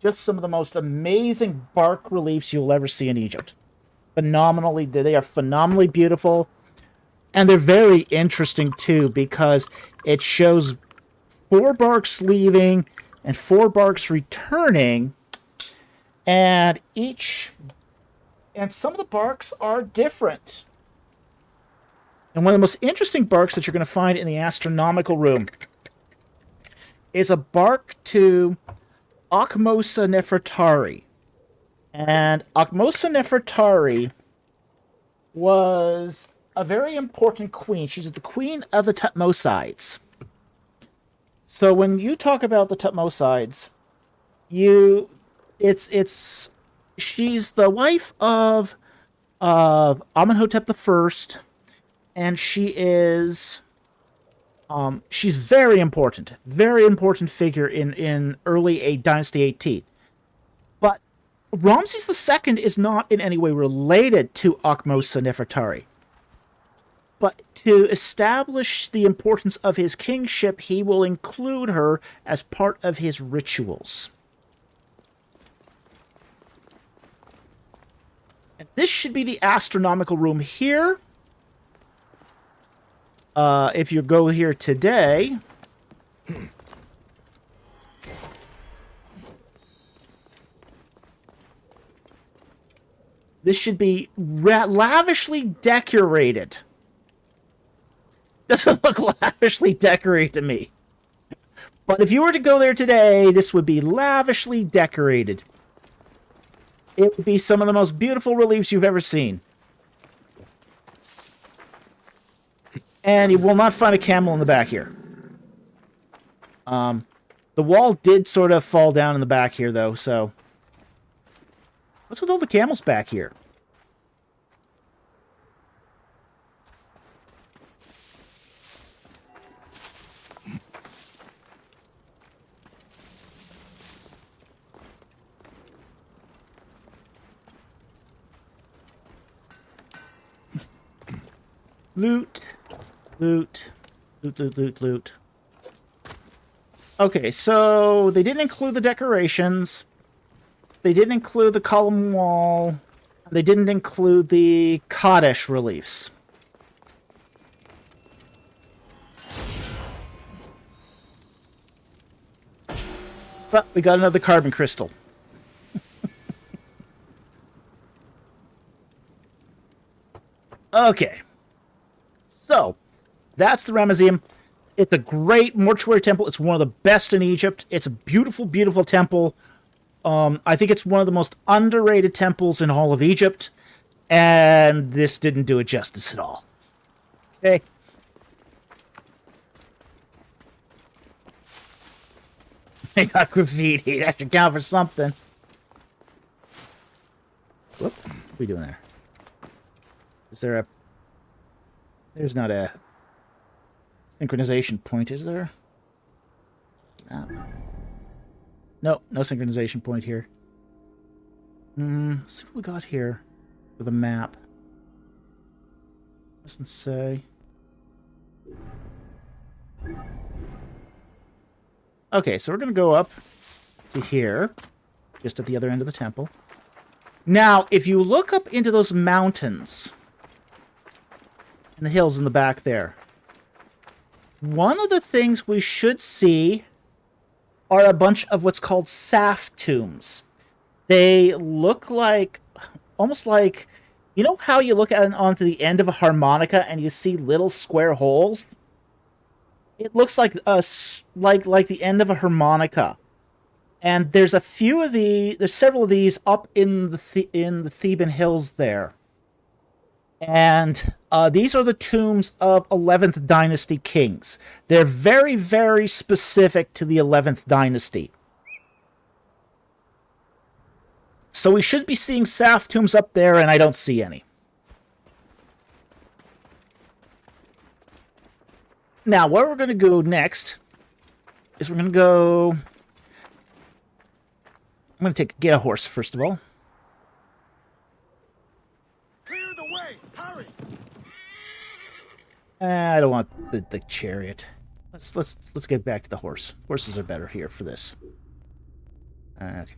just some of the most amazing bark reliefs you'll ever see in Egypt. They are phenomenally beautiful. And they're very interesting, too, because it shows 4 barks leaving and 4 barks returning. And some of the barks are different. And one of the most interesting barks that you're going to find in the astronomical room is a bark to Akhmosa Nefertari. And Akhmosa Nefertari was a very important queen. She's the queen of the Thutmosides. So when you talk about the Thutmosides, she's the wife of Amenhotep I, and she's very important figure in early Dynasty 18. But Ramses II is not in any way related to Akhmosa Nefertari. But to establish the importance of his kingship, he will include her as part of his rituals. And this should be the astronomical room here. If you go here today... This should be lavishly decorated. Doesn't look lavishly decorated to me. But if you were to go there today, this would be lavishly decorated. It would be some of the most beautiful reliefs you've ever seen. And you will not find a camel in the back here. The wall did sort of fall down in the back here, though, so... What's with all the camels back here? Loot. Loot. Loot, loot, loot, loot. Okay, so they didn't include the decorations. They didn't include the column wall. They didn't include the Kaddish reliefs. But we got another carbon crystal. Okay. So, that's the Ramesseum. It's a great mortuary temple. It's one of the best in Egypt. It's a beautiful, beautiful temple. I think it's one of the most underrated temples in all of Egypt. And this didn't do it justice at all. Okay. They got graffiti. That should count for something. Whoop. What are we doing there? Is there a... There's not a synchronization point, is there? No, no synchronization point here. Let's see what we got here with a map. Doesn't say. Okay, so we're going to go up to here, just at the other end of the temple. Now, if you look up into those mountains, and the hills in the back there, one of the things we should see are a bunch of what's called saf tombs. They look like, almost like, you know how you look at onto the end of a harmonica and you see little square holes? It looks like like the end of a harmonica. And there's a few of there's several of these up in the Theban hills there. And these are the tombs of 11th dynasty kings. They're very, very specific to the 11th dynasty. So we should be seeing saf tombs up there, and I don't see any. Now, where we're going to go next is we're going to go... I'm going to get a horse, first of all. Clear the way! Hurry! I don't want the chariot. Let's get back to the horse. Horses are better here for this. Okay.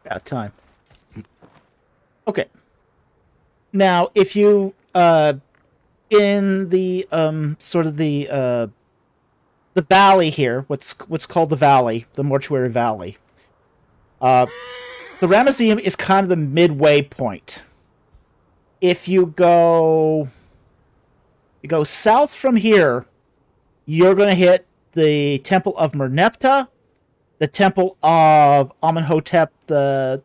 About time. Okay. Now, if you in the sort of the valley here, what's called the valley, the mortuary valley, the Ramesseum is kind of the midway point. If you go south from here, you're going to hit the Temple of Merneptah, the Temple of Amenhotep the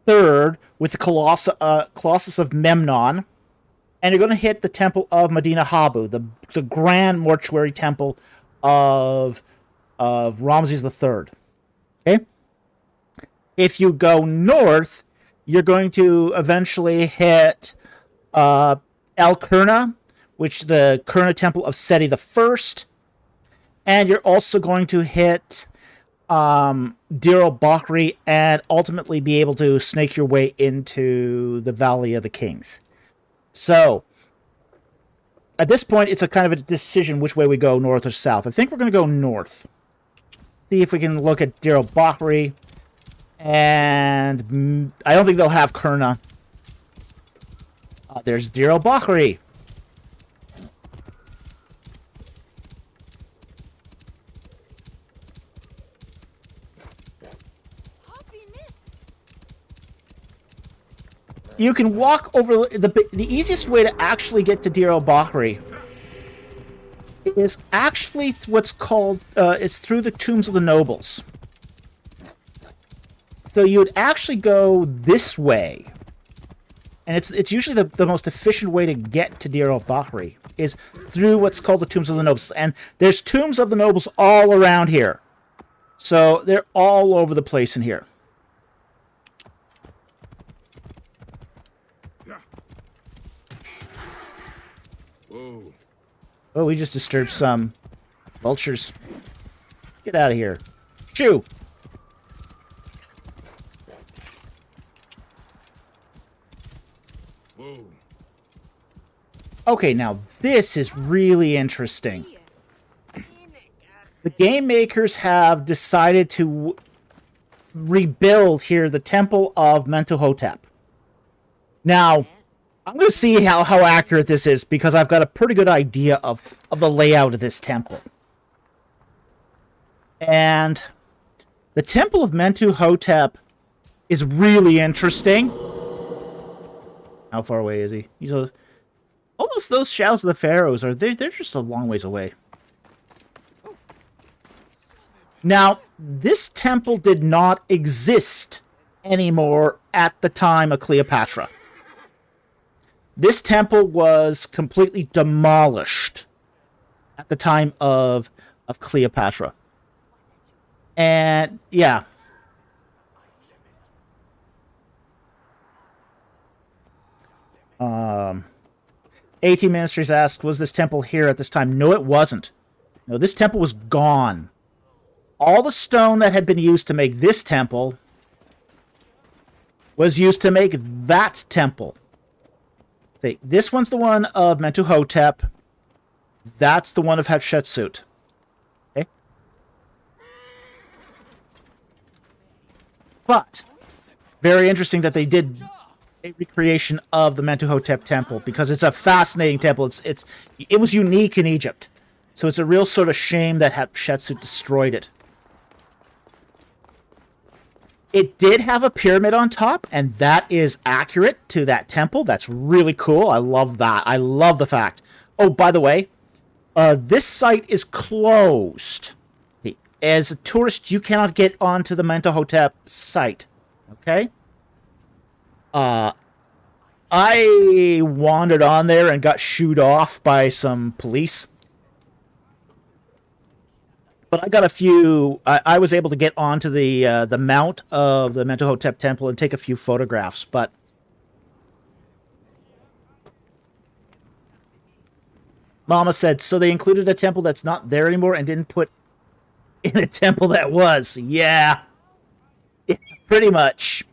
Third with the Colossus of Memnon, and you're going to hit the Temple of Medina Habu, the grand mortuary temple of Ramses III. Okay? If you go north, you're going to eventually hit El-Qurna, which is the Qurna temple of Seti I, and you're also going to hit Deir el-Bahari, and ultimately be able to snake your way into the Valley of the Kings. So, at this point, it's a kind of a decision which way we go, north or south. I think we're going to go north. See if we can look at Deir el-Bahari, and I don't think they'll have Qurna. There's Deir el-Bahari. You can walk over the easiest way to actually get to Deir el-Bahari is actually what's called it's through the tombs of the nobles. So you would actually go this way, and it's usually the most efficient way to get to Deir el-Bahari is through what's called the tombs of the nobles. And there's tombs of the nobles all around here, so they're all over the place in here. Oh, we just disturbed some Vultures. Get out of here. Shoo! Whoa. Okay, now this is really interesting. The game makers have decided to rebuild here the Temple of Mentuhotep. Now, I'm going to see how accurate this is because I've got a pretty good idea of the layout of this temple. And the Temple of Mentuhotep is really interesting. How far away is he? He's almost those shadows of the pharaohs they're just a long ways away. Now, this temple did not exist anymore at the time of Cleopatra. This temple was completely demolished at the time of Cleopatra. And, yeah. AT Ministries asked, was this temple here at this time? No, it wasn't. No, this temple was gone. All the stone that had been used to make this temple was used to make that temple. See, this one's the one of Mentuhotep. That's the one of Hatshepsut. Okay? But, very interesting that they did a recreation of the Mentuhotep temple because it's a fascinating temple. It was unique in Egypt. So it's a real sort of shame that Hatshepsut destroyed it. It did have a pyramid on top, and that is accurate to that temple. That's really cool. I love that. I love the fact. Oh, by the way, this site is closed. As a tourist, you cannot get onto the Mentuhotep site. Okay? I wandered on there and got shooed off by some police. But I got a few. I was able to get onto the mount of the Mentuhotep temple and take a few photographs. But Mama said, so they included a temple that's not there anymore and didn't put in a temple that was. Yeah, pretty much.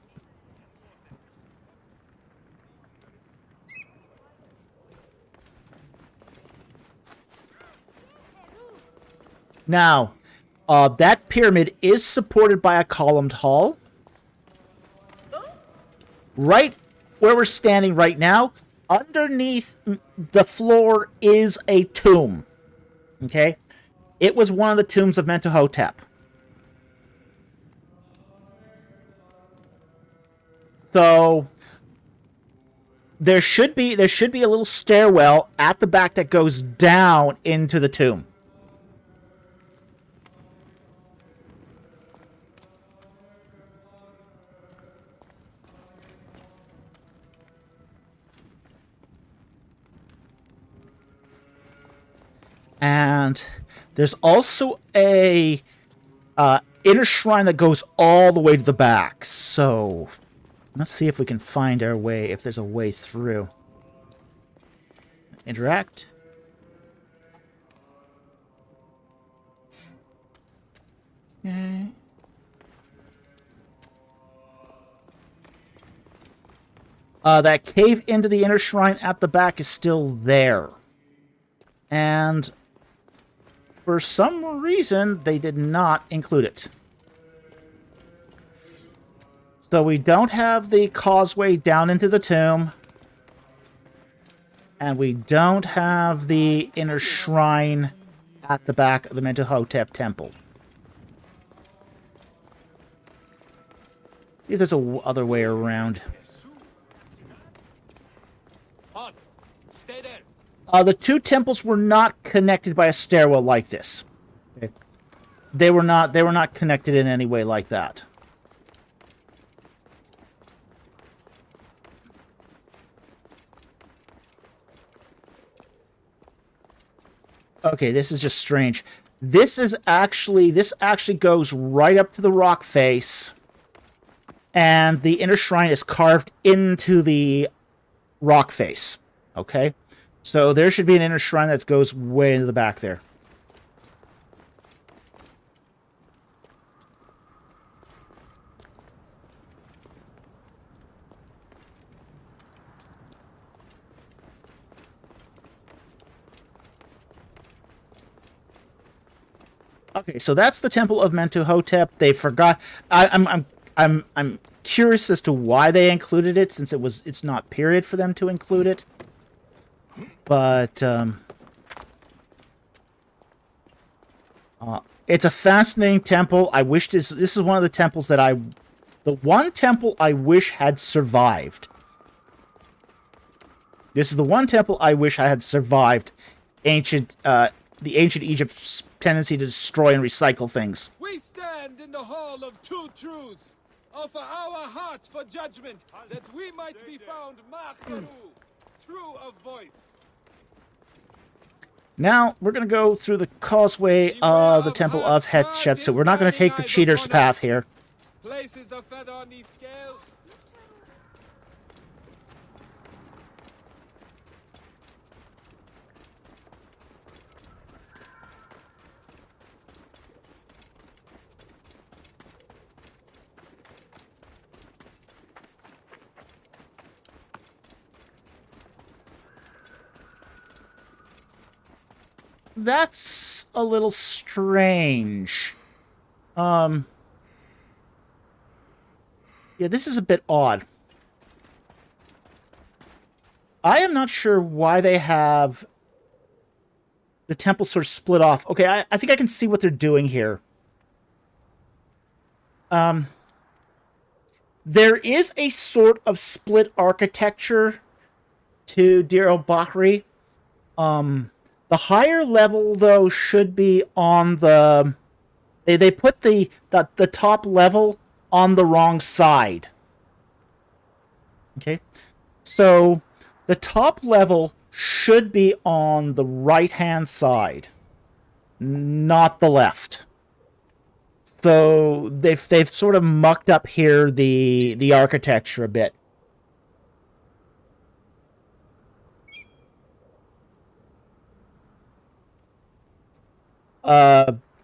Now, that pyramid is supported by a columned hall. Right where we're standing right now, underneath the floor is a tomb. Okay? It was one of the tombs of Mentuhotep. So, there should be a little stairwell at the back that goes down into the tomb. And there's also a inner shrine that goes all the way to the back. So let's see if we can find our way, if there's a way through. Interact. Okay. That cave into the inner shrine at the back is still there. And for some reason, they did not include it. So we don't have the causeway down into the tomb. And we don't have the inner shrine at the back of the Mentuhotep temple. See if there's a other way around. Falk, stay there. The two temples were not connected by a stairwell like this. Okay. They were not connected in any way like that. Okay, this is just strange. This actually goes right up to the rock face, and the inner shrine is carved into the rock face. Okay? So there should be an inner shrine that goes way into the back there. Okay, so that's the Temple of Mentuhotep. They forgot. I'm curious as to why they included it, since it's not period for them to include it. But it's a fascinating temple. I wish this is one of the temples that the one temple I wish had survived. This is the one temple I wish I had survived the ancient Egypt's tendency to destroy and recycle things. We stand in the hall of two truths. Offer our hearts for judgment, that we might be found Ma'karu, true of voice. Now, we're going to go through the causeway of the Temple of Hatshepsut. We're not going to take the cheater's path here. Places the feather on these scales. That's a little strange. Yeah, this is a bit odd. I am not sure why they have the temple sort of split off. Okay, I think I can see what they're doing here. There is a sort of split architecture to Deir el-Bahari. The higher level, though, should be on the... They put the top level on the wrong side. Okay? So, the top level should be on the right-hand side, not the left. So, they've sort of mucked up here the architecture a bit.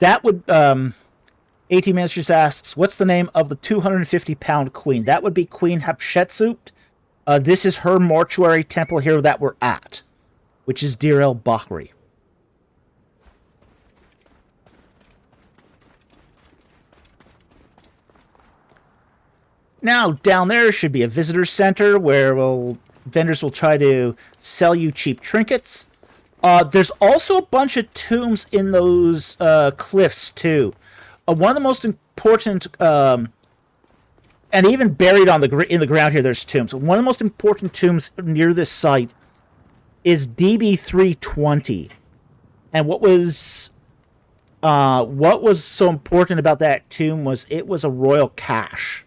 That would, 18 Ministers asks, what's the name of the 250-pound queen? That would be Queen Hatshepsut. This is her mortuary temple here that we're at, which is Deir el-Bahari. Now, down there should be a visitor center where vendors will try to sell you cheap trinkets. There's also a bunch of tombs in those cliffs, too. One of the most important, and even buried in the ground here, there's tombs. One of the most important tombs near this site is DB 320. And what was so important about that tomb was it was a royal cache.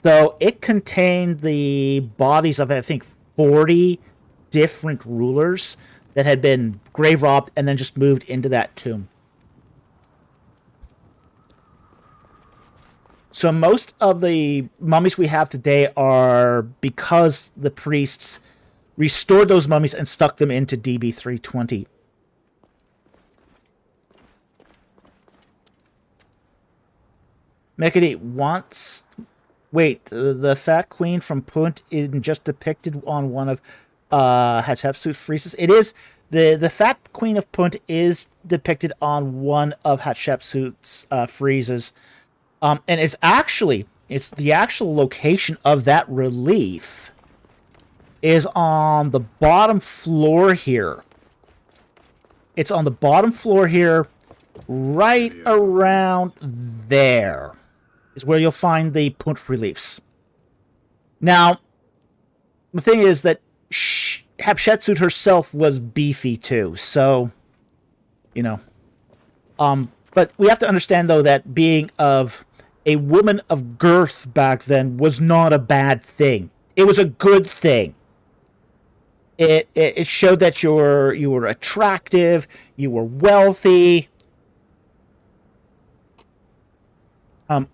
So it contained the bodies of, I think, 40 different rulers that had been grave robbed and then just moved into that tomb. So most of the mummies we have today are because the priests restored those mummies and stuck them into DB 320. Mekadi wants... Wait, the fat queen from Punt isn't just depicted on one of Hatshepsut friezes. It is the fat queen of Punt is depicted on one of Hatshepsut's friezes, and it's the actual location of that relief is on the bottom floor here. It's on the bottom floor here, right around there is where you'll find the Punt reliefs. Now, the thing is that Hatshepsut herself was beefy too, so, you know. But we have to understand, though, that being of a woman of girth back then was not a bad thing. It was a good thing. It showed that you were attractive, you were wealthy.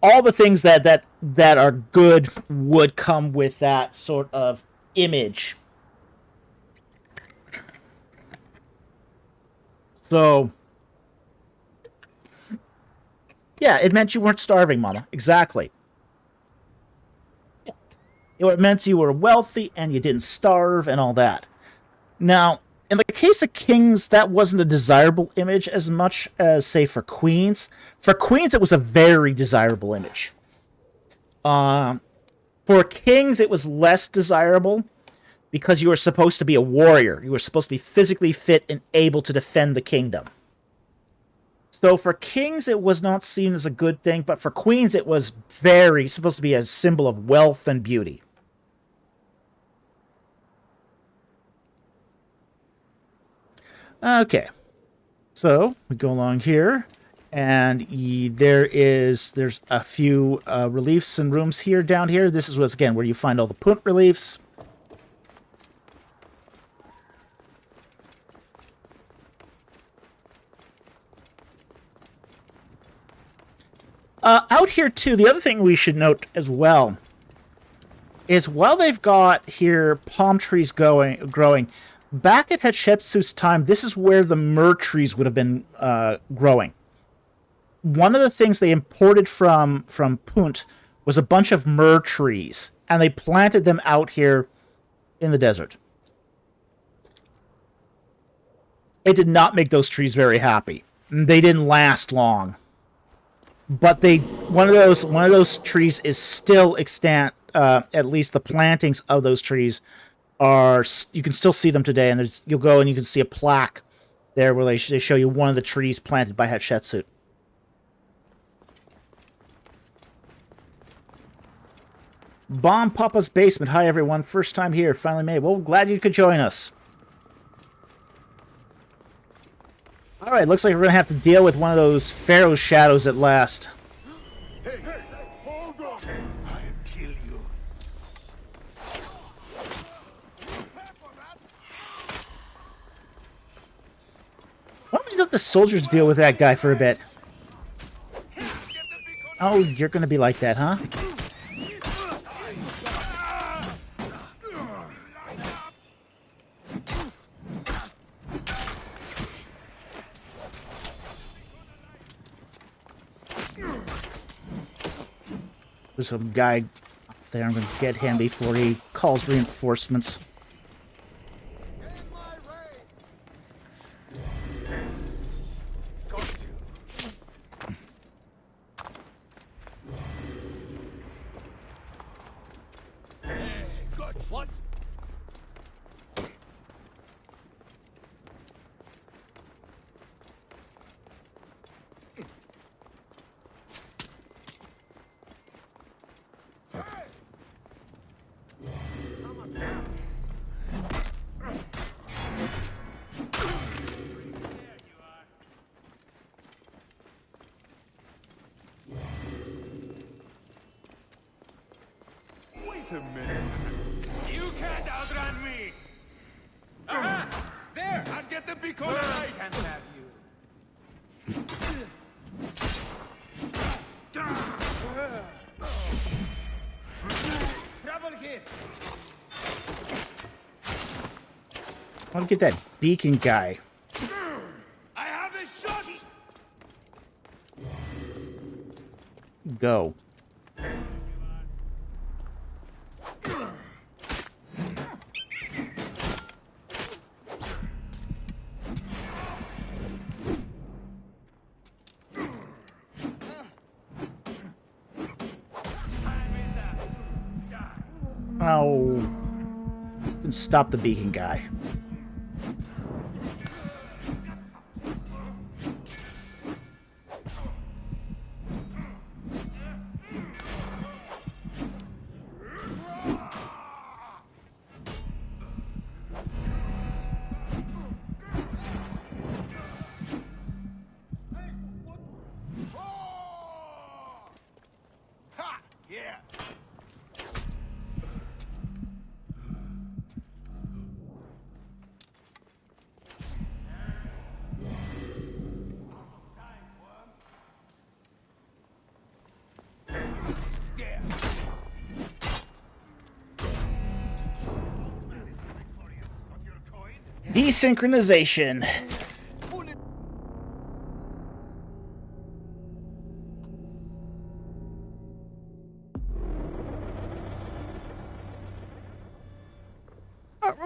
All the things that are good would come with that sort of image. So, yeah, it meant you weren't starving, Mama. Exactly. It meant you were wealthy and you didn't starve and all that. Now, In the case of kings, that wasn't a desirable image as much as, say, for queens. For queens, it was a very desirable image. For kings, it was less desirable because you were supposed to be a warrior. You were supposed to be physically fit and able to defend the kingdom. So for kings, it was not seen as a good thing, but for queens, it was very supposed to be a symbol of wealth and beauty. Okay, so we go along here, and there's a few reliefs and rooms here down here. This is again where you find all the punt reliefs. Out here, too, the other thing we should note as well is while they've got here palm trees growing, back at Hatshepsut's time, this is where the myrrh trees would have been growing. One of the things they imported from Punt was a bunch of myrrh trees, and they planted them out here in the desert. It did not make those trees very happy. They didn't last long. But one of those trees is still extant. At least the plantings of those trees you can still see them today, and you'll go and you can see a plaque there where they show you one of the trees planted by Hatshepsut. Bomb Papa's Basement. Hi everyone, first time here, finally made. Well, glad you could join us. Alright, looks like we're going to have to deal with one of those Pharaoh shadows at last. Hey, hold on! I'll kill you. Why don't we let the soldiers deal with that guy for a bit? Oh, you're going to be like that, huh? There's some guy up there. I'm going to get him before he calls reinforcements. What? Wait a minute. You can't outrun me! Aha! There! I'll get the beacon alive! I can't have you. Trouble here! I want to get that beacon guy. I have a shot! Go. Oh. Can stop the beacon guy. Ha! Yeah! Desynchronization.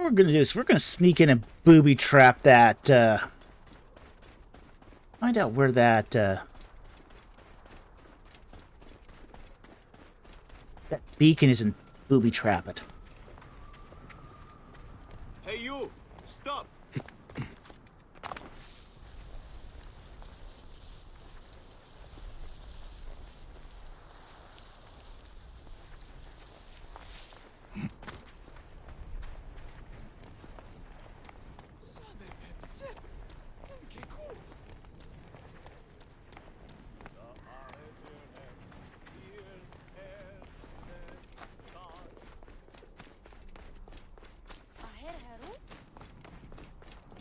What we're gonna do is we're gonna sneak in and booby trap that. Find out where that that beacon is, and booby trap it. Hey, you! Stop!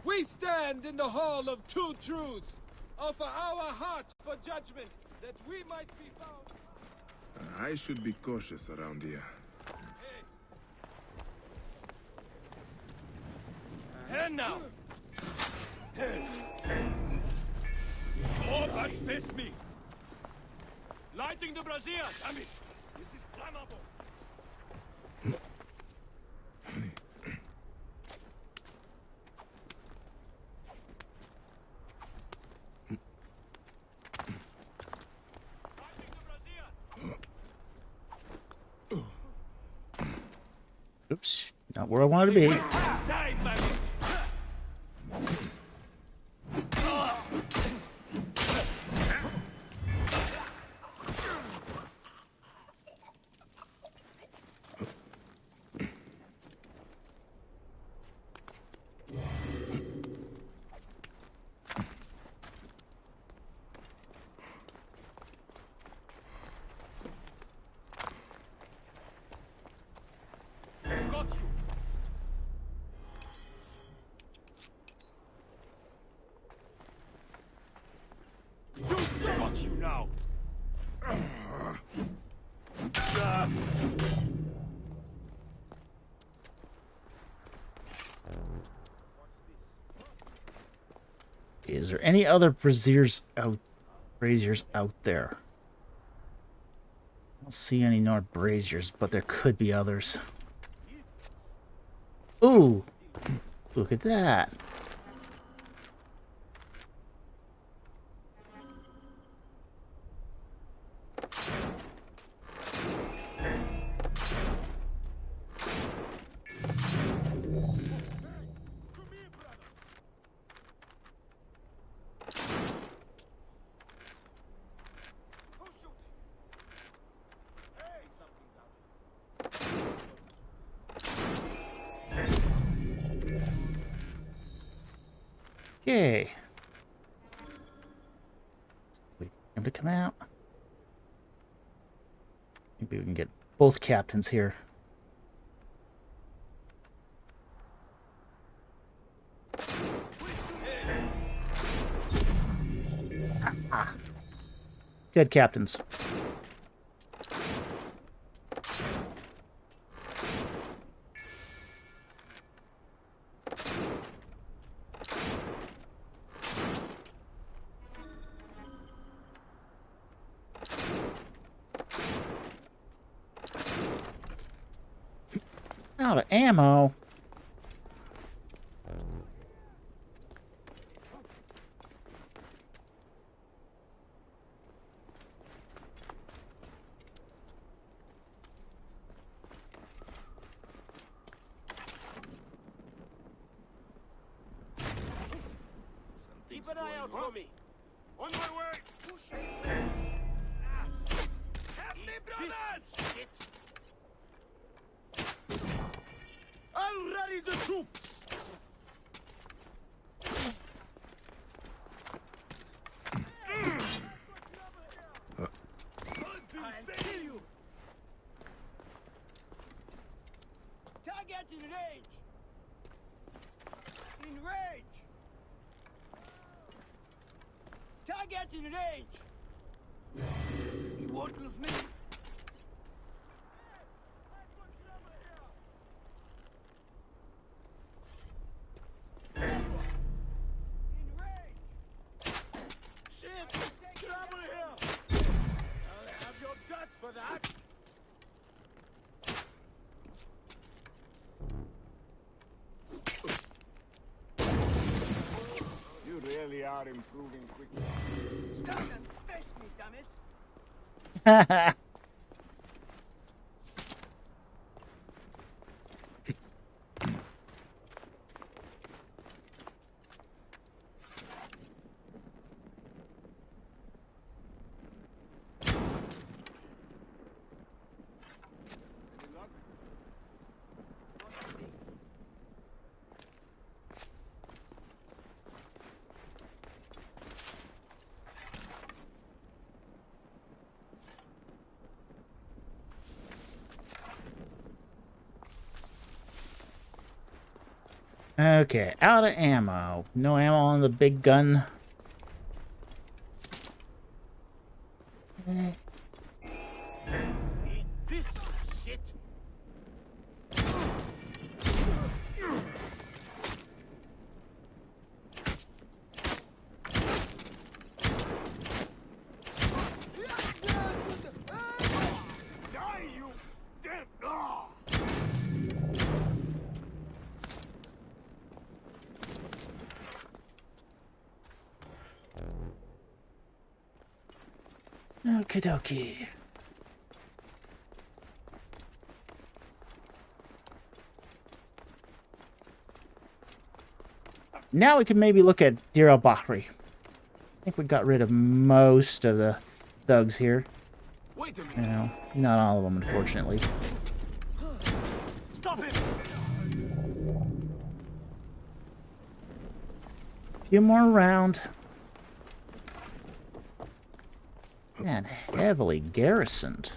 We stand in the hall of two truths. Offer our hearts for judgment, that we might be found. I should be cautious around here. And now! Oh, that face me! Lighting the brazier, damn it! This is flammable! Oops, not where I wanted to be. Die, baby! Got you! Got you now! Is there any other braziers out there? I don't see any more braziers, but there could be others. Ooh! Look at that. Okay. Wait for him to come out. Maybe we can get both captains here. Ah. Dead captains. Out of ammo. Keep an eye out for me! On my way! Help me, brothers! Shit! I'll rally the troops! I'll kill you! Target in range! In range! Target in range! You won't lose me! For that. really are improving quickly. Stand and face me, damn it! Any luck? Okay, out of ammo. No ammo on the big gun. Eat this, shit! Die, you damn... Ah! Okie dokie. Now we can maybe look at Deir el-Bahari. I think we got rid of most of the thugs here. Wait a minute! No, not all of them, unfortunately. Stop him! A few more around. Man, heavily garrisoned.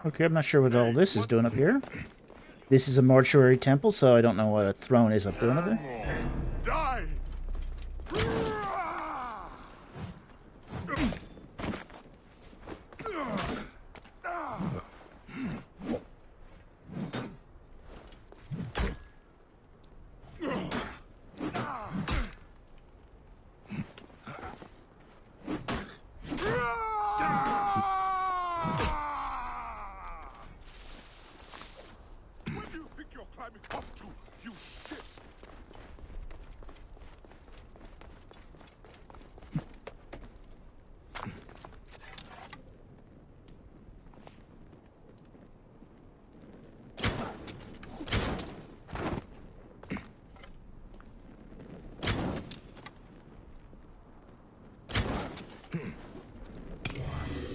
Okay, I'm not sure what all this is doing up here. This is a mortuary temple, so I don't know what a throne is up doing up there. Die! Where do you think you're climbing up to, you shit?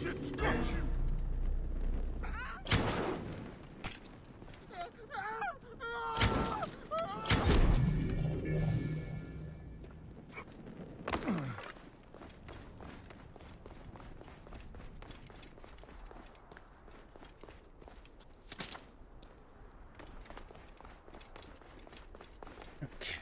Shit, got you! Okay.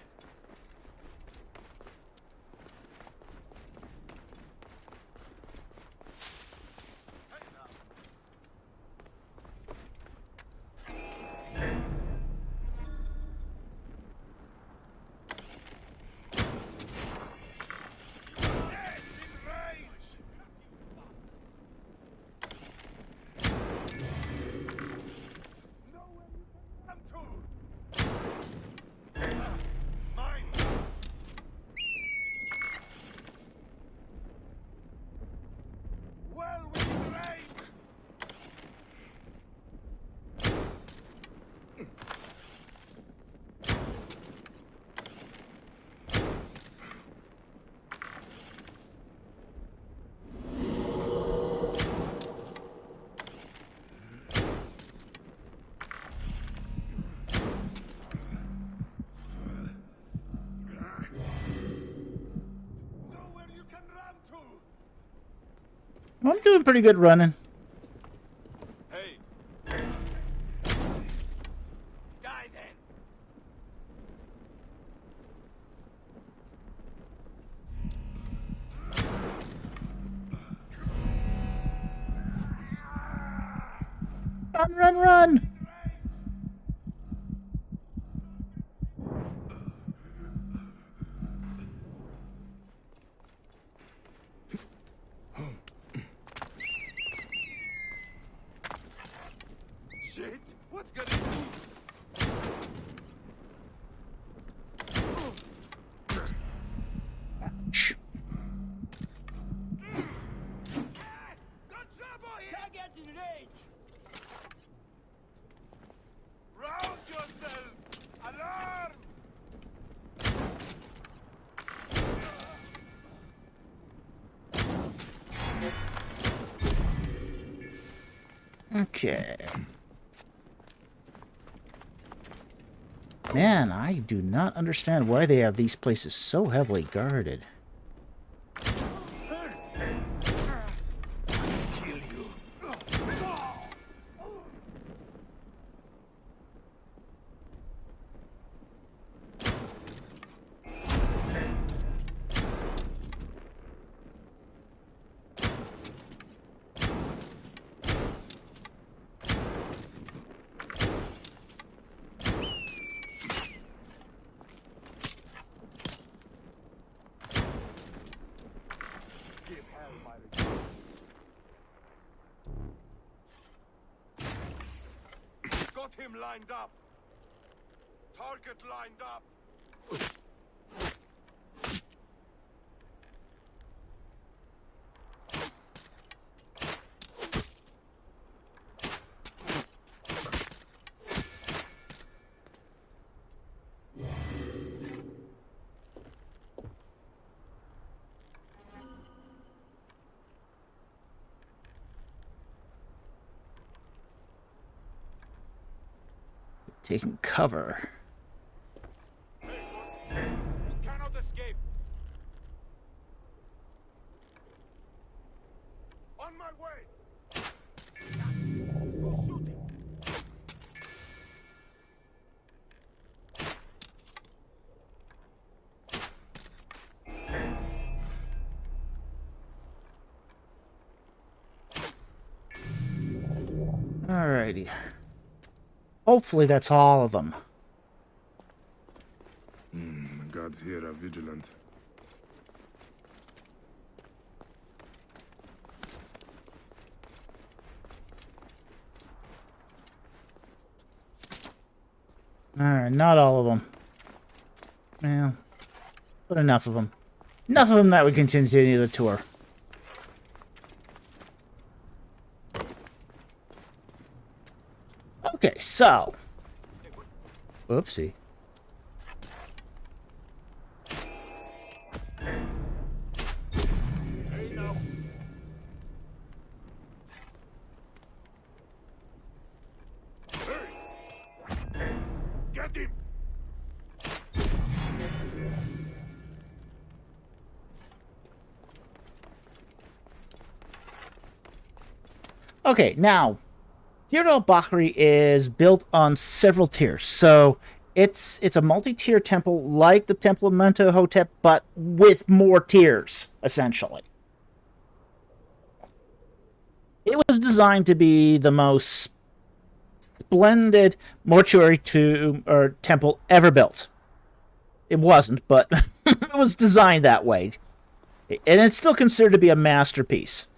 I'm doing pretty good running. Hey! Die then! Run, run, run! Shit! What's gonna do? Ouch. Got trouble here! Target in range! Rouse yourselves! Alarm! Okay. Man, I do not understand why they have these places so heavily guarded. Kill you! Give hell my regards. Got him lined up. Target lined up. Taking cover. You cannot escape. On my way. Who's shooting? Alrighty. Hopefully that's all of them. The guards here are vigilant. Alright, not all of them. Well, but enough of them. Enough of them that would continue the tour. Okay, so. Oopsie. Hey now. Hey! Get him! Okay, now, Deir el-Bahari is built on several tiers. So it's a multi-tier temple like the Temple of Mentuhotep, but with more tiers, essentially. It was designed to be the most splendid mortuary tomb or temple ever built. It wasn't, but it was designed that way. And it's still considered to be a masterpiece.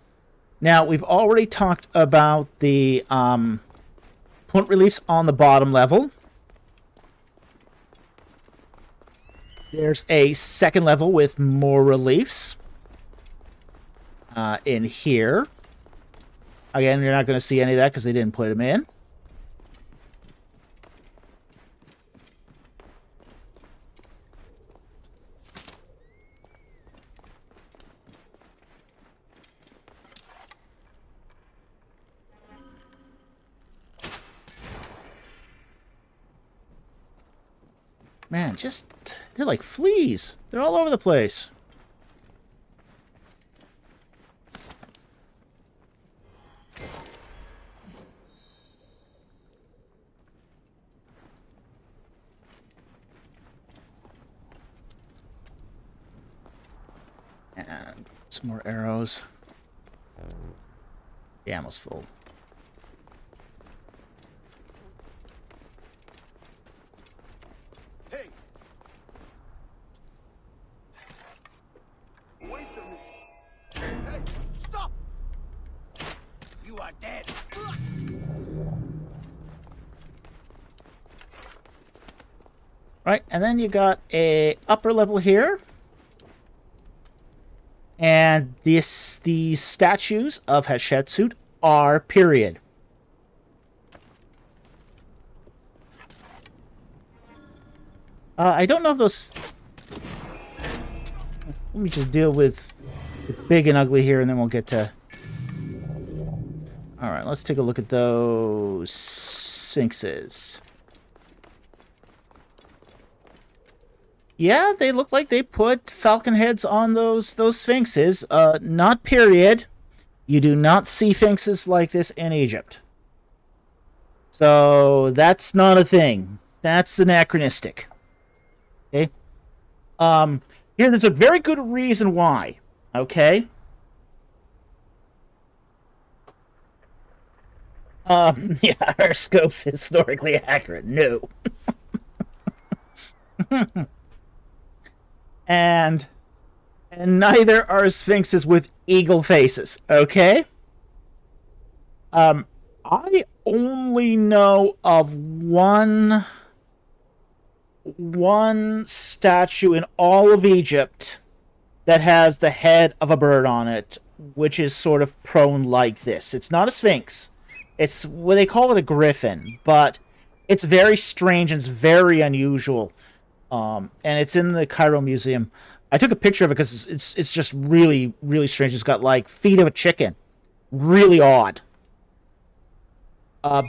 Now, we've already talked about the point reliefs on the bottom level. There's a second level with more reliefs in here. Again, you're not going to see any of that because they didn't put them in. Man, they're like fleas. They're all over the place. And some more arrows. The ammo's full. You are dead. Right, and then you got a upper level here. And these statues of Hatshepsut are period. I don't know if those... Let me just deal with big and ugly here, and then we'll get to... Alright, let's take a look at those sphinxes. Yeah, they look like they put falcon heads on those sphinxes. Not period. You do not see sphinxes like this in Egypt. So, that's not a thing. That's anachronistic. Okay? Here, there's a very good reason why. Okay? Yeah, our scope's historically accurate. No. And neither are sphinxes with eagle faces, okay? I only know of one statue in all of Egypt that has the head of a bird on it, which is sort of prone like this. It's not a sphinx. It's what they call it, a griffin, but it's very strange and it's very unusual. And it's in the Cairo Museum. I took a picture of it because it's just really, really strange. It's got, like, feet of a chicken. Really odd. But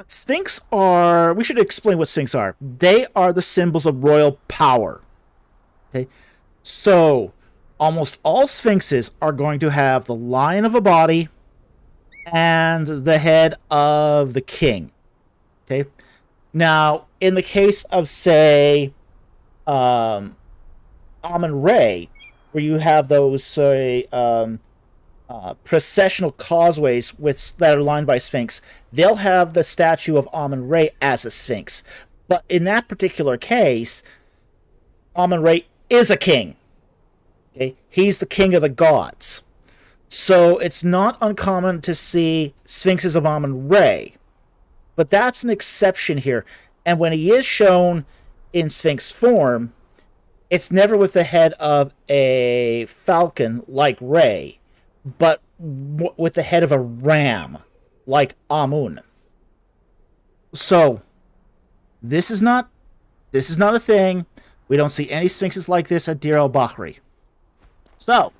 Sphinx are... We should explain what Sphinx are. They are the symbols of royal power. Okay? So, almost all Sphinxes are going to have the lion of a body and the head of the king. Okay? Now, in the case of, say... Amun-Re, where you have those processional causeways that are lined by Sphinx, they'll have the statue of Amun-Re as a Sphinx. But in that particular case, Amun-Re is a king. Okay? He's the king of the gods. So it's not uncommon to see Sphinxes of Amun-Re. But that's an exception here. And when he is shown in Sphinx form, it's never with the head of a falcon like Re, but with the head of a ram like Amun. So this is not a thing. We don't see any sphinxes like this at Deir el-Bahari. So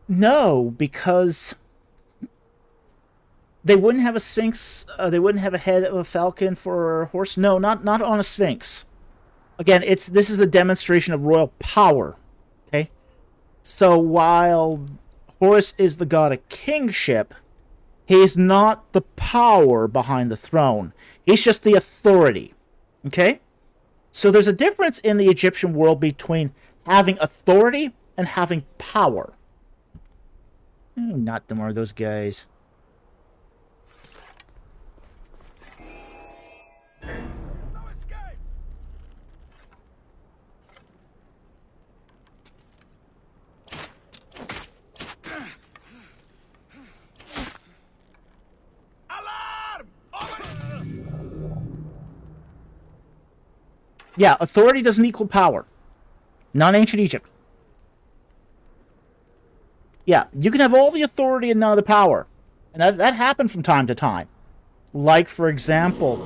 no, because they wouldn't have a sphinx. They wouldn't have a head of a falcon for a horse. No, not on a sphinx. Again, this is a demonstration of royal power. Okay, so while Horus is the god of kingship, he's not the power behind the throne. He's just the authority. Okay, so there's a difference in the Egyptian world between having authority and having power. Not more of those guys. No escape! Alarm! Yeah, authority doesn't equal power. Not ancient Egypt. Yeah, you can have all the authority and none of the power. And that happened from time to time. Like, for example,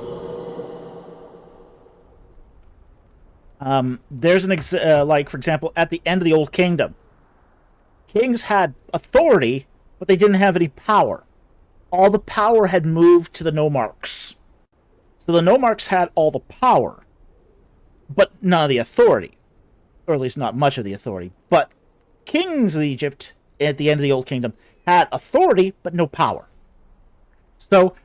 there's like, for example, at the end of the Old Kingdom, kings had authority, but they didn't have any power. All the power had moved to the nomarchs. So the nomarchs had all the power, but none of the authority. Or at least not much of the authority. But kings of Egypt at the end of the Old Kingdom had authority, but no power. So,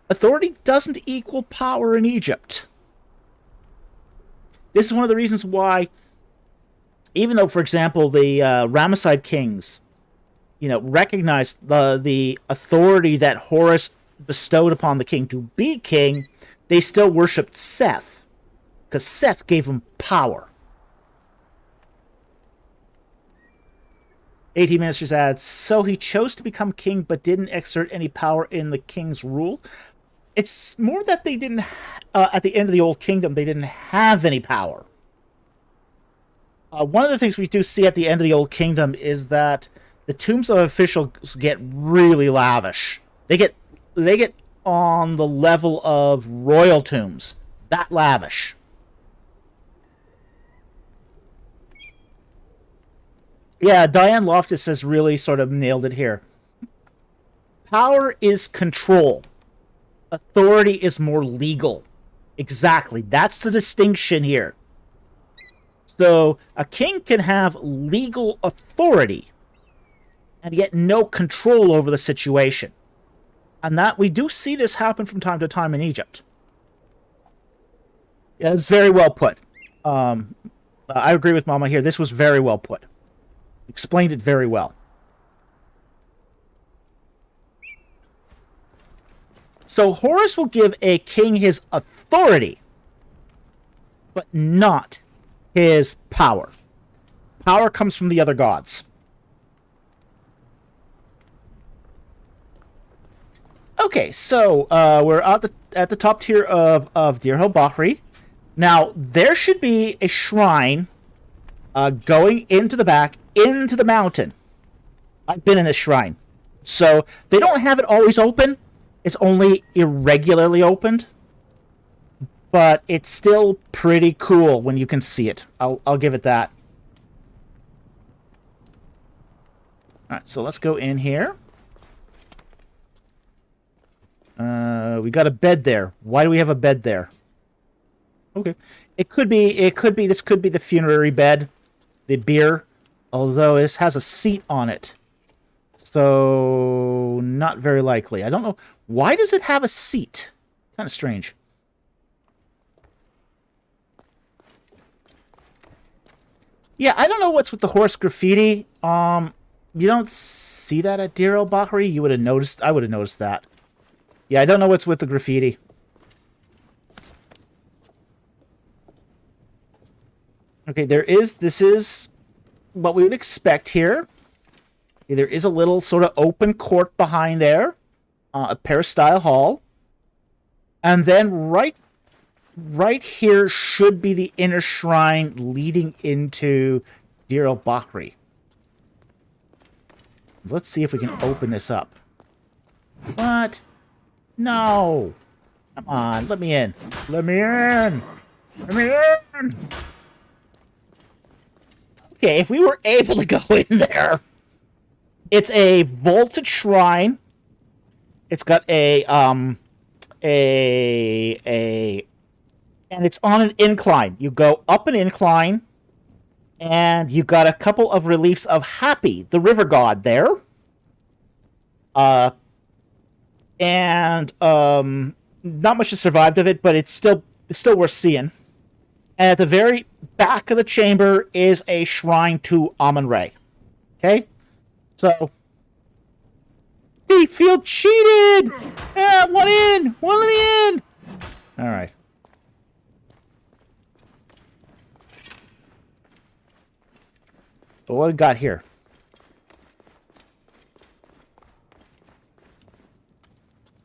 authority doesn't equal power in Egypt. This is one of the reasons why, even though, for example, the Ramesside kings, recognized the authority that Horus bestowed upon the king to be king, they still worshipped Seth. because Seth gave him power. 18 Ministers adds, so he chose to become king but didn't exert any power in the king's rule. It's more that they didn't, at the end of the Old Kingdom, they didn't have any power. One of the things we do see at the end of the Old Kingdom is that the tombs of officials get really lavish. They get on the level of royal tombs. That lavish. Yeah, Diane Loftus has really sort of nailed it here. Power is control. Authority is more legal. Exactly. That's the distinction here. So, a king can have legal authority and yet no control over the situation. And that we do see this happen from time to time in Egypt. Yeah, it's very well put. I agree with Mama here. This was very well put. Explained it very well. So Horus will give a king his authority, but not his power. Power comes from the other gods. Okay, so we're at the top tier of Deir el-Bahari. Now, there should be a shrine going into the back, into the mountain. I've been in this shrine. So, they don't have it always open. It's only irregularly opened. But it's still pretty cool when you can see it. I'll give it that. Alright, so let's go in here. We got a bed there. Why do we have a bed there? Okay. This could be the funerary bed. The bier. Although this has a seat on it. So, not very likely. I don't know. Why does it have a seat? Kind of strange. Yeah, I don't know what's with the horse graffiti. You don't see that at Deir el-Bahari. You would have noticed. I would have noticed that. Yeah, I don't know what's with the graffiti. Okay, this is what we would expect here. Okay, there is a little sort of open court behind there. A peristyle hall. And then right here should be the inner shrine leading into Deir el-Bahari. Let's see if we can open this up. What? No! Come on, let me in. Let me in! Let me in! Okay, if we were able to go in there... It's a vaulted shrine. It's got and it's on an incline. You go up an incline, and you got a couple of reliefs of Happy, the river god, there. Not much has survived of it, but it's still worth seeing. And at the very back of the chamber is a shrine to Amun-Re. Okay? So, they feel cheated! Yeah, one in! One let me in! Alright. But what we got here?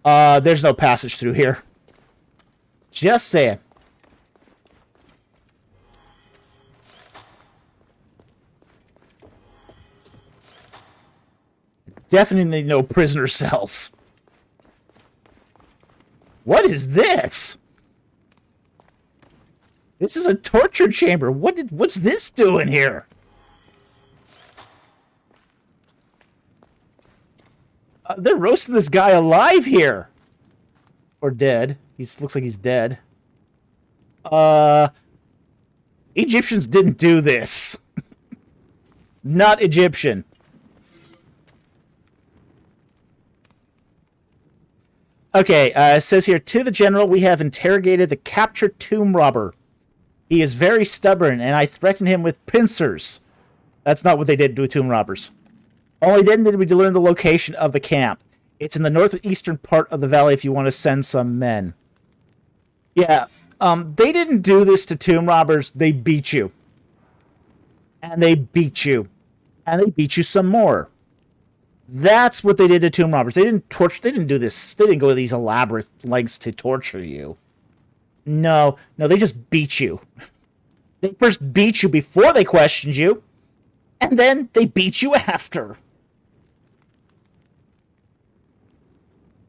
There's no passage through here. Just saying. Definitely no prisoner cells. What is this? This is a torture chamber. What's this doing here? They're roasting this guy alive here. Or dead. He looks like he's dead. Egyptians didn't do this. Not Egyptian. Okay, it says here, to the general, we have interrogated the captured tomb robber. He is very stubborn, and I threatened him with pincers. That's not what they did to tomb robbers. Only then did we learn the location of the camp. It's in the northeastern part of the valley if you want to send some men. Yeah, They didn't do this to tomb robbers. They beat you. And they beat you. And they beat you some more. That's what they did to tomb robbers. They didn't torture. They didn't do this. They didn't go to these elaborate lengths to torture you. No, they just beat you. They first beat you before they questioned you, and then they beat you after.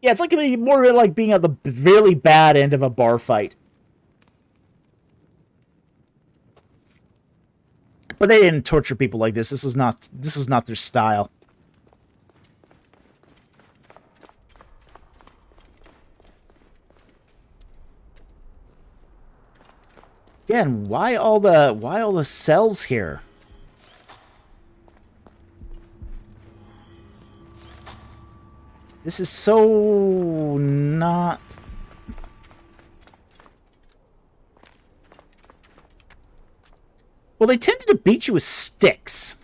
Yeah, it's like more like being at the really bad end of a bar fight. But they didn't torture people like this. This was not their style. Again, why all the cells here? This is so not... Well, they tended to beat you with sticks.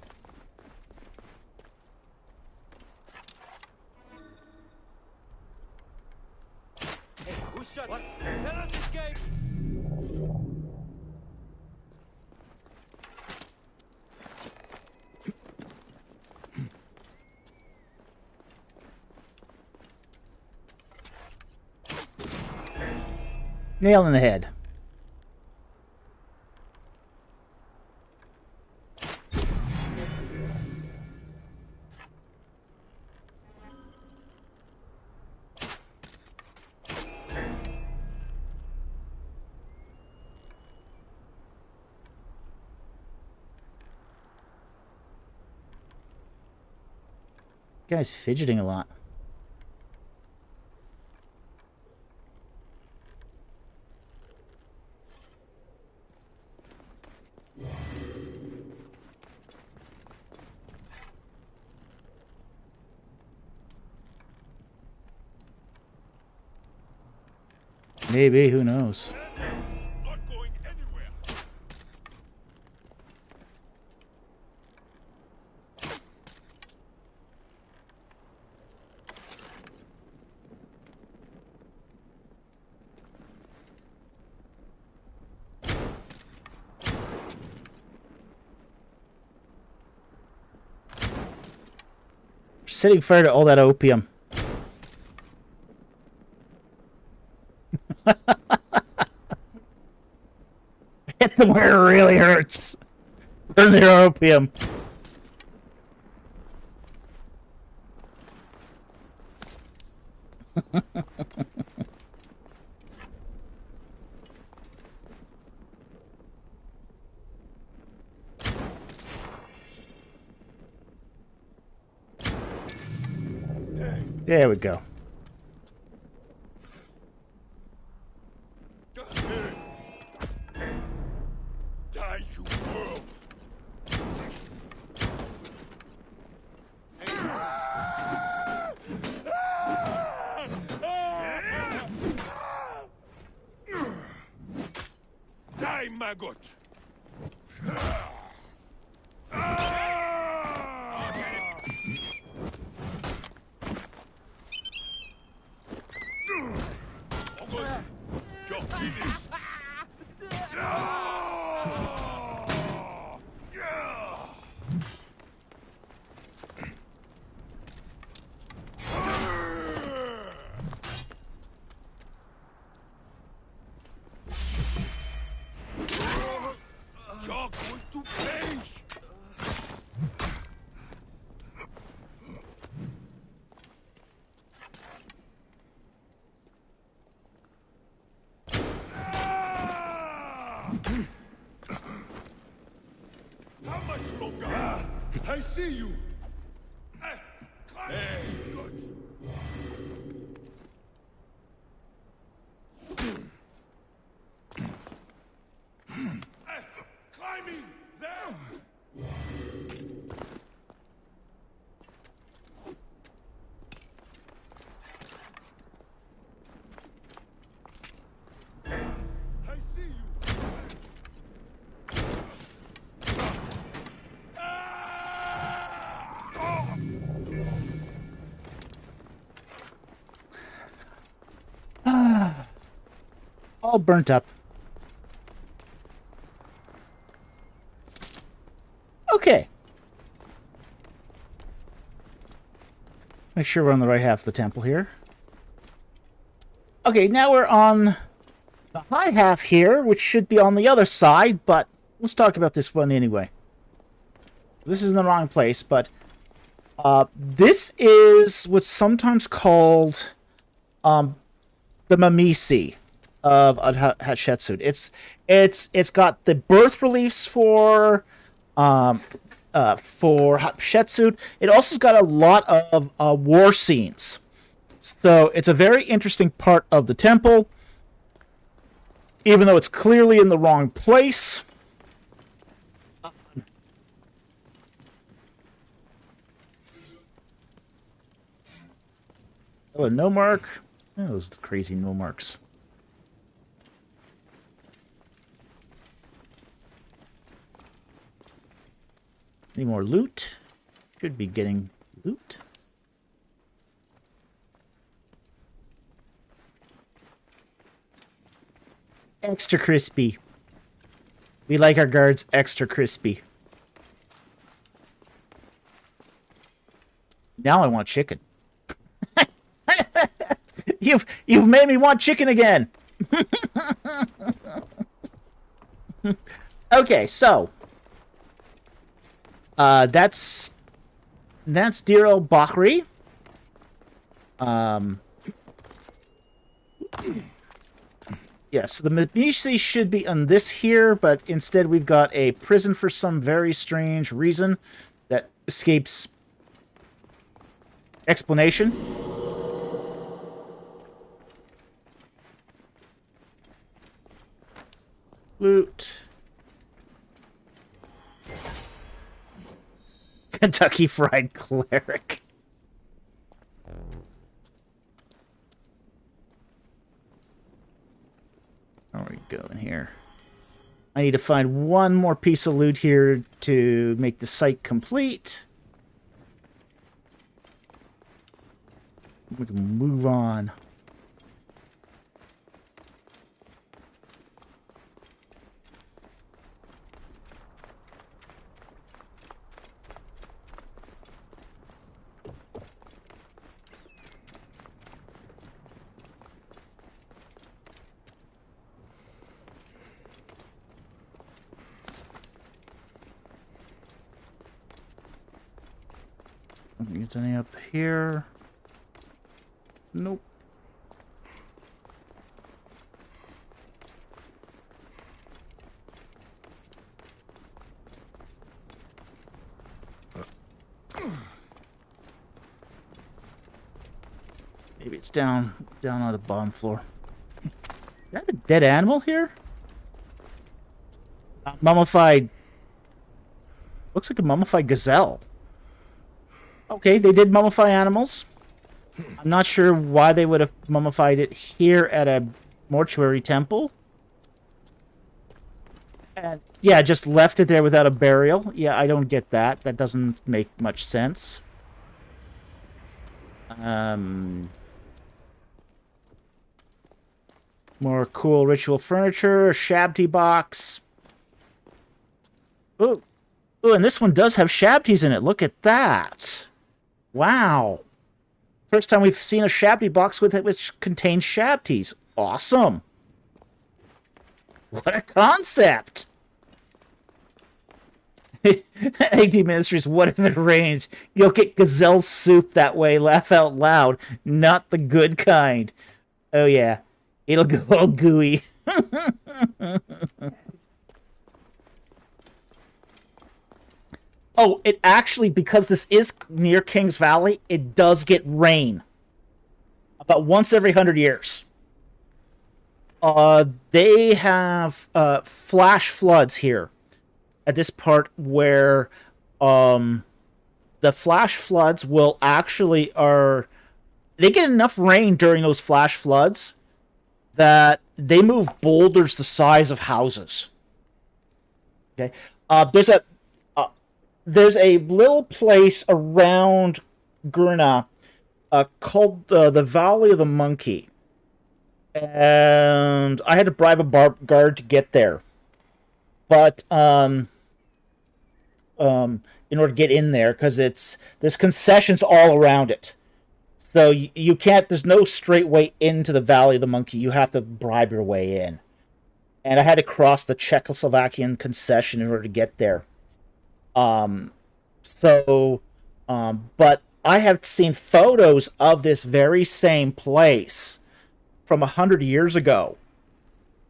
Hey, who shot? What? Tell us this game. Nail in the head. Guy's fidgeting a lot. Maybe, who knows? Not going anywhere. Setting fire to all that opium. Hit them where it really hurts. Burn their opium. There we go. Die, you world. Die, maggot. You're finished. You're going to pay. How much longer? I see you. Hey, good. Climbing there. I see you. All burnt up. Okay. Make sure we're on the right half of the temple here. Okay, now we're on the high half here, which should be on the other side, but let's talk about this one anyway. This is in the wrong place, but this is what's sometimes called the Mamisi of Hatshepsut. It's got the birth reliefs for Hatshepsut. It also's got a lot of war scenes. So it's a very interesting part of the temple, even though it's clearly in the wrong place. Oh, a no mark. Oh, those are the crazy no marks. Any more loot? Should be getting loot. Extra crispy. We like our guards extra crispy. Now I want chicken. You've made me want chicken again. Okay, so that's Deir el-Bahari. Yes, the Mamisi should be on this here, but instead we've got a prison for some very strange reason that escapes explanation. Loot. Kentucky Fried Cleric. Where we go in here? I need to find one more piece of loot here to make the site complete. We can move on. I don't think it's any up here. Nope. Maybe it's down on the bottom floor. Is that a dead animal here? Mummified. Looks like a mummified gazelle. Okay, they did mummify animals. I'm not sure why they would have mummified it here at a mortuary temple. And yeah, just left it there without a burial. Yeah, I don't get that. That doesn't make much sense. More cool ritual furniture, a shabti box. Ooh. Ooh, and this one does have shabtis in it. Look at that. Wow. First time we've seen a shabti box with it which contains shabtis. Awesome. What a concept. AD Ministries, what if it rains? You'll get gazelle soup that way. Laugh out loud. Not the good kind. Oh yeah. It'll go all gooey. Oh, it actually, because this is near Kings Valley, it does get rain. About once every 100 years. They have flash floods here. At this part where the flash floods will actually they get enough rain during those flash floods that they move boulders the size of houses. Okay, there's a little place around Gurna called the Valley of the Monkey, and I had to bribe a guard to get there. But in order to get in there, because there's concessions all around it. So you can't. There's no straight way into the Valley of the Monkey. You have to bribe your way in. And I had to cross the Czechoslovakian concession in order to get there. But I have seen photos of this very same place from 100 years ago.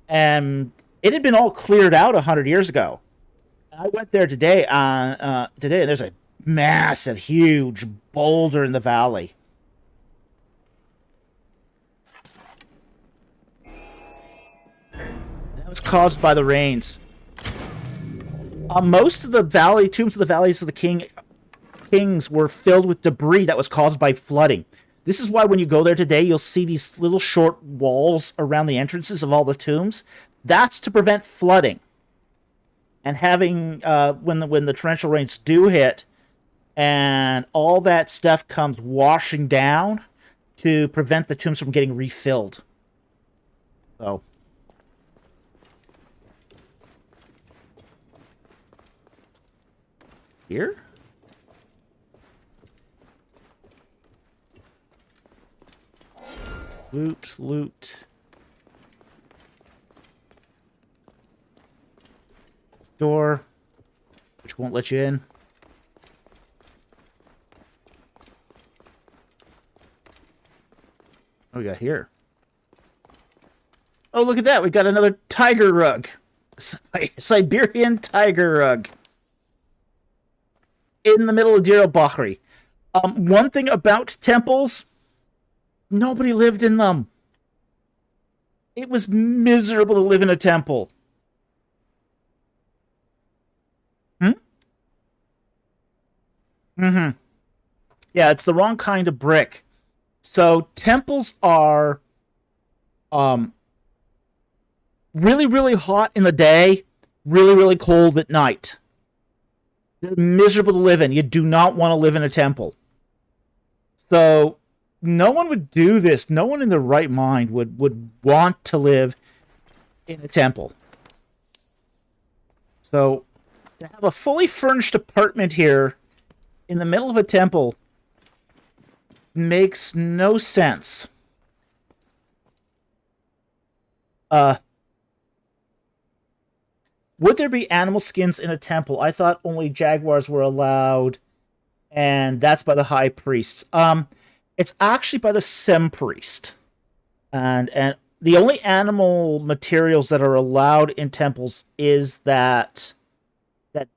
And it had been all cleared out 100 years ago. I went there today, and there's a massive, huge boulder in the valley. That was caused by the rains. Most of the tombs of the valleys of the kings were filled with debris that was caused by flooding. This is why when you go there today, you'll see these little short walls around the entrances of all the tombs. That's to prevent flooding. And having, when the torrential rains do hit, and all that stuff comes washing down to prevent the tombs from getting refilled. So. Here? Loot. Door, which won't let you in. What do we got here? Oh, look at that. We got another tiger rug. Siberian tiger rug. In the middle of Deir el-Bahari. One thing about temples, nobody lived in them. It was miserable to live in a temple. Yeah, it's the wrong kind of brick. So temples are really, really hot in the day, really, really cold at night. They're miserable to live in. You do not want to live in a temple. So no one would do this. No one in their right mind would want to live in a temple. So to have a fully furnished apartment here in the middle of a temple makes no sense. Would there be animal skins in a temple? I thought only jaguars were allowed, and that's by the high priests. It's actually by the sem-priest. And the only animal materials that are allowed in temples is that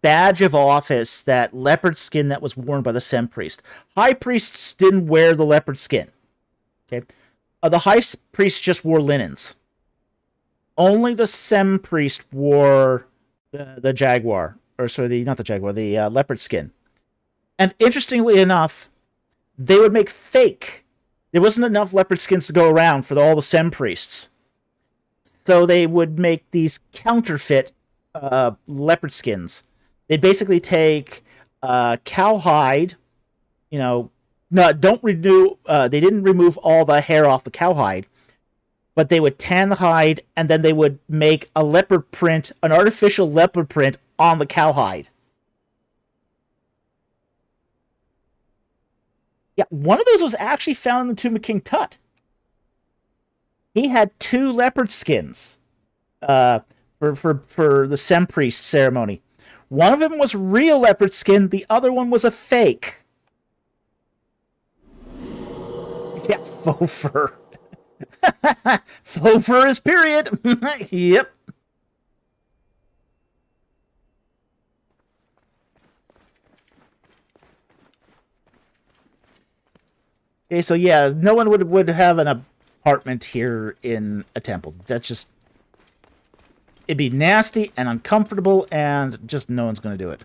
badge of office, that leopard skin that was worn by the sem-priest. High priests didn't wear the leopard skin. Okay, the high priest just wore linens. Only the sem-priest wore the jaguar, or sorry, not the jaguar, the leopard skin. And interestingly enough, they would make fake. There wasn't enough leopard skins to go around for all the sem-priests. So they would make these counterfeit leopard skins. They'd basically take cowhide, no, they didn't remove all the hair off the cowhide, but they would tan the hide, and then they would make a leopard print, an artificial leopard print on the cowhide. Yeah, one of those was actually found in the tomb of King Tut. He had 2 leopard skins for the sem-priest ceremony. One of them was real leopard skin, the other one was a fake. Yeah, faux fur. Faux fur is period. Yep. Okay, so yeah, no one would have an apartment here in a temple. That's just... It'd be nasty and uncomfortable, and just no one's going to do it.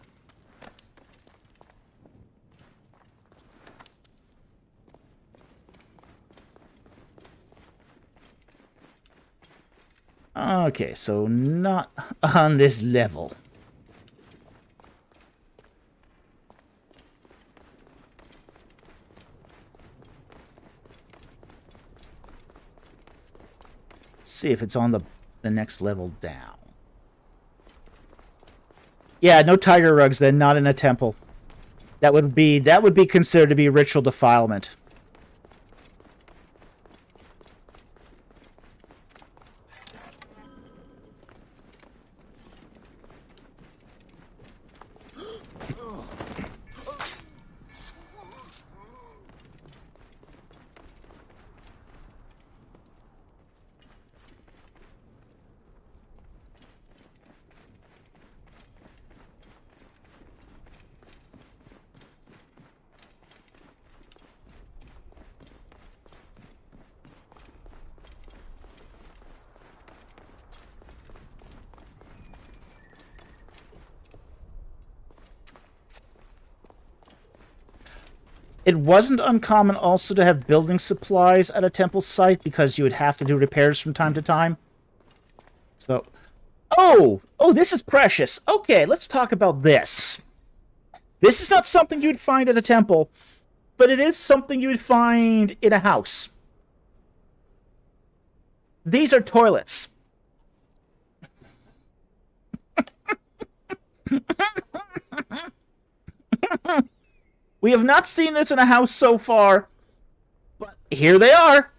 Okay, so not on this level. See if it's on the next level down. Yeah, no tiger rugs then, not in a temple. That would be considered to be ritual defilement. It wasn't uncommon also to have building supplies at a temple site because you would have to do repairs from time to time. So, oh, this is precious. Okay, let's talk about this. This is not something you'd find at a temple, but it is something you'd find in a house. These are toilets. We have not seen this in a house so far, but here they are.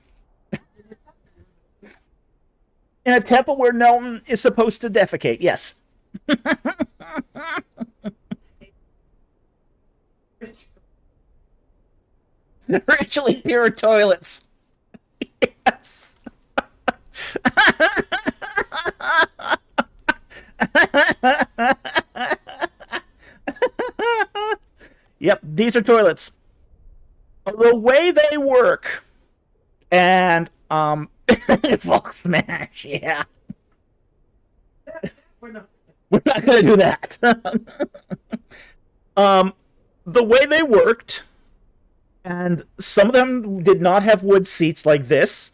In a temple where no one is supposed to defecate, yes. Ritually pure toilets. Yes. Yep, these are toilets. The way they work, and Falk smash, yeah. We're not gonna do that. The way they worked, and some of them did not have wood seats like this.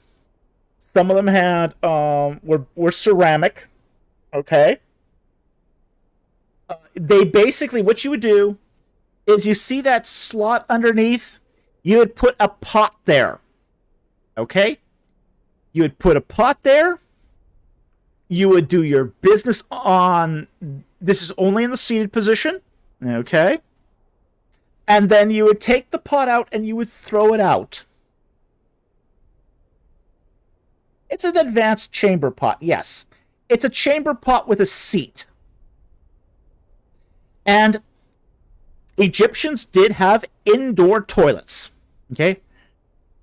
Some of them had were ceramic. Okay. They basically, what you would do is, you see that slot underneath? You would put a pot there. Okay? You would put a pot there. You would do your business on... This is only in the seated position. Okay? And then you would take the pot out and you would throw it out. It's an advanced chamber pot, yes. It's a chamber pot with a seat. And Egyptians did have indoor toilets. Okay?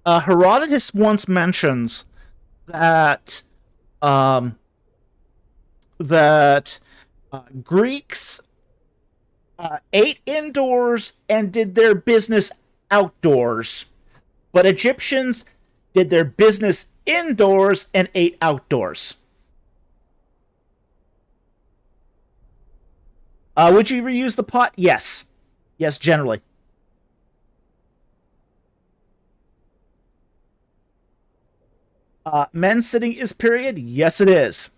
Herodotus once mentions that Greeks ate indoors and did their business outdoors, but Egyptians did their business indoors and ate outdoors. Would you reuse the pot? Yes. Yes, generally. Men sitting is period? Yes, it is.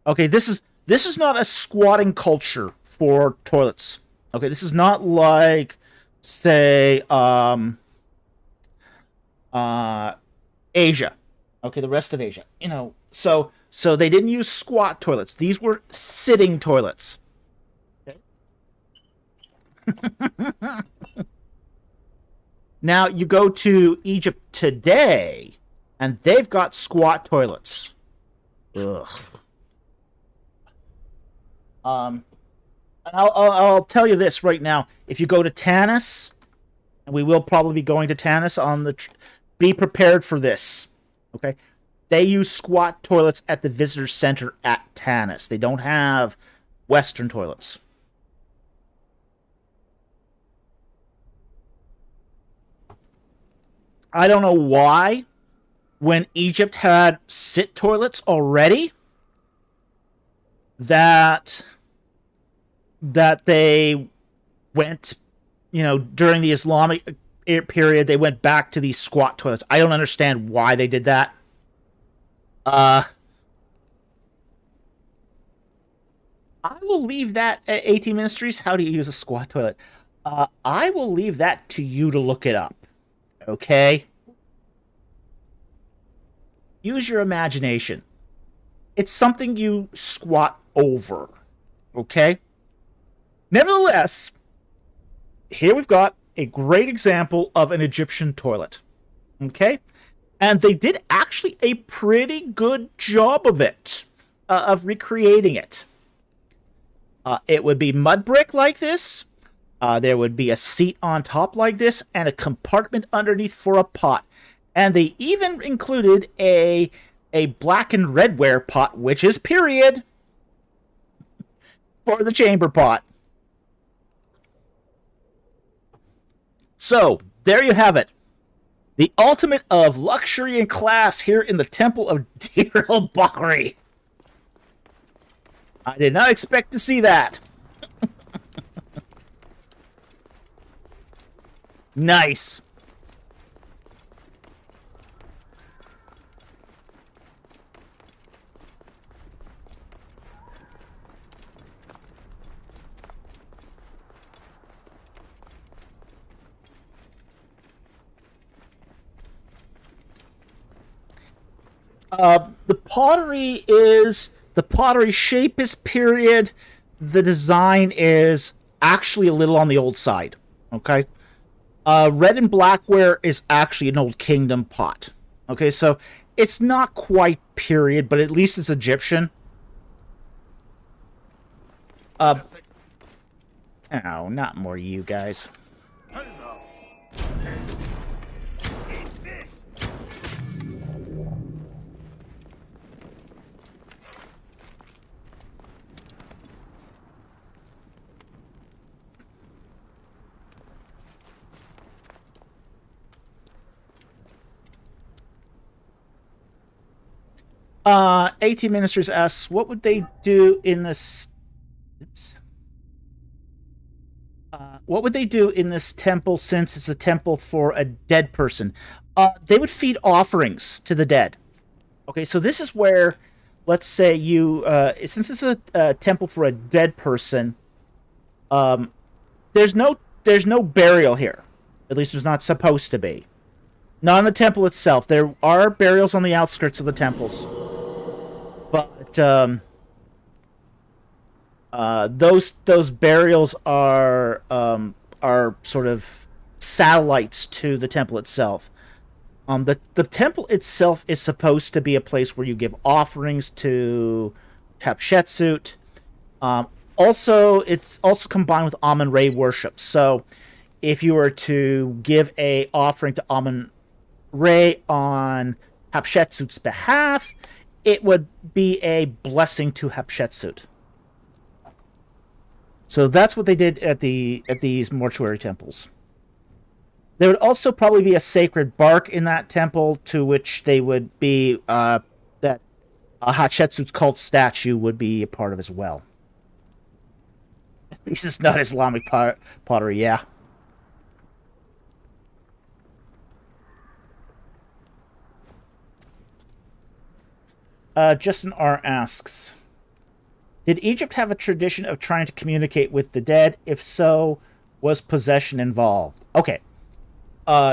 Okay, this is not a squatting culture for toilets. Okay, this is not like, say, Asia. Okay, the rest of Asia. You know, so they didn't use squat toilets. These were sitting toilets. Now, you go to Egypt today, and they've got squat toilets. Ugh. And I'll tell you this right now. If you go to Tanis, and we will probably be going to Tanis on the... be prepared for this. Okay? They use squat toilets at the visitor center at Tanis. They don't have Western toilets. I don't know why, when Egypt had sit toilets already, that they went, you know, during the Islamic period, they went back to these squat toilets. I don't understand why they did that. I will leave that at AT Ministries. How do you use a squat toilet? I will leave that to you to look it up. Okay? Use your imagination. It's something you squat over. Okay? Nevertheless, here we've got a great example of an Egyptian toilet. Okay? And they did actually a pretty good job of it, of recreating it. It would be mud brick like this. There would be a seat on top like this, and a compartment underneath for a pot. And they even included a black and redware pot, which is period, for the chamber pot. So, there you have it. The ultimate of luxury and class here in the Temple of Deir el-Bahari. I did not expect to see that. Nice. The pottery shape is period. The design is actually a little on the old side. Okay. Red and blackware is actually an old kingdom pot. Okay, so it's not quite period, but at least it's Egyptian. Oh, not more you guys. AT Ministers asks, what would they do in this... Oops. What would they do in this temple since it's a temple for a dead person? They would feed offerings to the dead. Okay, so this is where, let's say you... since it's a temple for a dead person, there's no burial here. At least there's not supposed to be. Not in the temple itself. There are burials on the outskirts of the temples. But those burials are sort of satellites to the temple itself. The temple itself is supposed to be a place where you give offerings to Hatshepsut. Also, it's also combined with Amun-Re worship. So, if you were to give a offering to Amun-Re on Hatshepsut's behalf, it would be a blessing to Hatshepsut. So that's what they did at these mortuary temples. There would also probably be a sacred bark in that temple, to which they would be that Hatshepsut's cult statue would be a part of as well. At least it's not Islamic pottery, yeah. Justin R. asks, did Egypt have a tradition of trying to communicate with the dead? If so, was possession involved? Okay.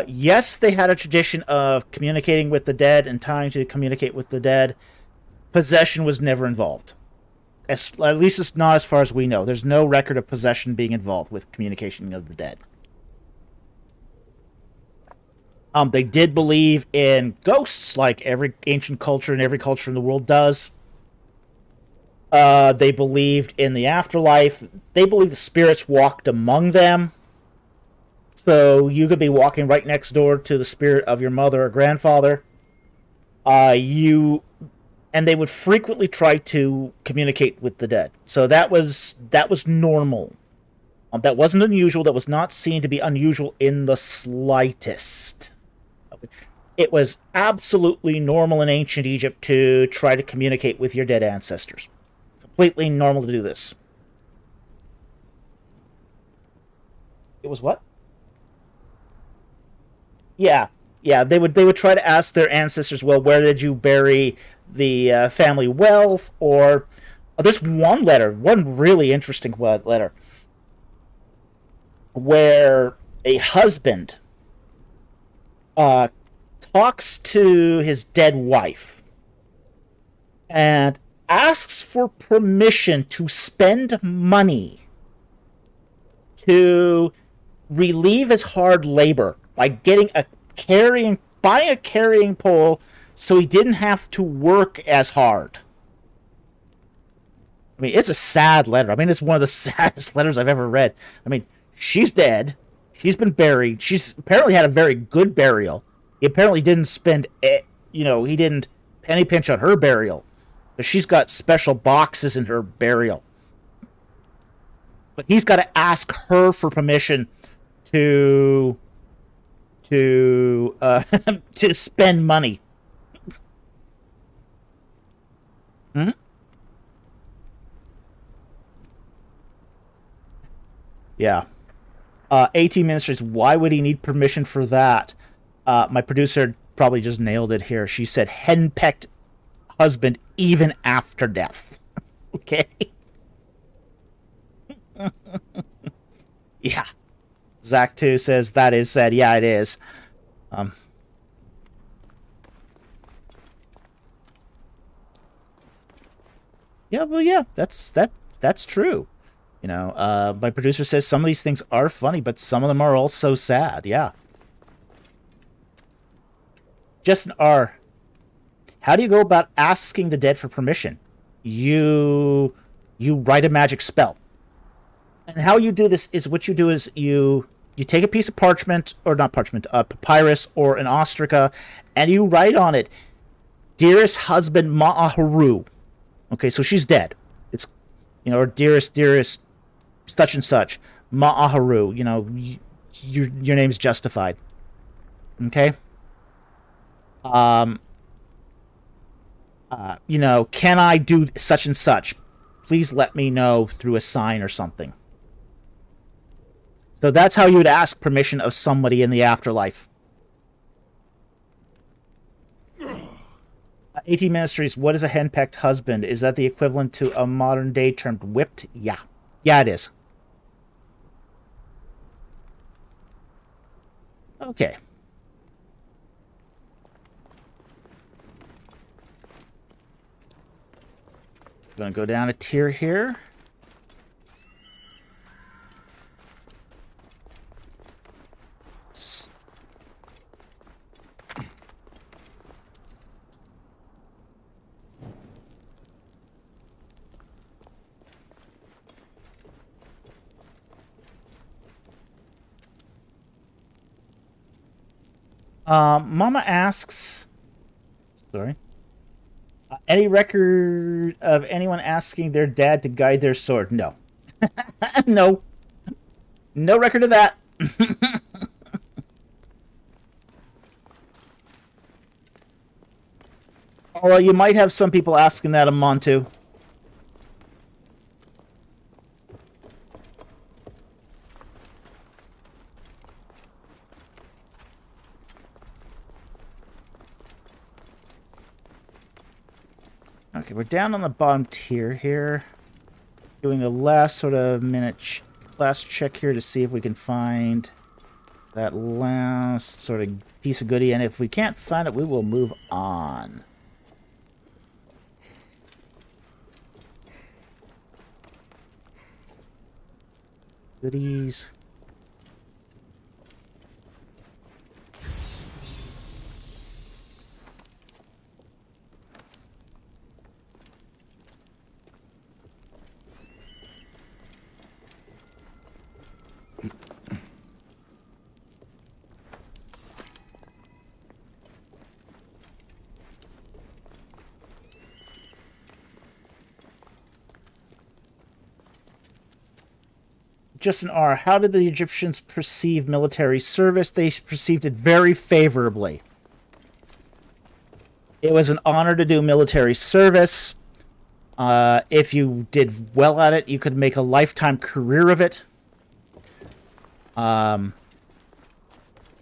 Yes, they had a tradition of communicating with the dead and trying to communicate with the dead. Possession was never involved. At least it's not as far as we know. There's no record of possession being involved with communication of the dead. They did believe in ghosts, like every ancient culture and every culture in the world does. They believed in the afterlife. They believed the spirits walked among them. So you could be walking right next door to the spirit of your mother or grandfather. And they would frequently try to communicate with the dead. So that was normal. That wasn't unusual. That was not seen to be unusual in the slightest. It was absolutely normal in ancient Egypt to try to communicate with your dead ancestors. Completely normal to do this. It was what? Yeah, they would try to ask their ancestors, well, where did you bury the family wealth? Or there's one really interesting letter, where a husband talks to his dead wife and asks for permission to spend money to relieve his hard labor by buying a carrying pole so he didn't have to work as hard. I mean, it's a sad letter. I mean, it's one of the saddest letters I've ever read. I mean, she's dead. She's been buried. She's apparently had a very good burial. He apparently didn't spend, he didn't penny pinch on her burial. But she's got special boxes in her burial. But he's got to ask her for permission to to spend money. Hmm? Yeah. AT Ministries, why would he need permission for that? My producer probably just nailed it here. She said, henpecked husband even after death. Okay? Yeah. Zach 2 says, that is said. Yeah, it is. Yeah, well, yeah, that's true. My producer says some of these things are funny, but some of them are also sad. Yeah. Justin R. How do you go about asking the dead for permission? You write a magic spell. And how you do this is what you do is you take a piece of parchment, or not parchment, papyrus or an ostraca, and you write on it, dearest husband Ma'aharu. Okay, so she's dead. It's, or dearest such and such, Ma'aharu, your name's justified. Okay? Can I do such and such? Please let me know through a sign or something. So that's how you would ask permission of somebody in the afterlife. AT Ministries, what is a henpecked husband? Is that the equivalent to a modern day term whipped? Yeah. Yeah, it is. Okay. Gonna go down a tier here. Mama asks, sorry, any record of anyone asking their dad to guide their sword? No. No. No record of that. Although you might have some people asking that of Montu. Okay, we're down on the bottom tier here. Doing the last sort of last check here to see if we can find that last sort of piece of goodie. And if we can't find it, we will move on. Goodies. Justin R., how did the Egyptians perceive military service? They perceived it very favorably. It was an honor to do military service. If you did well at it, you could make a lifetime career of it.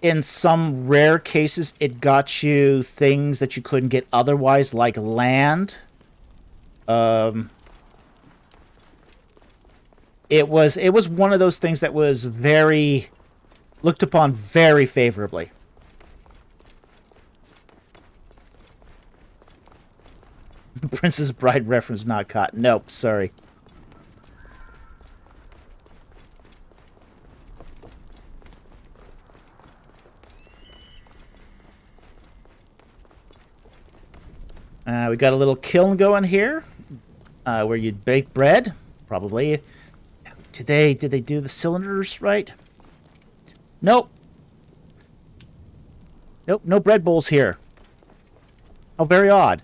In some rare cases, it got you things that you couldn't get otherwise, like land. It was one of those things that was very looked upon very favorably. Princess Bride reference not caught. Nope, sorry. We got a little kiln going here, where you'd bake bread. Probably. Did they do the cylinders right? Nope. Nope, no bread bowls here. How very odd.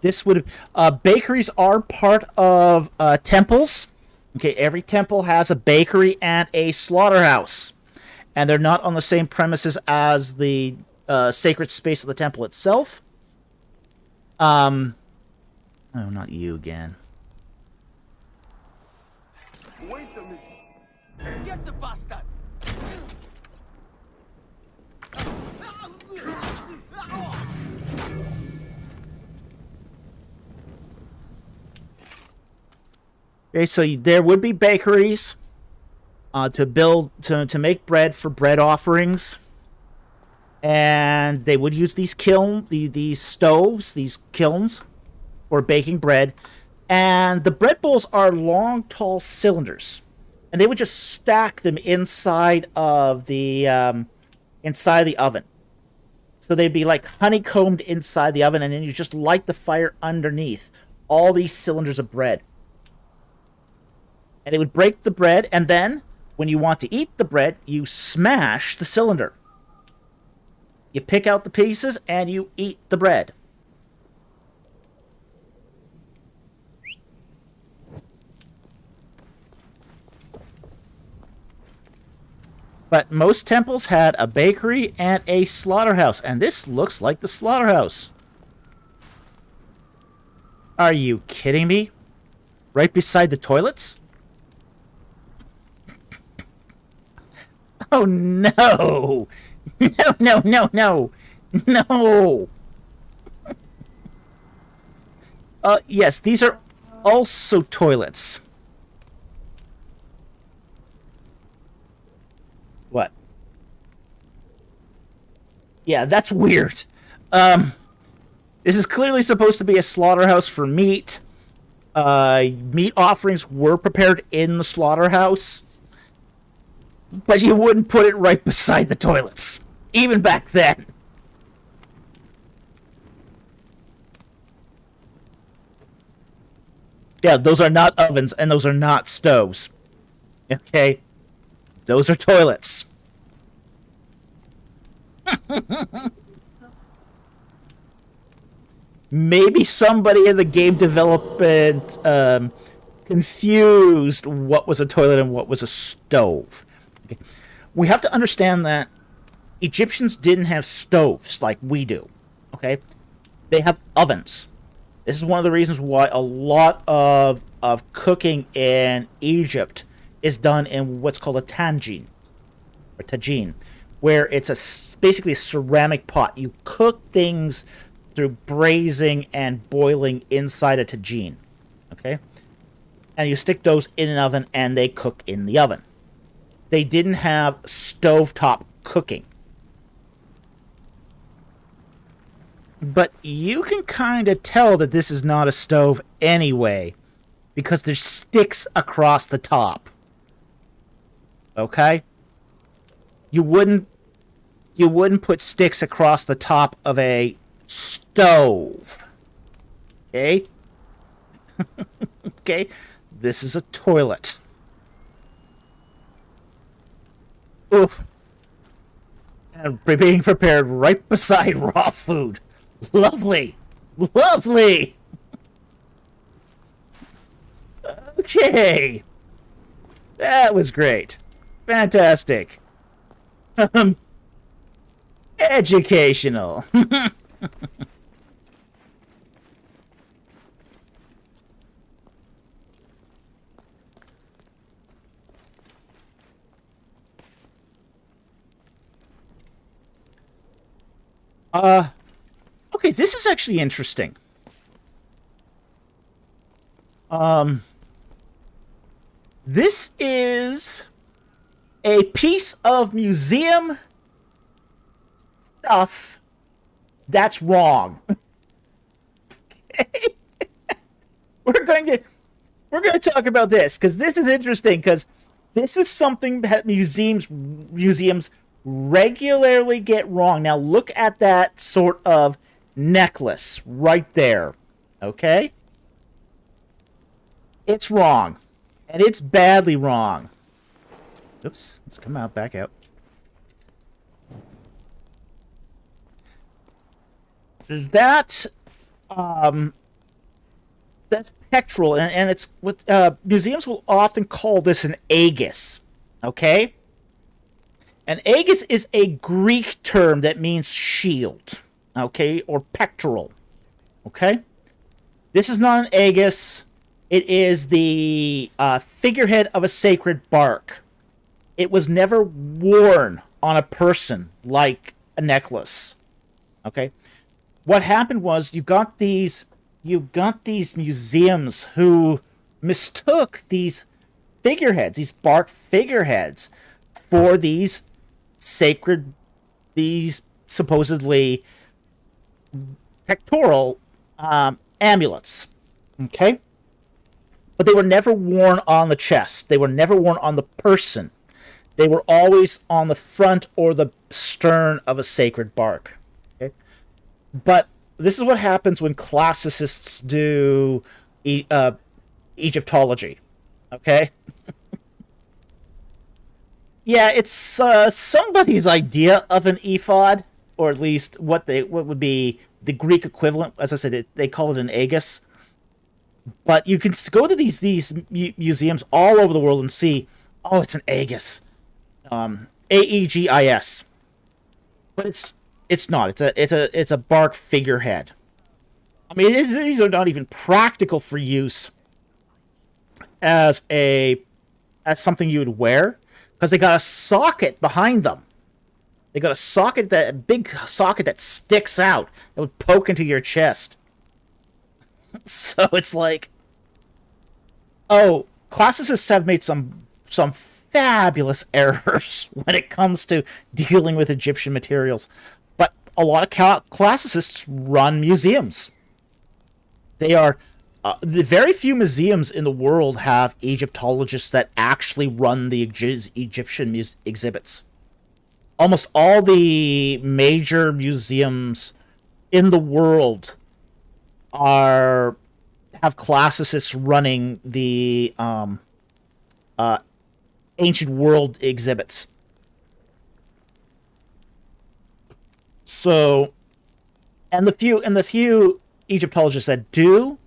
This would bakeries are part of temples. Okay, every temple has a bakery and a slaughterhouse, and they're not on the same premises as the sacred space of the temple itself. Oh, not you again. Wait a minute. Get the bastard! Okay, so there would be bakeries to make bread for bread offerings, and they would use these these stoves, these kilns, for baking bread. And the bread bowls are long, tall cylinders, and they would just stack them inside of the oven. So they'd be like honeycombed inside the oven, and then you just light the fire underneath all these cylinders of bread. And it would break the bread, and then, when you want to eat the bread, you smash the cylinder. You pick out the pieces, and you eat the bread. But most temples had a bakery and a slaughterhouse, and this looks like the slaughterhouse. Are you kidding me? Right beside the toilets? Oh, no! No, no, no, no! No! Yes, these are also toilets. What? Yeah, that's weird. This is clearly supposed to be a slaughterhouse for meat. Meat offerings were prepared in the slaughterhouse. But you wouldn't put it right beside the toilets. Even back then. Yeah, those are not ovens, and those are not stoves. Okay? Those are toilets. Maybe somebody in the game development confused what was a toilet and what was a stove. Okay. We have to understand that Egyptians didn't have stoves like we do. Okay? They have ovens. This is one of the reasons why a lot of cooking in Egypt is done in what's called a tangine, or tagine, where it's basically a ceramic pot. You cook things through braising and boiling inside a tagine, okay? And you stick those in an oven, and they cook in the oven. They didn't have stovetop cooking. But you can kind of tell that this is not a stove anyway, because there's sticks across the top. Okay? You wouldn't put sticks across the top of a stove. Okay? Okay? This is a toilet. Oof. And being prepared right beside raw food. Lovely. Lovely. Okay. That was great. Fantastic. Educational. Okay, this is actually interesting. This is a piece of museum stuff that's wrong. Okay? We're going to talk about this because this is interesting because this is something that museums regularly get wrong. Now look at that sort of necklace right there. Okay? It's wrong. And it's badly wrong. Oops, let's come out, back out. That's pectoral, and it's what museums will often call this an aegis. Okay? An aegis is a Greek term that means shield, okay, or pectoral, okay? This is not an aegis. It is the figurehead of a sacred bark. It was never worn on a person like a necklace, okay? What happened was you got these museums who mistook these figureheads, these bark figureheads, for these sacred, these supposedly pectoral amulets, okay? But they were never worn on the chest. They were never worn on the person. They were always on the front or the stern of a sacred bark, okay? But this is what happens when classicists do Egyptology, okay? Yeah, it's somebody's idea of an ephod, or at least what would be the Greek equivalent. As I said, they call it an aegis. But you can go to these museums all over the world and see, oh, it's an aegis, aegis. But it's not. It's a bark figurehead. I mean, these are not even practical for use as something you would wear, because they got a socket behind them. They got a big socket that sticks out that would poke into your chest. So it's like, oh, classicists have made some fabulous errors when it comes to dealing with Egyptian materials. But a lot of classicists run museums. They are the very few museums in the world have Egyptologists that actually run the Egyptian exhibits. Almost all the major museums in the world have classicists running the ancient world exhibits. So, and the few Egyptologists that do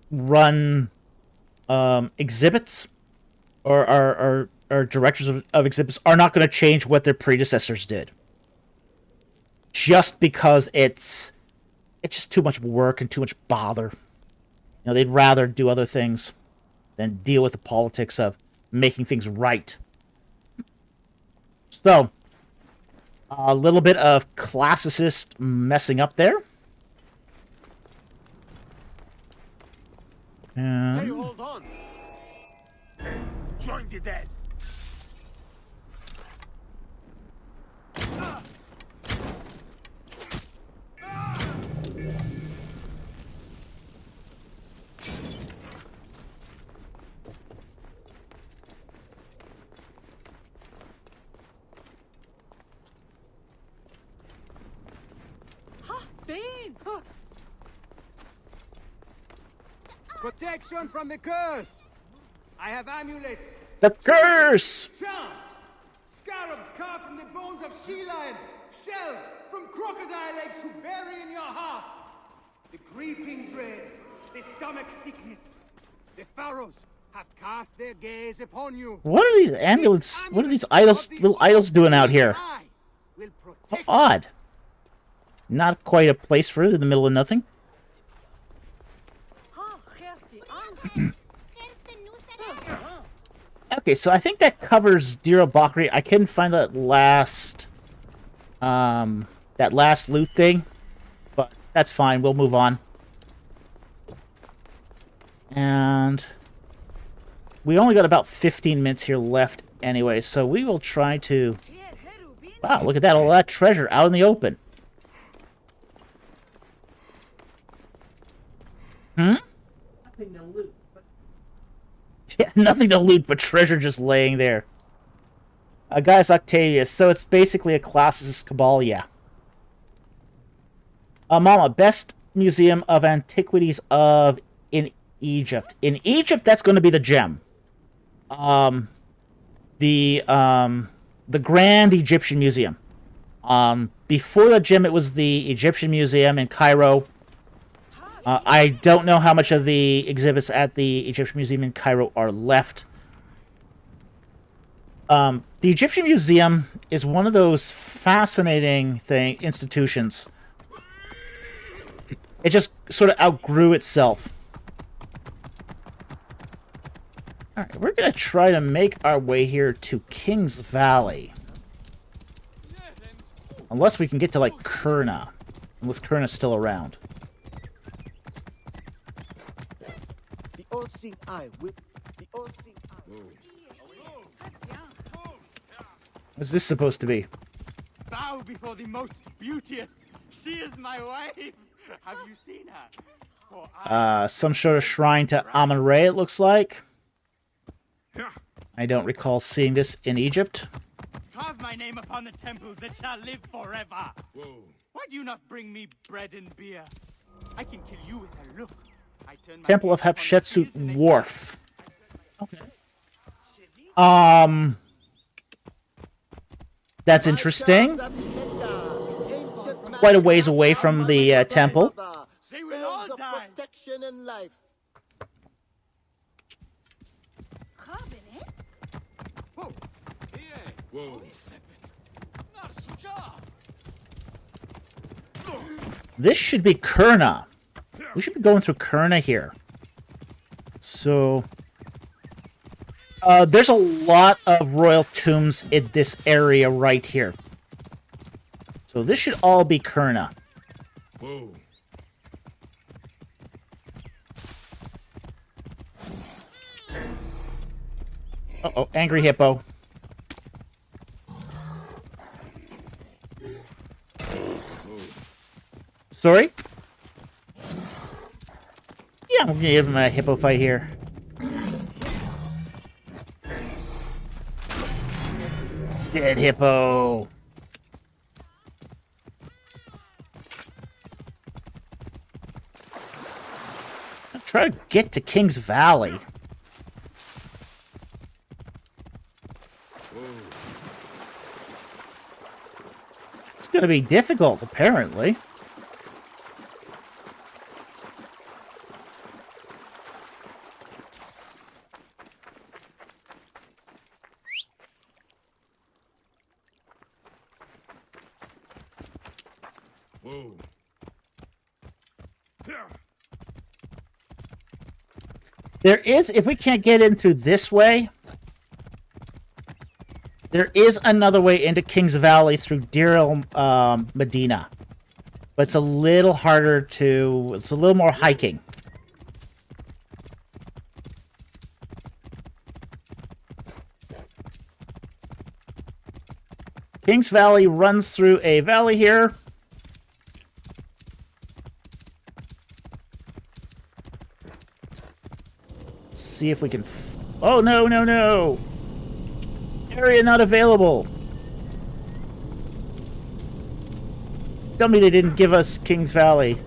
run exhibits or are directors of exhibits are not going to change what their predecessors did, just because it's just too much work and too much bother. You know, they'd rather do other things than deal with the politics of making things right. So, a little bit of classicist messing up there. Hey, hold on. Join the dead. Protection from the curse! I have amulets! The curse! Charms! Scarabs carved from the bones of she-lions! Shells from crocodile eggs to bury in your heart! The creeping dread, the stomach sickness. The pharaohs have cast their gaze upon you. What are these amulets? What are these idols, little idols doing out here? How odd. Not quite a place for it in the middle of nothing. Okay, so I think that covers Deir el-Bahari. I couldn't find that last loot thing, but that's fine. We'll move on. And we only got about 15 minutes here left anyway, so we will try to... Wow, look at that, all that treasure out in the open. Nothing to loot. But... Yeah, nothing to loot but treasure just laying there. Gaius Octavius. So it's basically a classicist cabal, yeah. Mama, best museum of antiquities in Egypt. In Egypt, that's going to be the Gem. The Grand Egyptian Museum. Before the Gem, it was the Egyptian Museum in Cairo. I don't know how much of the exhibits at the Egyptian Museum in Cairo are left. The Egyptian Museum is one of those fascinating institutions. It just sort of outgrew itself. Alright, we're going to try to make our way here to King's Valley. Unless we can get to, like, Kurna. Unless Kurna's still around. The all-seeing eye with the all-seeing eye. What's this supposed to be? Bow before the most beauteous. She is my wife. Have you seen her? For Some sort of shrine to Amun-Re, it looks like. I don't recall seeing this in Egypt. carve my name upon the temples that shall live forever. Whoa. Why do you not bring me bread and beer? I can kill you with a look. I turn my Temple of gaze upon the Hatshepsut fields and they- Wharf. Okay. That's interesting. Quite a ways away from the temple. They will all die. Protection and life. Whoa. This should be Kurna. We should be going through Kurna here. So, there's a lot of royal tombs in this area right here. So this should all be Kurna. Whoa. Uh-oh, angry hippo. Sorry? Yeah, I'm gonna give him a hippo fight here. Dead hippo. I'm trying to get to King's Valley. It's gonna be difficult, apparently. Whoa. There is, if we can't get in through this way, there is another way into King's Valley through Deir el-Medina. But it's a little harder to, it's a little more hiking. King's Valley runs through a valley here. Let's see if we can... Oh, no, no, no! Area not available! Tell me they didn't give us King's Valley.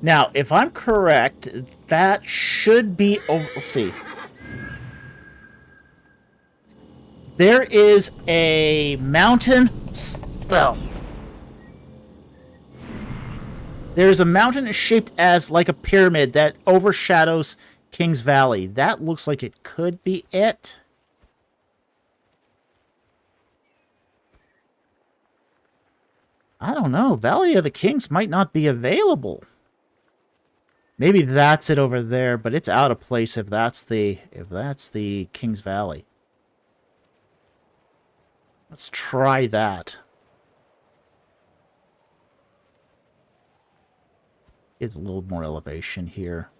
Now, if I'm correct, that should be over... Let's see. There is a mountain... Well... There's a mountain shaped as like a pyramid that overshadows King's Valley. That looks like it could be it. I don't know. Valley of the Kings might not be available. Maybe that's it over there, but it's out of place if that's the King's Valley. Let's try that. Get a little more elevation here.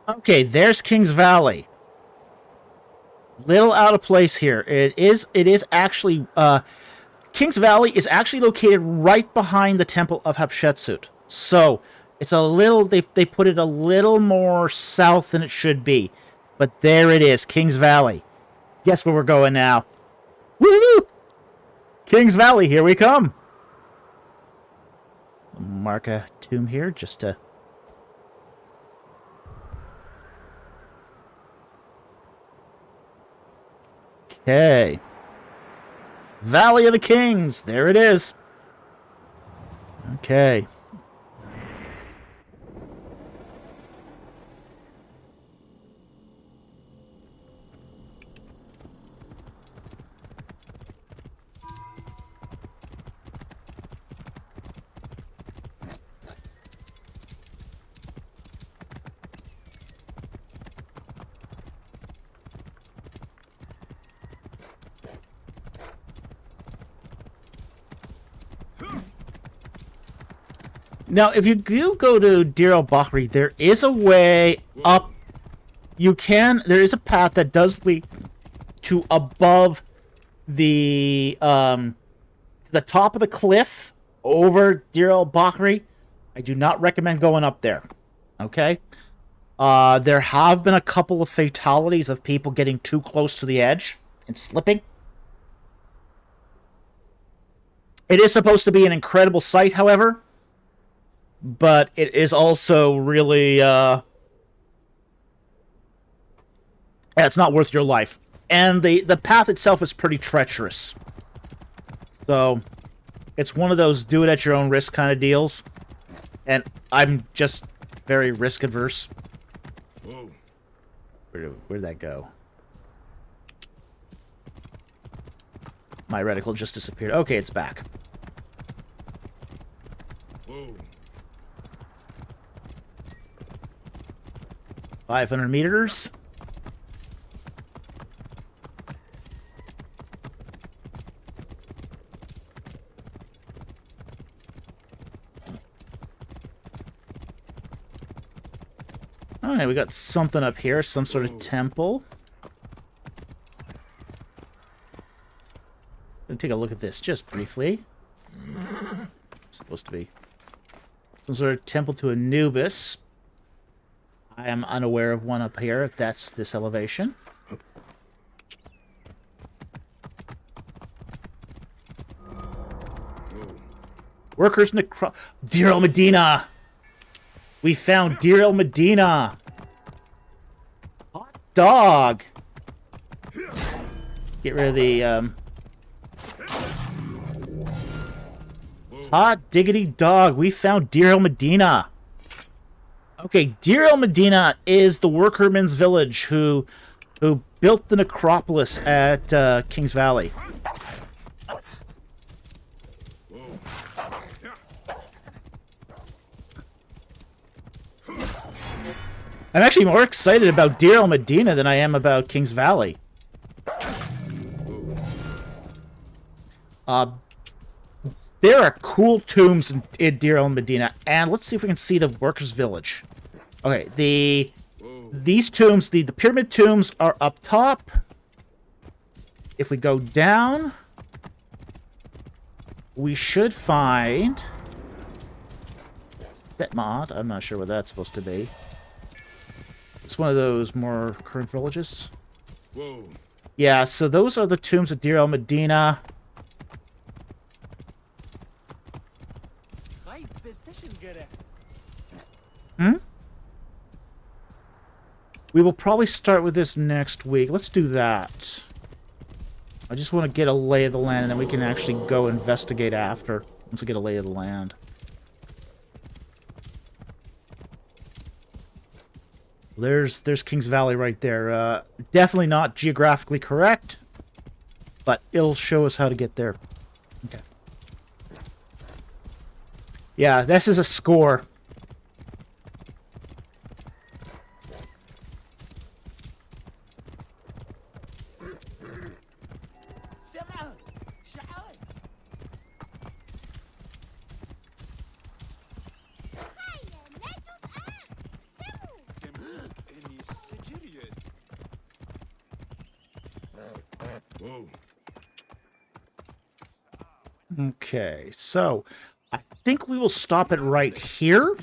Okay, there's King's Valley. Little out of place here. It is actually King's Valley is actually located right behind the Temple of Hatshepsut. So it's a little they put it a little more south than it should be. But there it is, King's Valley. Guess where we're going now? Woo! King's Valley, here we come. Mark a tomb here just to... Okay. Valley of the Kings. There it is. Okay. Now, if you do go to Deir el-Bahari, there is a way up. There is a path that does lead to above the top of the cliff over Deir el-Bahari. I do not recommend going up there. Okay? There have been a couple of fatalities of people getting too close to the edge and slipping. It is supposed to be an incredible sight, however. But it is also really, it's not worth your life. And the path itself is pretty treacherous. So, it's one of those do-it-at-your-own-risk kind of deals. And I'm just very risk-averse. Whoa. Where'd that go? My reticle just disappeared. Okay, it's back. Whoa. 500 meters. Alright, we got something up here. Some sort of temple. Gonna take a look at this just briefly. It's supposed to be some sort of temple to Anubis. I am unaware of one up here, if that's this elevation. Workers Deir el-Medina! We found Deir el-Medina! Hot dog! Get rid of the, Hot diggity dog! We found Deir el-Medina! Okay, Deir el-Medina is the workmen's village who built the necropolis at King's Valley. I'm actually more excited about Deir el-Medina than I am about King's Valley. There are cool tombs in Deir el-Medina, and let's see if we can see the workers' village. Okay, these tombs, the pyramid tombs are up top. If we go down, we should find Setmod. I'm not sure what that's supposed to be. It's one of those more current villages. Whoa. Yeah, so those are the tombs of Deir el-Medina. We will probably start with this next week. Let's do that. I just want to get a lay of the land, and then we can actually go investigate after, once we get a lay of the land. There's King's Valley right there. Definitely not geographically correct, but it'll show us how to get there. Okay. Yeah, this is a score. Whoa. Okay, so I think we will stop it right here.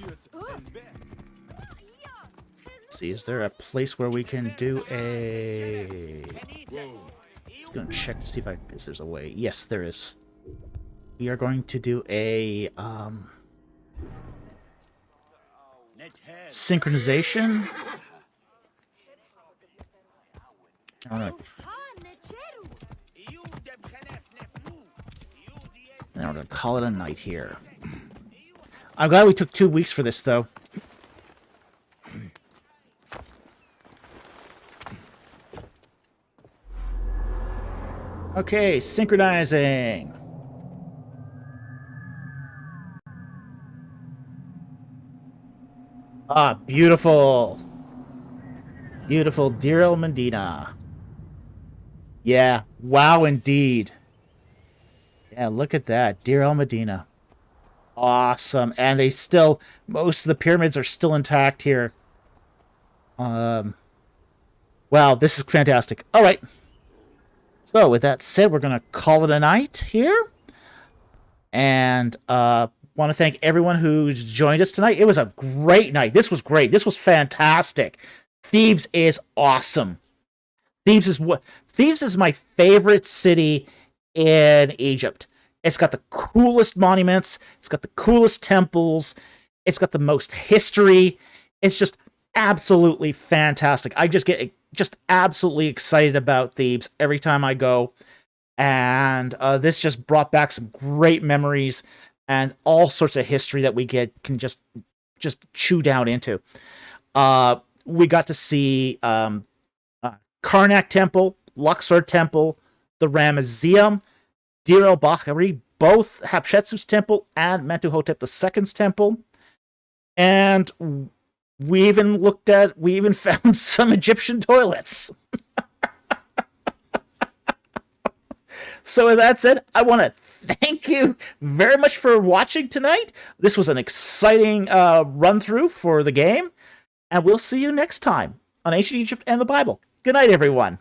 Let's see, is there a place where we can do a... Whoa. I'm going to check to see if there's a way. Yes, there is. We are going to do a synchronization. I'm going to call it a night here. I'm glad we took 2 weeks for this, though. Okay, synchronizing. Ah, beautiful. Beautiful Deir el-Medina. Yeah, wow indeed. Yeah, look at that. Deir el-Medina. Awesome. And they still, most of the pyramids are still intact here. Wow, this is fantastic. All right. So with that said, we're going to call it a night here. And want to thank everyone who's joined us tonight. It was a great night. This was great. This was fantastic. Thebes is awesome. Thebes is my favorite city in Egypt. It's got the coolest monuments. It's got the coolest temples. It's got the most history. It's just absolutely fantastic. I just get absolutely excited about Thebes every time I go. And this just brought back some great memories and all sorts of history that we can just chew down into. We got to see Karnak Temple, Luxor Temple, the Ramesseum, Deir el-Bahari, both Hatshepsut's temple and Mentuhotep II's temple. And we even found some Egyptian toilets. So with that said, I want to thank you very much for watching tonight. This was an exciting run-through for the game. And we'll see you next time on Ancient Egypt and the Bible. Good night, everyone.